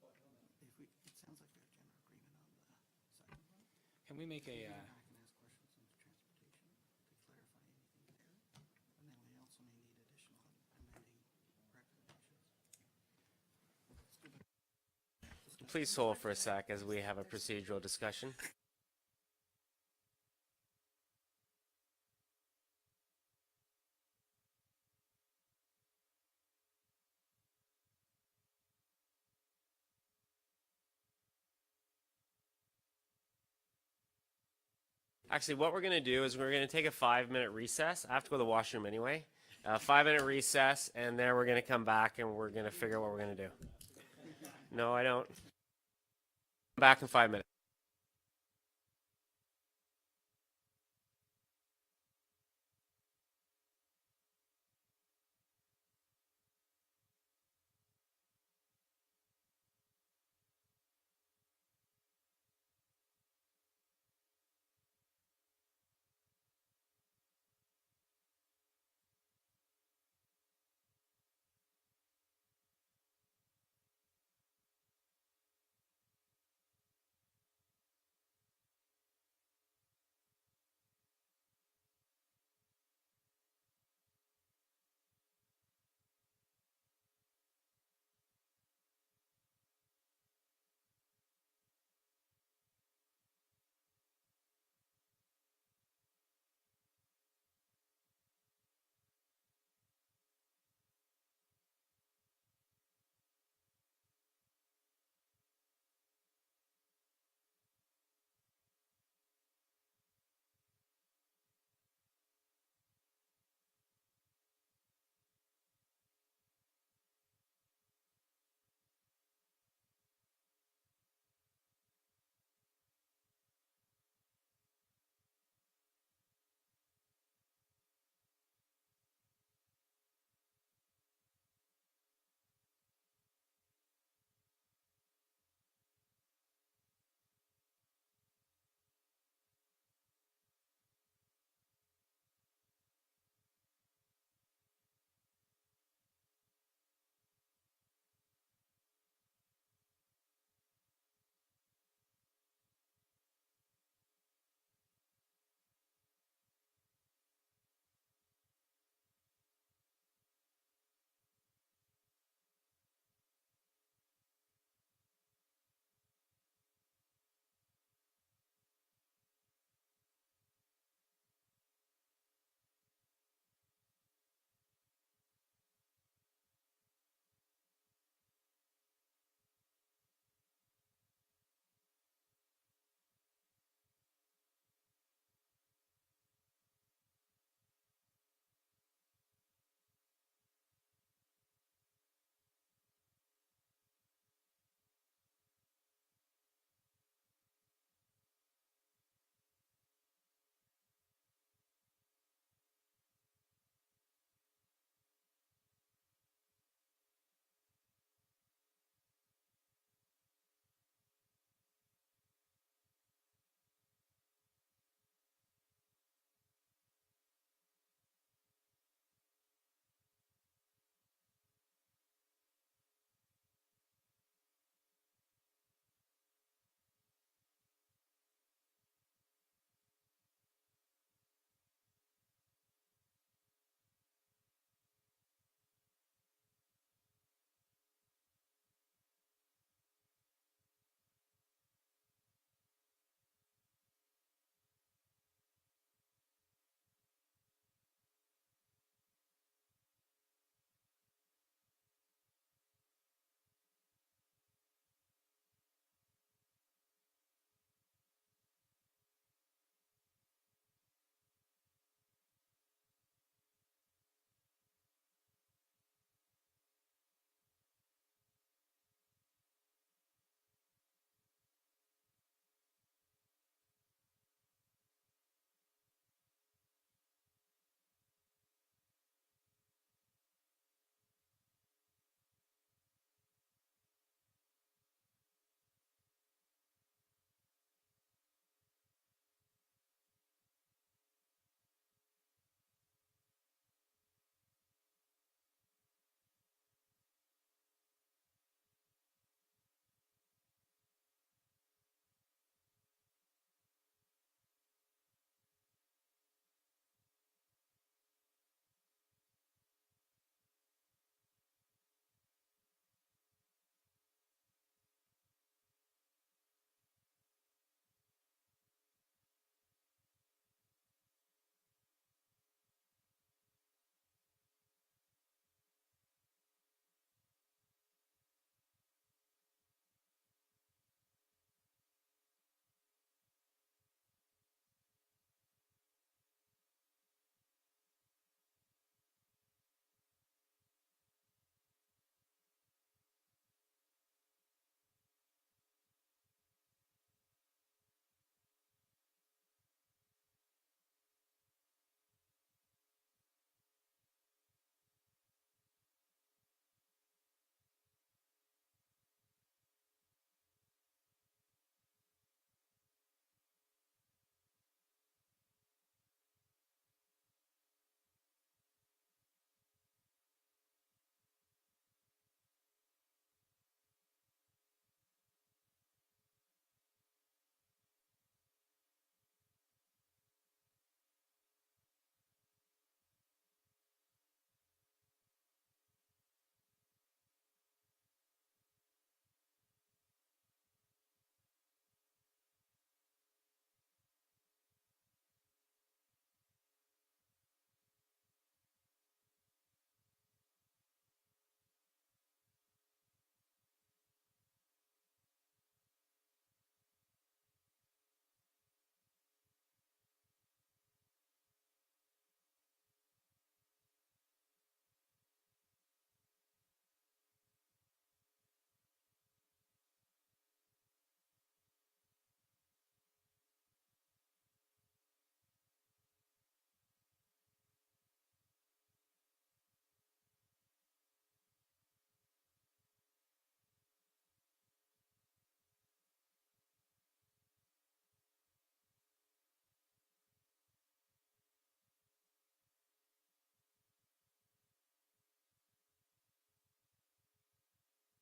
sounds like we have general agreement on the second one. Can we make a, Back and ask questions on transportation to clarify anything there. And then we also may need additional amending recommendations. please hold for a sec as we have a procedural discussion. Actually, what we're going to do is we're going to take a 5-minute recess. I have to go to the washroom anyway. 5-minute recess, and then we're going to come back and we're going to figure out what we're going to do. No, I don't. Back in 5 minutes.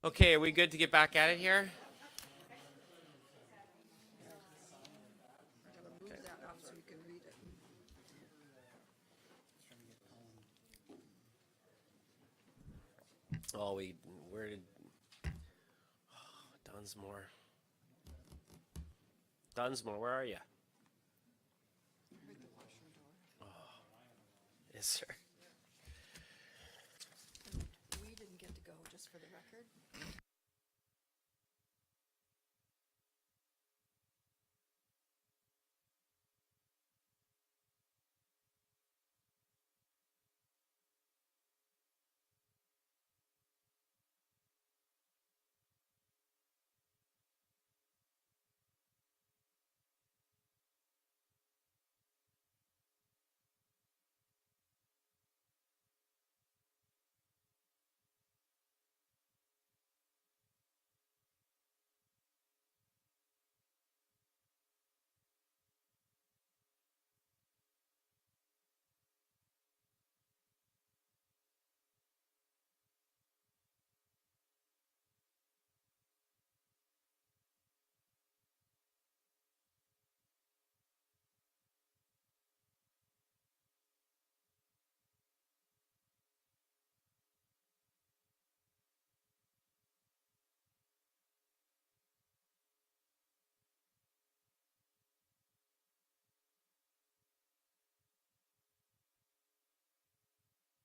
Okay, are we good to get back at it here? Move that up so you can read it. Oh, where did, Dunsmore. Dunsmore, where are you? Oh, yes, sir. We didn't get to go, just for the record.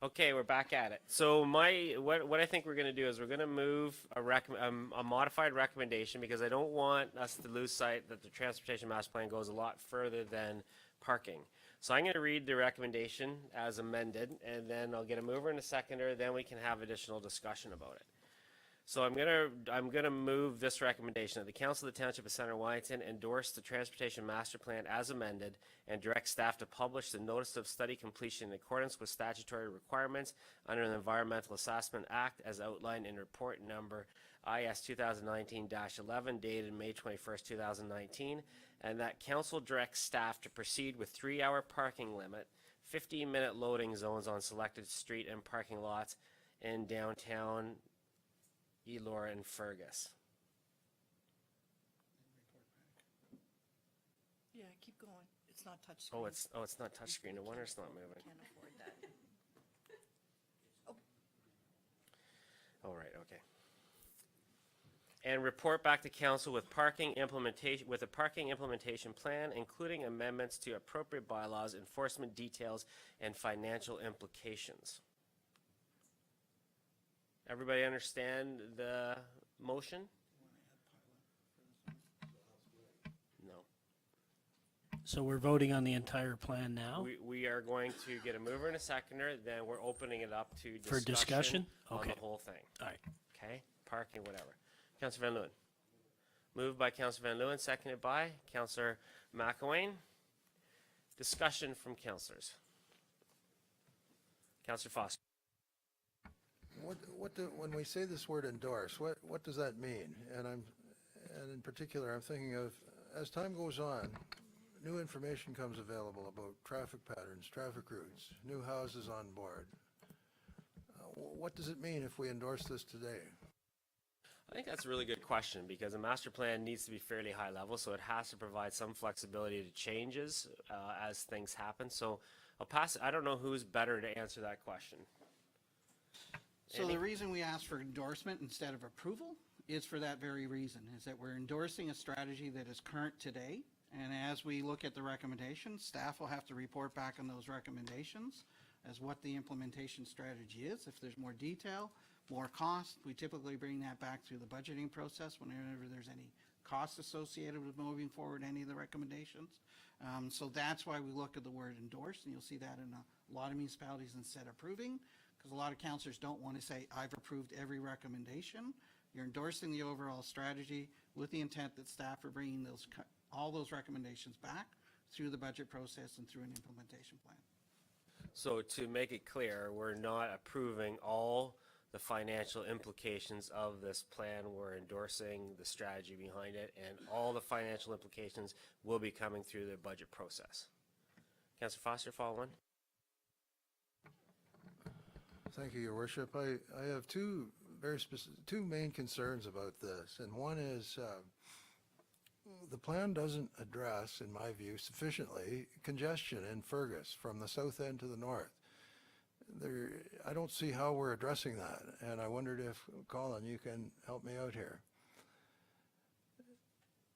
Okay, we're back at it. So what I think we're going to do is we're going to move a modified recommendation, because I don't want us to lose sight that the transportation master plan goes a lot further than parking. So I'm going to read the recommendation as amended, and then I'll get a mover and a seconder, then we can have additional discussion about it. So I'm gonna move this recommendation that the Council of the Township of Center Wellington endorse the Transportation Master Plan as amended and direct staff to publish the notice of study completion in accordance with statutory requirements under the Environmental Assessment Act as outlined in report number IS 2019-11 dated May 21st, 2019, and that Council directs staff to proceed with 3-hour parking limit, 15-minute loading zones on selected street and parking lots in downtown Elora and Fergus. Yeah, keep going. It's not touch Oh, screen. it's not touchscreen. No wonder it's not moving. Can't afford that. All right, okay. And report back to council with a parking implementation plan, including amendments to appropriate bylaws, enforcement details, and financial implications. Everybody understand the motion? No. So we're voting on the entire plan now? We are going to get a mover and a seconder, then we're opening it up to discussion. For discussion? On Okay. the whole thing. All right. Okay, parking, whatever. Councillor Van Leeuwen. Moved by Councillor Van Leeuwen, seconded by Councillor McElwain. Discussion from councillors. Councillor Foster. When we say this word endorse, what does that mean? And in particular, I'm thinking of, as time goes on, new information comes available about traffic patterns, traffic routes, new houses on board. What does it mean if we endorse this today? I think that's a really good question, because a master plan needs to be fairly high level, so it has to provide some flexibility to changes as things happen. So I'll pass. I don't know who's better to answer that question. So the reason we ask for endorsement instead of approval is for that very reason, is that we're endorsing a strategy that is current today. And as we look at the recommendations, staff will have to report back on those recommendations as what the implementation strategy is. If there's more detail, more cost, we typically bring that back through the budgeting process whenever there's any costs associated with moving forward any of the recommendations. So that's why we look at the word endorse, and you'll see that in a lot of municipalities instead of approving, because a lot of councillors don't want to say, I've approved every recommendation. You're endorsing the overall strategy with the intent that staff are bringing all those recommendations back through the budget process and through an implementation plan. So to make it clear, we're not approving all the financial implications of this plan. We're endorsing the strategy behind it, and all the financial implications will be coming through the budget process. Councillor Foster, follow on. Thank you, Your Worship. I have two very specific, two main concerns about this, and one is the plan doesn't address, in my view, sufficiently congestion in Fergus from the south end to the north. I don't see how we're addressing that, and I wondered if, Colin, you can help me out here.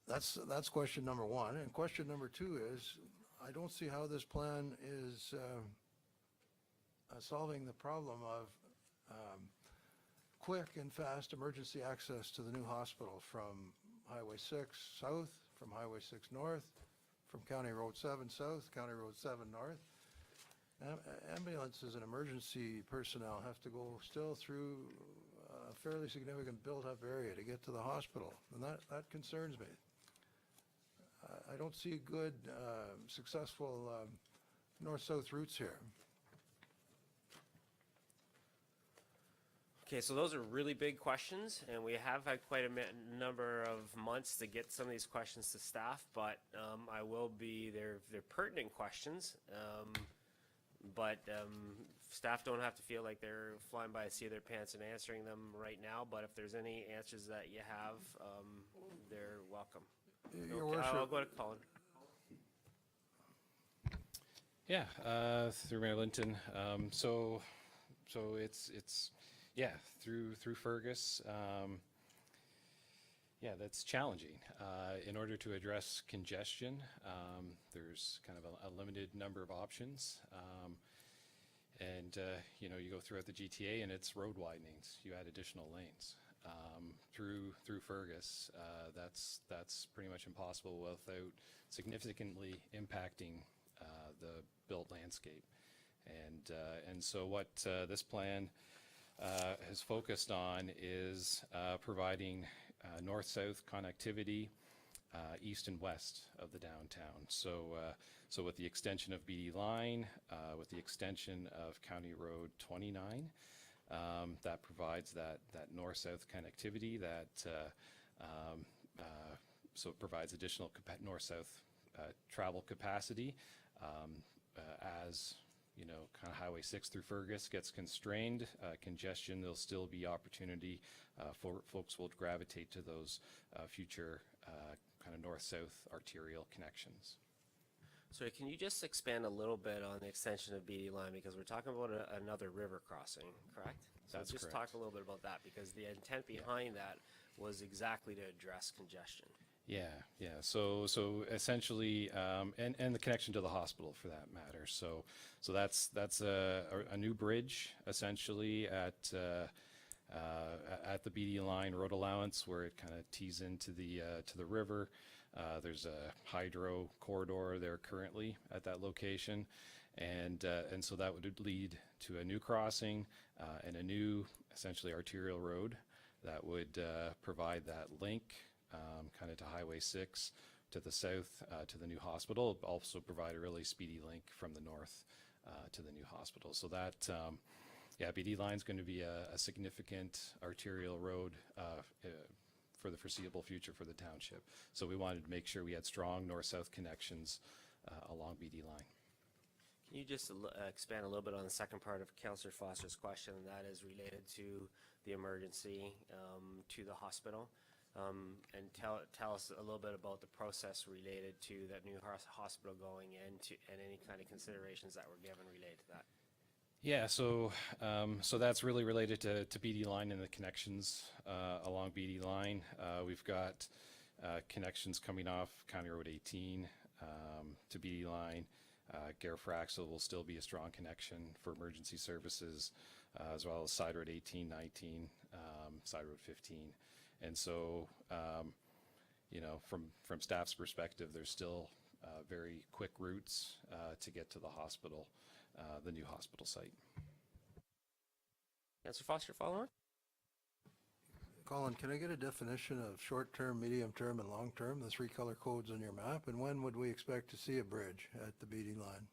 That's question number one, and question number two is, I don't see how this plan is solving the problem of quick and fast emergency access to the new hospital from Highway 6 south, from Highway 6 north, from County Road 7 south, County Road 7 north. Ambulances and emergency personnel have to go still through a fairly significant built-up area to get to the hospital, and that concerns me. I don't see good, successful north-south routes here. Okay, so those are really big questions, and we have had quite a number of months to get some of these questions to staff, but they're pertinent questions, but staff don't have to feel like they're flying by the seat of their pants and answering them right now, but if there's any answers that you have, they're welcome. Your Okay, Worship, I'll go to Colin. Yeah, through Mayor Linton. So it's through Fergus. Yeah, that's challenging. In order to address congestion, there's kind of a limited number of options. And you go throughout the GTA and it's road widenings. You add additional lanes. Through Fergus, that's pretty much impossible without significantly impacting the built landscape. And so what this plan has focused on is providing north-south connectivity east and west of the downtown. So with the extension of BD line, with the extension of County Road 29, that provides that north-south connectivity so it provides additional north-south travel capacity as kind of Highway 6 through Fergus gets constrained, congestion, there'll still be opportunity for folks will gravitate to those future kind of north-south arterial connections. So can you just expand a little bit on the extension of BD line, because we're talking about another river crossing, correct? So That's just correct. talk a little bit about that, because the intent behind that was exactly to address congestion. Yeah. So essentially, and the connection to the hospital for that matter. So that's a new bridge essentially at the BD line road allowance where it kind of tees into the river. There's a hydro corridor there currently at that location, and so that would lead to a new crossing and a new essentially arterial road that would provide that link kind of to Highway 6 to the south to the new hospital. Also provide a really speedy link from the north to the new hospital. So that BD line is going to be a significant arterial road for the foreseeable future for the township. So we wanted to make sure we had strong north-south connections along BD line. Can you just expand a little bit on the second part of Councillor Foster's question, and that is related to the emergency to the hospital? And tell us a little bit about the process related to that new hospital going into, and any kind of considerations that were given related to that. Yeah, so that's really related to BD line and the connections along BD line. We've got connections coming off County Road 18 to BD line. Garafraxa will still be a strong connection for emergency services, as well as Side Road 18, 19, Side Road 15. And so, from staff's perspective, there's still very quick routes to get to the hospital, the new hospital site. Councillor Foster, follow on? Colin, can I get a definition of short-term, medium-term, and long-term, the three color codes on your map? And when would we expect to see a bridge at the BD line?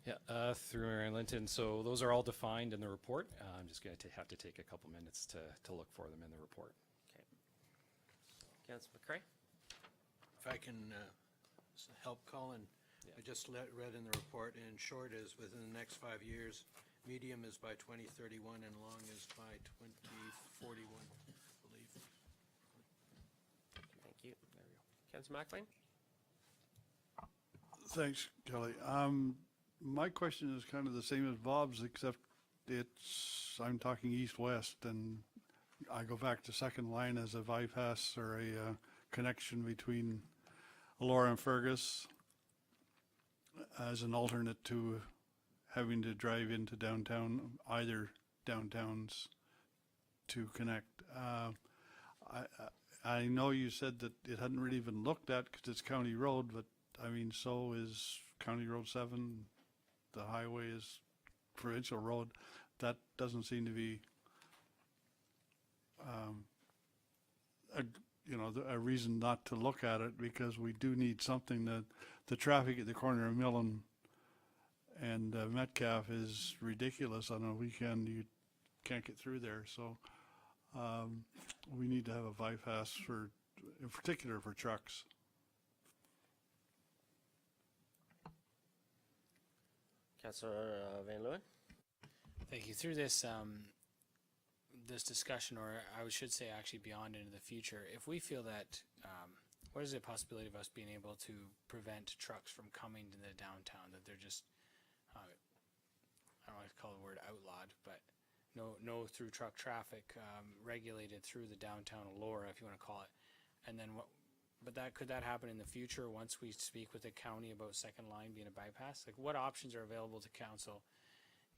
Yeah, through Mayor Linton. So those are all defined in the report. I'm just going to have to take a couple minutes to look for them in the report. Okay. Councillor McCrae? If I can help Colin, I just read in the report, and short is within the next 5 years, medium is by 2031, and long is by 2041, I believe. Thank you. There we go. Councillor McLean? Thanks, Kelly. My question is kind of the same as Bob's, except I'm talking east-west, and I go back to second line as a bypass or a connection between Elora and Fergus as an alternate to having to drive into downtown, either downtowns to connect. I know you said that it hadn't really been looked at because it's county road, but I mean, so is County Road 7. The highway is provincial road. That doesn't seem to be, a reason not to look at it, because we do need something. That the traffic at the corner of Millen and Metcalf is ridiculous on a weekend. You can't get through there, so we need to have a bypass in particular for trucks. Councillor Van Leeuwen? Thank you. Through this this discussion, or I should say actually beyond into the future, if we feel that, what is the possibility of us being able to prevent trucks from coming to the downtown, that they're just, I don't want to call the word outlawed, but no through truck traffic regulated through the downtown Elora, if you want to call it, and then could that happen in the future once we speak with the county about second line being a bypass? Like, what options are available to council?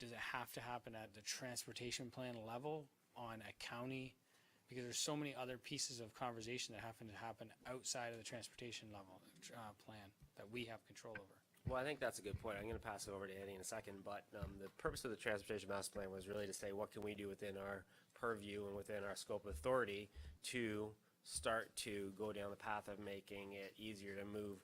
Does it have to happen at the transportation plan level on a county? Because there's so many other pieces of conversation that happen outside of the transportation level plan that we have control over. Well, I think that's a good point. I'm going to pass it over to Eddie in a second, but the purpose of the Transportation Master Plan was really to say what can we do within our purview and within our scope of authority to start to go down the path of making it easier to move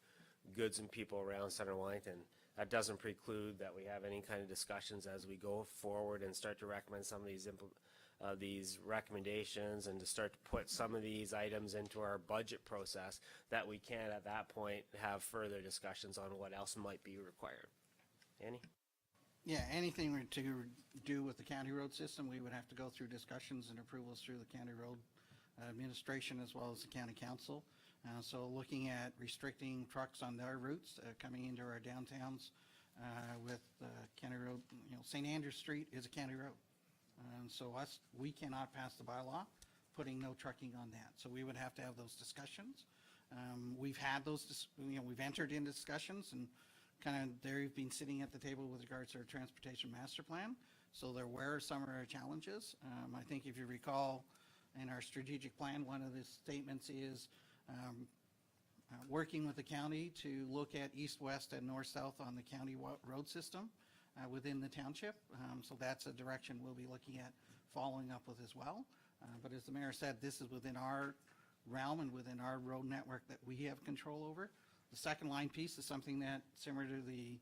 goods and people around Center Wellington. That doesn't preclude that we have any kind of discussions as we go forward and start to recommend some of these recommendations, and to start to put some of these items into our budget process, that we can at that point have further discussions on what else might be required. Annie? Yeah, anything to do with the county road system, we would have to go through discussions and approvals through the county road administration as well as the county council. So looking at restricting trucks on their routes coming into our downtowns with county road, St. Andrews Street is a county road. So we cannot pass the bylaw putting no trucking on that. So we would have to have those discussions. We've had those, we've entered into discussions, and kind of they've been sitting at the table with regards to our transportation master plan. So there were some of our challenges. I think if you recall, in our strategic plan, one of the statements is working with the county to look at east-west and north-south on the county road system within the township. So that's a direction we'll be looking at following up with as well. But as the mayor said, this is within our realm and within our road network that we have control over. The second line piece is something that, similar to the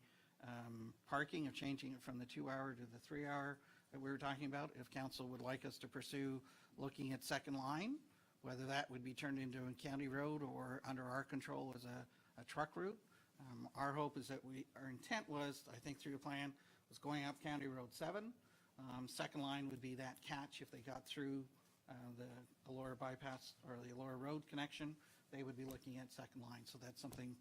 parking, of changing it from the 2-hour to the 3-hour that we were talking about, if council would like us to pursue looking at second line, whether that would be turned into a county road or under our control as a truck route. Our hope is that our intent was, I think through the plan, was going up County Road 7. Second line would be that catch if they got through the Elora bypass or the Elora road connection, they would be looking at second line. So that's something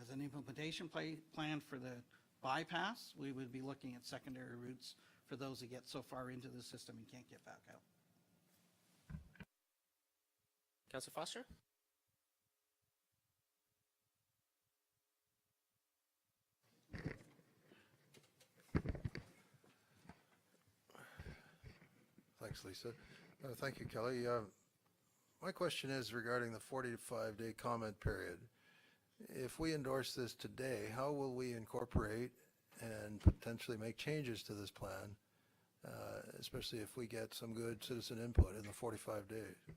as an implementation plan for the bypass. We would be looking at secondary routes for those that get so far into the system and can't get back out. Councillor Foster? Thanks, Lisa. Thank you, Kelly. My question is regarding the 45-day comment period. If we endorse this today, how will we incorporate and potentially make changes to this plan, especially if we get some good citizen input in the 45 days?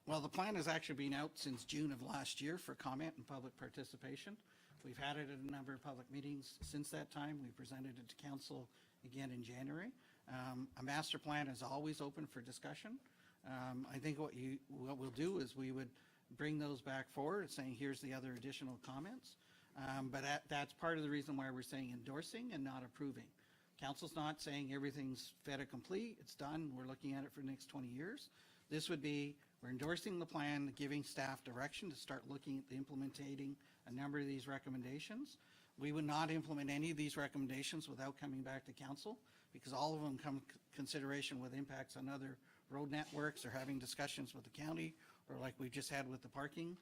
Well, the plan has actually been out since June of last year for comment and public participation. We've had it at a number of public meetings since that time. We presented it to council again in January. A master plan is always open for discussion. I think what we'll do is we would bring those back forward saying here's the other additional comments. But that's part of the reason why we're saying endorsing and not approving. Council's not saying everything's fait accompli, it's done, we're looking at it for the next 20 years. This would be, we're endorsing the plan, giving staff direction to start looking at implementing a number of these recommendations. We would not implement any of these recommendations without coming back to council, because all of them come consideration with impacts on other road networks, or having discussions with the county, or like we just had with the parking,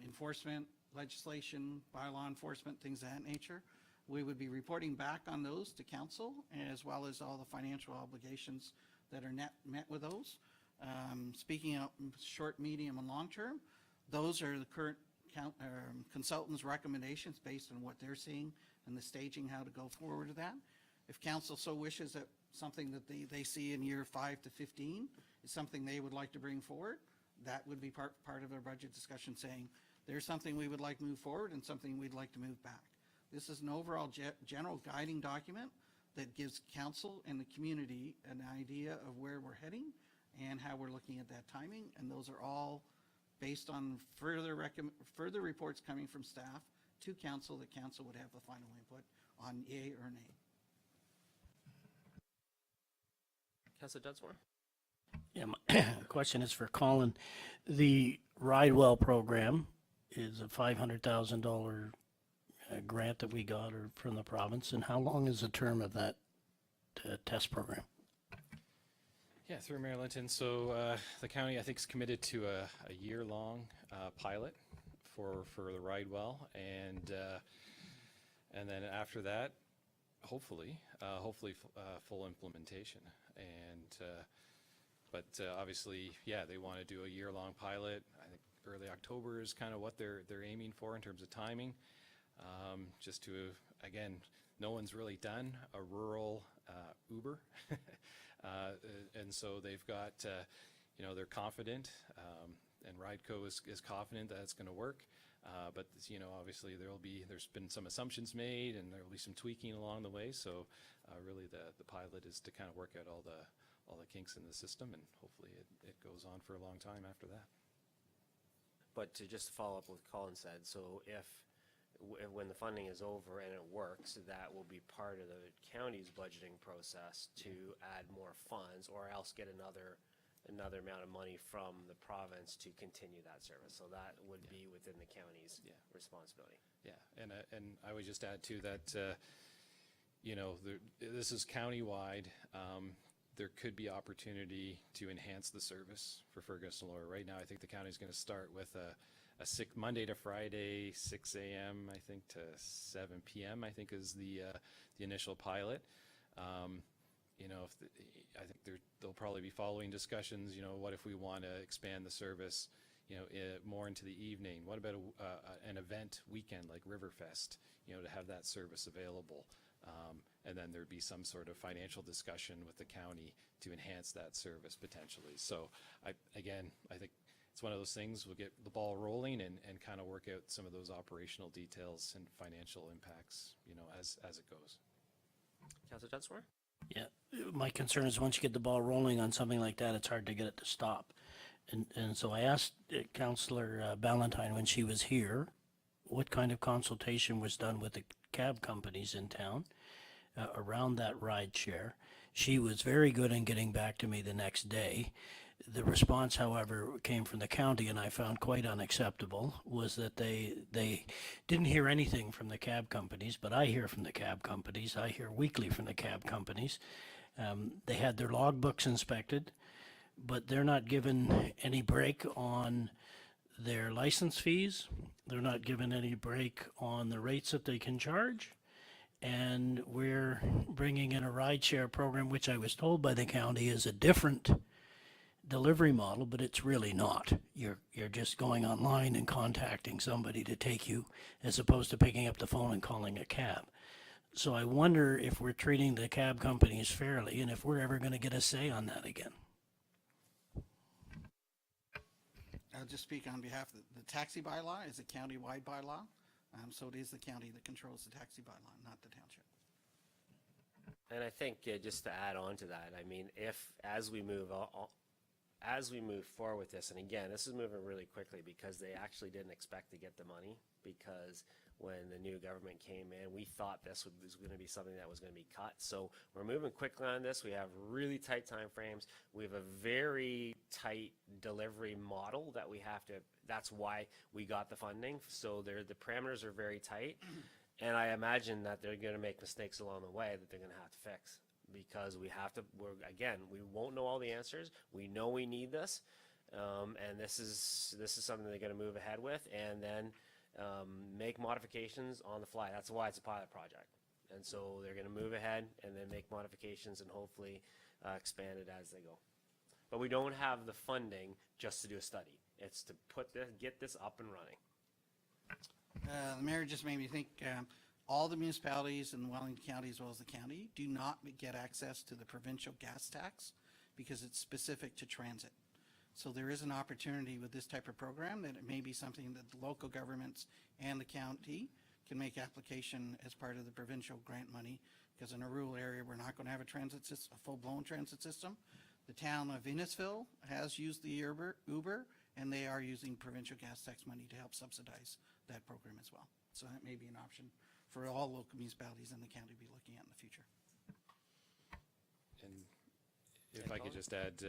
enforcement, legislation, bylaw enforcement, things of that nature. We would be reporting back on those to council, as well as all the financial obligations that are met with those. Speaking of short, medium, and long term, those are the current consultants' recommendations based on what they're seeing and the staging, how to go forward with that. If council so wishes that something that they see in year 5 to 15 is something they would like to bring forward, that would be part of our budget discussion, saying there's something we would like to move forward and something we'd like to move back. This is an overall general guiding document that gives council and the community an idea of where we're heading and how we're looking at that timing, and those are all based on further reports coming from staff to council, that council would have the final input on yay or nay. Councilor Dunsmore? Yeah, my question is for Colin. The Ride Well program is a $500,000 grant that we got from the province, and how long is the term of that test program? Yeah, through Mayor Linton. So the county, I think, is committed to a year-long pilot for the Ride Well, and then after that, hopefully full implementation. And but obviously, yeah, they want to do a year-long pilot. I think early October is kind of what they're aiming for in terms of timing. Just to, again, no one's really done a rural Uber. And so they've got, they're confident, and Rideco is confident that it's going to work. But, obviously there's been some assumptions made, and there will be some tweaking along the way. So really the pilot is to kind of work out all the kinks in the system, and hopefully it goes on for a long time after that. But to just follow up what Colin said, so when the funding is over and it works, that will be part of the county's budgeting process to add more funds, or else get another amount of money from the province to continue that service. So that would be within the county's responsibility. Yeah, and I would just add to that, this is countywide. There could be opportunity to enhance the service for Fergus and Elora. Right now, I think the county is going to start with a Monday to Friday, 6 a.m. I think to 7 p.m. I think is the initial pilot. I think there'll probably be following discussions. What if we want to expand the service, more into the evening? What about an event weekend like Riverfest? To have that service available. And then there'd be some sort of financial discussion with the county to enhance that service potentially. So I think it's one of those things, we'll get the ball rolling and kind of work out some of those operational details and financial impacts, as it goes. Councilor Dunsmore? Yeah, my concern is once you get the ball rolling on something like that, it's hard to get it to stop. And so I asked Councillor Ballantyne when she was here, what kind of consultation was done with the cab companies in town around that ride share. She was very good in getting back to me the next day. The response, however, came from the county, and I found quite unacceptable, was that they didn't hear anything from the cab companies, but I hear from the cab companies. I hear weekly from the cab companies. They had their logbooks inspected, but they're not given any break on their license fees. They're not given any break on the rates that they can charge. And we're bringing in a rideshare program, which I was told by the county is a different delivery model, but it's really not. You're just going online and contacting somebody to take you, as opposed to picking up the phone and calling a cab. So I wonder if we're treating the cab companies fairly, and if we're ever going to get a say on that again. I'll just speak on behalf of the taxi bylaw is a county-wide bylaw. So it is the county that controls the taxi bylaw, not the township. And I think just to add on to that, I mean, as we move forward with this, and again, this is moving really quickly because they actually didn't expect to get the money, because when the new government came in. We thought this was going to be something that was going to be cut. So we're moving quickly on this. We have really tight time frames. We have a very tight delivery model that we have to, that's why we got the funding. So the parameters are very tight. And I imagine that they're going to make mistakes along the way that they're going to have to fix, because we have to, we won't know all the answers. We know we need this. And this is something they're going to move ahead with, and then make modifications on the fly. That's why it's a pilot project. And so they're going to move ahead and then make modifications and hopefully expand it as they go. But we don't have the funding just to do a study. It's to get this up and running. The mayor just made me think, all the municipalities in Wellington County as well as the county do not get access to the provincial gas tax because it's specific to transit. So there is an opportunity with this type of program that it may be something that the local governments and the county can make application as part of the provincial grant money, because in a rural area, we're not going to have a transit system, a full-blown transit system. The town of Innisfil has used the Uber, and they are using provincial gas tax money to help subsidize that program as well. So that may be an option for all local municipalities in the county to be looking at in the future. And if I could just add,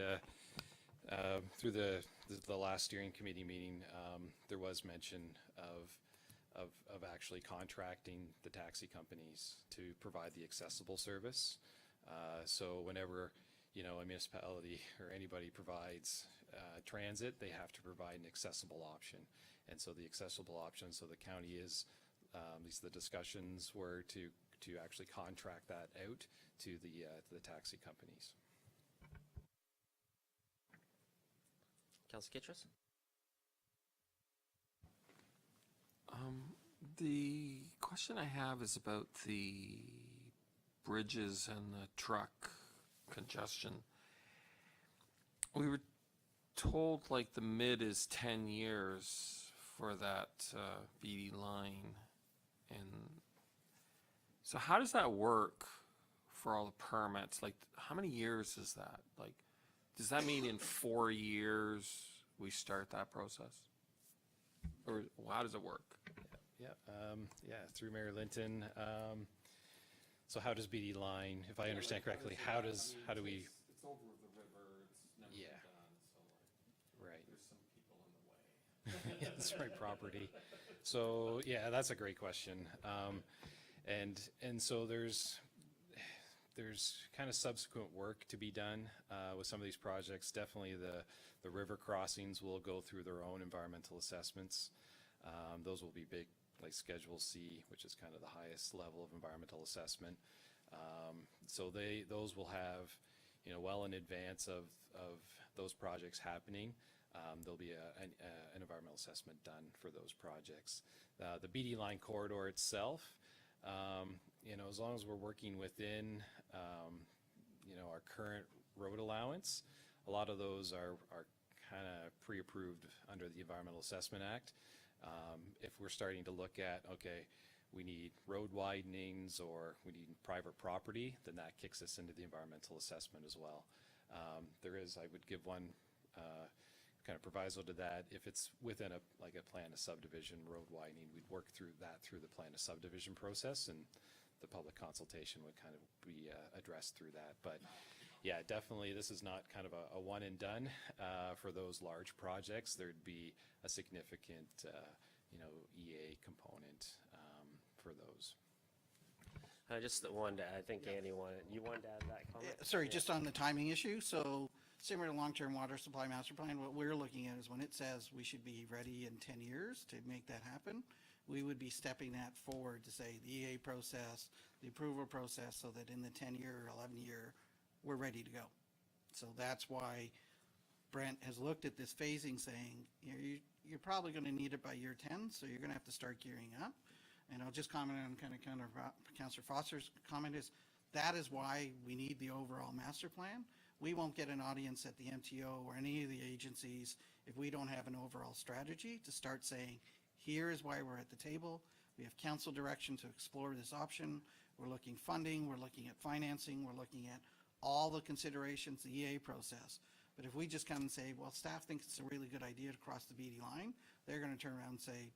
through the last steering committee meeting, there was mention of actually contracting the taxi companies to provide the accessible service. So whenever, you know, a municipality or anybody provides transit, they have to provide an accessible option. And so the accessible option, so the county is, the discussions were to actually contract that out to the taxi companies. Councilor Kittrus? The question I have is about the bridges and the truck congestion. We were told like the mid is 10 years for that BD line. And so how does that work for all the permits? Like, how many years is that? Like, does that mean in 4 years we start that process? Or how does it work? Yeah, through Mayor Linton. So how does BD line, if I understand correctly, how do we? It's over the river, it's never been done, so Right. There's some people in the way. Yeah, that's right, property. So yeah, that's a great question. And so there's kind of subsequent work to be done with some of these projects. Definitely the river crossings will go through their own environmental assessments. Those will be big, like Schedule C, which is kind of the highest level of environmental assessment. So those will have, you know, well in advance of those projects happening, there'll be an environmental assessment done for those projects. The BD line corridor itself, you know, as long as we're working within, you know, our current road allowance, a lot of those are kind of pre-approved under the Environmental Assessment Act. If we're starting to look at, okay, we need road widenings or we need private property, then that kicks us into the environmental assessment as well. I would give one kind of proviso to that. If it's within a plan of subdivision road widening, we'd work through the plan of subdivision process, and the public consultation would kind of be addressed through that. But yeah, definitely this is not kind of a one and done. For those large projects, there'd be a significant you know, EA component for those. I just wanted to, I think Andy wanted to add that comment? Sorry, just on the timing issue. So similar to long-term water supply master plan, what we're looking at is when it says we should be ready in 10 years to make that happen, we would be stepping that forward to say the EA process, the approval process, so that in the 10-year or 11-year, we're ready to go. So that's why Brent has looked at this phasing, saying, you know, you're probably going to need it by year 10, so you're going to have to start gearing up. And I'll just comment on kind of Councillor Foster's comment is that is why we need the overall master plan. We won't get an audience at the MTO or any of the agencies if we don't have an overall strategy to start saying, here is why we're at the table. We have council direction to explore this option. We're looking funding, we're looking at financing, we're looking at all the considerations, the EA process. But if we just come and say, well, staff thinks it's a really good idea to cross the BD line, they're going to turn around and say,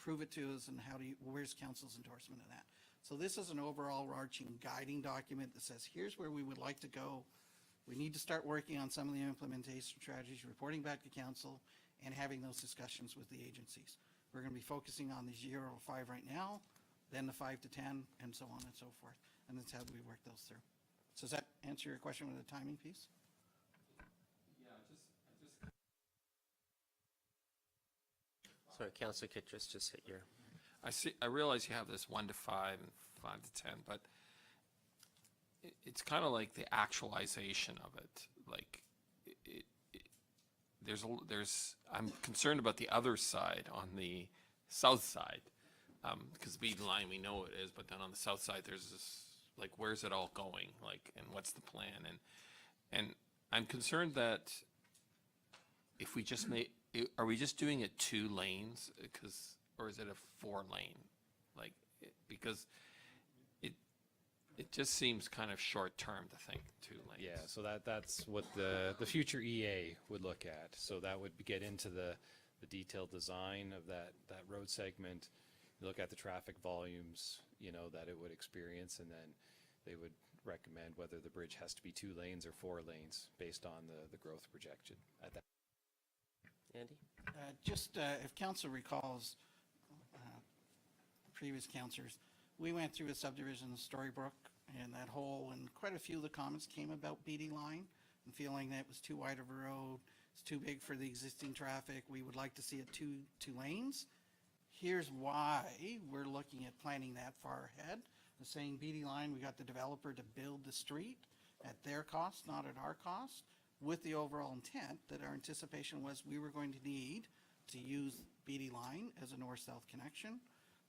prove it to us, and where's council's endorsement of that? So this is an overall arching guiding document that says, here's where we would like to go. We need to start working on some of the implementation strategies, reporting back to council, and having those discussions with the agencies. We're going to be focusing on the 0 to 5 right now, then the 5 to 10, and so on and so forth. And that's how we work those through. So does that answer your question with the timing piece? Sorry, Councillor Kittredge just hit your. I realize you have this 1 to 5 and 5 to 10, but it's kind of like the actualization of it. Like, I'm concerned about the other side, on the south side, because the bead line, we know it is, but then on the south side, there's this, like, where's it all going? Like, and what's the plan? And I'm concerned that if we just are we just doing it 2 lanes? Or is it a 4 lane? Like, because it just seems kind of short term to think 2 lanes. Yeah, so that's what the future EA would look at. So that would get into the detailed design of that road segment. You look at the traffic volumes, that it would experience, and then they would recommend whether the bridge has to be 2 lanes or 4 lanes based on the growth projection at that. Andy? If council recalls, previous councillors, we went through a subdivision in Storybrooke, and that whole, and quite a few of the comments came about BD line and feeling that it was too wide of a road, it's too big for the existing traffic. We would like to see it two lanes. Here's why we're looking at planning that far ahead. The saying BD line, we got the developer to build the street at their cost, not at our cost, with the overall intent that our anticipation was we were going to need to use BD line as a north-south connection.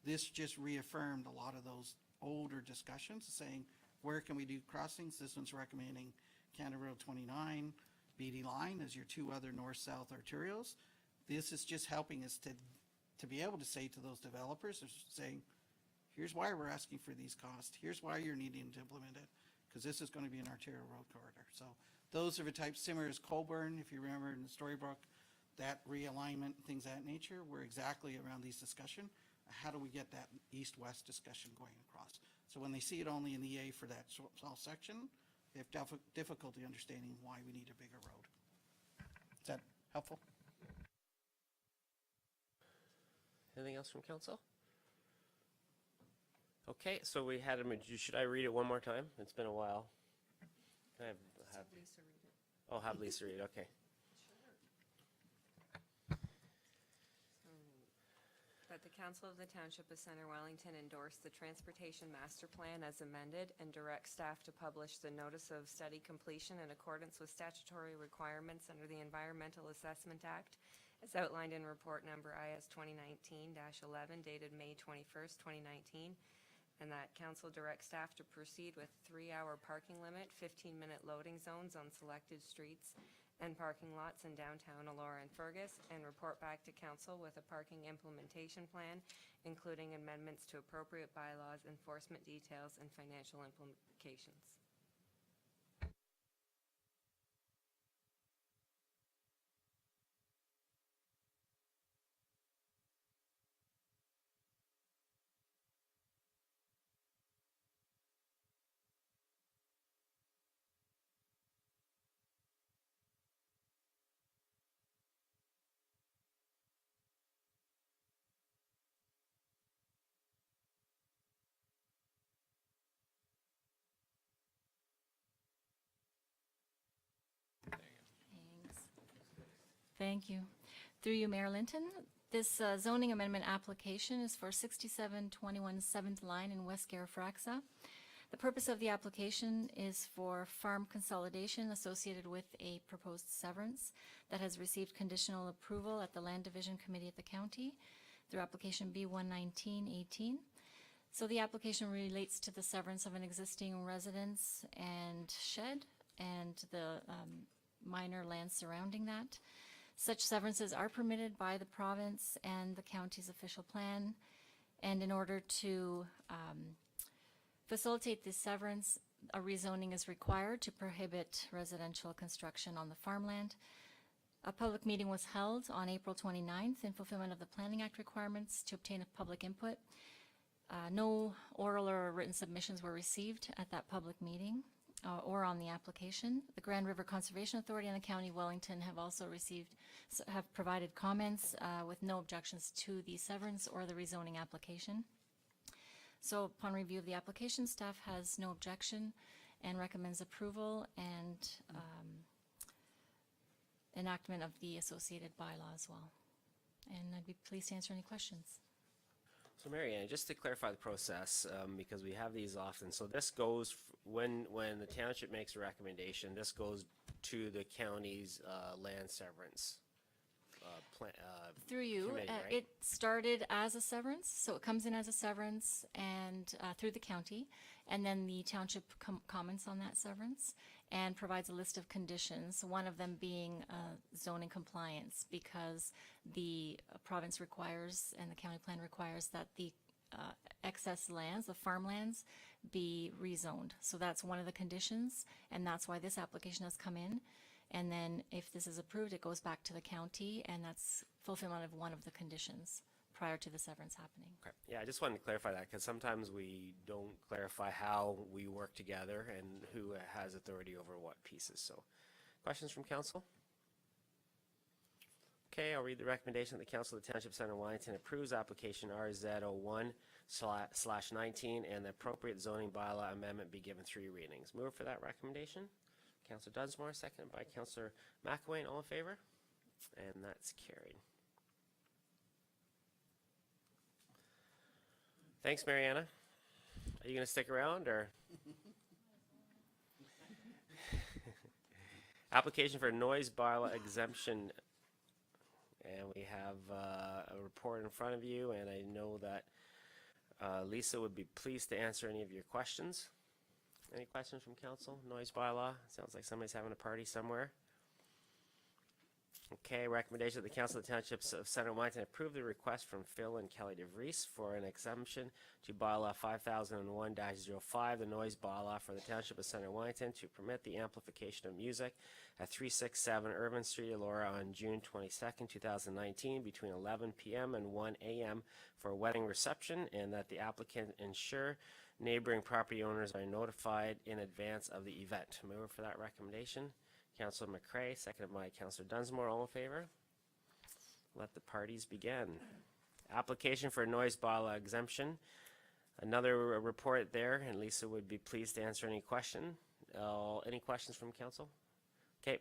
This just reaffirmed a lot of those older discussions, saying, where can we do crossings? This one's recommending Canada Road 29, BD line as your 2 other north-south arterials. This is just helping us to be able to say to those developers, saying, here's why we're asking for these costs. Here's why you're needing to implement it, because this is going to be an arterial road corridor. So those are the types similar as Colburn, if you remember in Storybrooke, that realignment, things of that nature, were exactly around these discussion. How do we get that east-west discussion going across? So when they see it only in EA for that small section, they have difficulty understanding why we need a bigger road. Is that helpful? Anything else from council? Okay, so we had should I read it one more time? It's been a while. Can I have Lisa read it. Oh, have Lisa read, okay. That the Council of the Township of Center Wellington endorse the Transportation Master Plan as amended and direct staff to publish the Notice of Study Completion in accordance with statutory requirements under the Environmental Assessment Act as outlined in Report Number IS 2019-11 dated May 21st, 2019, and that Council direct staff to proceed with 3-hour parking limit, 15-minute loading zones on selected streets and parking lots in downtown Elora and Fergus, and report back to Council with a parking implementation plan, including amendments to appropriate bylaws, enforcement details, and financial implications. Thank you. Through you, Mayor Linton. This zoning amendment application is for 6721 7th Line in West Garafraxa. The purpose of the application is for farm consolidation associated with a proposed severance that has received conditional approval at the Land Division Committee at the county through application B11918. So the application relates to the severance of an existing residence and shed and the minor land surrounding that. Such severances are permitted by the province and the county's official plan, and in order to facilitate this severance, a rezoning is required to prohibit residential construction on the farmland. A public meeting was held on April 29th in fulfillment of the Planning Act requirements to obtain a public input. No oral or written submissions were received at that public meeting or on the application. The Grand River Conservation Authority and the County of Wellington have also have provided comments with no objections to the severance or the rezoning application. So upon review of the application, staff has no objection and recommends approval and enactment of the associated bylaw as well. And I'd be pleased to answer any questions. So Mary Ann, just to clarify the process, because we have these often, so this goes, when the township makes a recommendation, this goes to the county's land severance Through you, committee, right? it started as a severance, so it comes in as a severance and through the county, and then the township comments on that severance and provides a list of conditions, one of them being zoning compliance, because the province requires and the county plan requires that the excess lands, the farmlands, be rezoned. So that's one of the conditions, and that's why this application has come in. And then if this is approved, it goes back to the county, and that's fulfillment of one of the conditions prior to the severance happening. Okay. Yeah, I just wanted to clarify that, because sometimes we don't clarify how we work together and who has authority over what pieces. So, questions from council? Okay, I'll read the recommendation that the Council of the Township Center of Wellington approves application RZ01/19 and the appropriate zoning bylaw amendment be given 3 readings. Move for that recommendation. Councillor Dunsmore, seconded by Councillor McElwain. All in favor? And that's carried. Thanks, Mariana. Are you going to stick around, or? Application for noise bylaw exemption. And we have a report in front of you, and I know that Lisa would be pleased to answer any of your questions. Any questions from council? Noise bylaw? Sounds like somebody's having a party somewhere. Okay, recommendation that the Council of the Townships of Center Wellington approve the request from Phil and Kelly DeVries for an exemption to bylaw 5001-05, the noise bylaw for the Township of Center Wellington, to permit the amplification of music at 367 Irvin Street, Elora, on June 22nd, 2019, between 11 p.m. and 1 a.m. for a wedding reception, and that the applicant ensure neighboring property owners are notified in advance of the event. Move for that recommendation. Councillor McCrae, seconded by Councillor Dunsmore. All in favor? Let the parties begin. Application for noise bylaw exemption. Another report there, and Lisa would be pleased to answer any question. Any questions from council? Okay,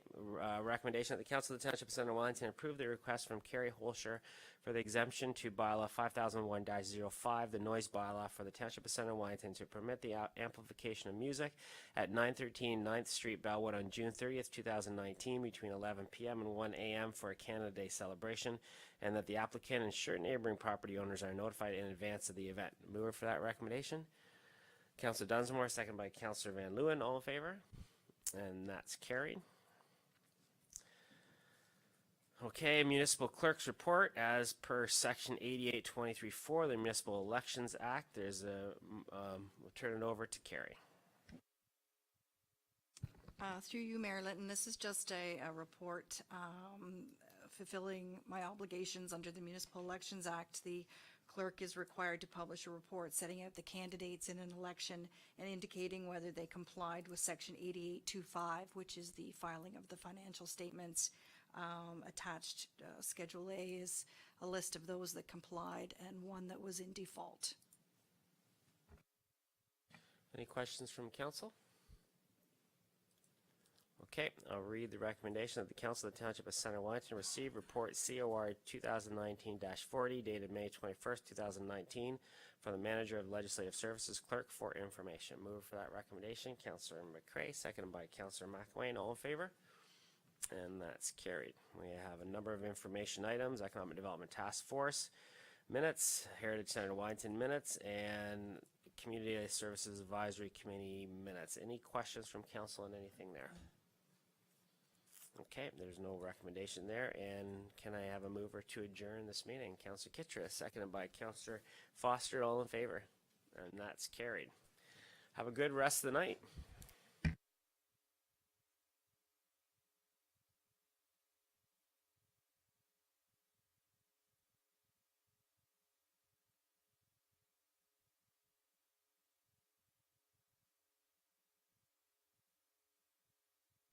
recommendation that the Council of the Township of Center Wellington approve the request from Carrie Holscher for the exemption to bylaw 5001-05, the noise bylaw for the Township of Center Wellington, to permit the amplification of music at 913 9th Street, Bellwood, on June 30th, 2019, between 11 p.m. and 1 a.m. for a Canada Day celebration, and that the applicant ensure neighboring property owners are notified in advance of the event. Mover for that recommendation. Councillor Dunsmore, second by Councillor Van Leeuwen. All in favor? And that's carried. Okay, Municipal Clerk's Report. As per Section 8823(4) the Municipal Elections Act, there's a, we'll turn it over to Carrie. Through you, Mayor Linton, this is just a report fulfilling my obligations under the Municipal Elections Act. The clerk is required to publish a report setting out the candidates in an election and indicating whether they complied with Section 8825, which is the filing of the financial statements. Attached Schedule A is a list of those that complied and one that was in default. Any questions from council? Okay, I'll read the recommendation that the Council of the Township of Center Wellington receive report COR 2019-40 dated May 21st, 2019 from the Manager of Legislative Services Clerk for information. Move for that recommendation. Councillor McCrae, seconded by Councillor McElwain. All in favor? And that's carried. We have a number of information items: Economic Development Task Force minutes, Heritage Center Wellington minutes, and Community Services Advisory Committee minutes. Any questions from council on anything there? Okay, there's no recommendation there. And can I have a mover to adjourn this meeting? Councillor Kittra, seconded by Councillor Foster. All in favor? And that's carried. Have a good rest of the night.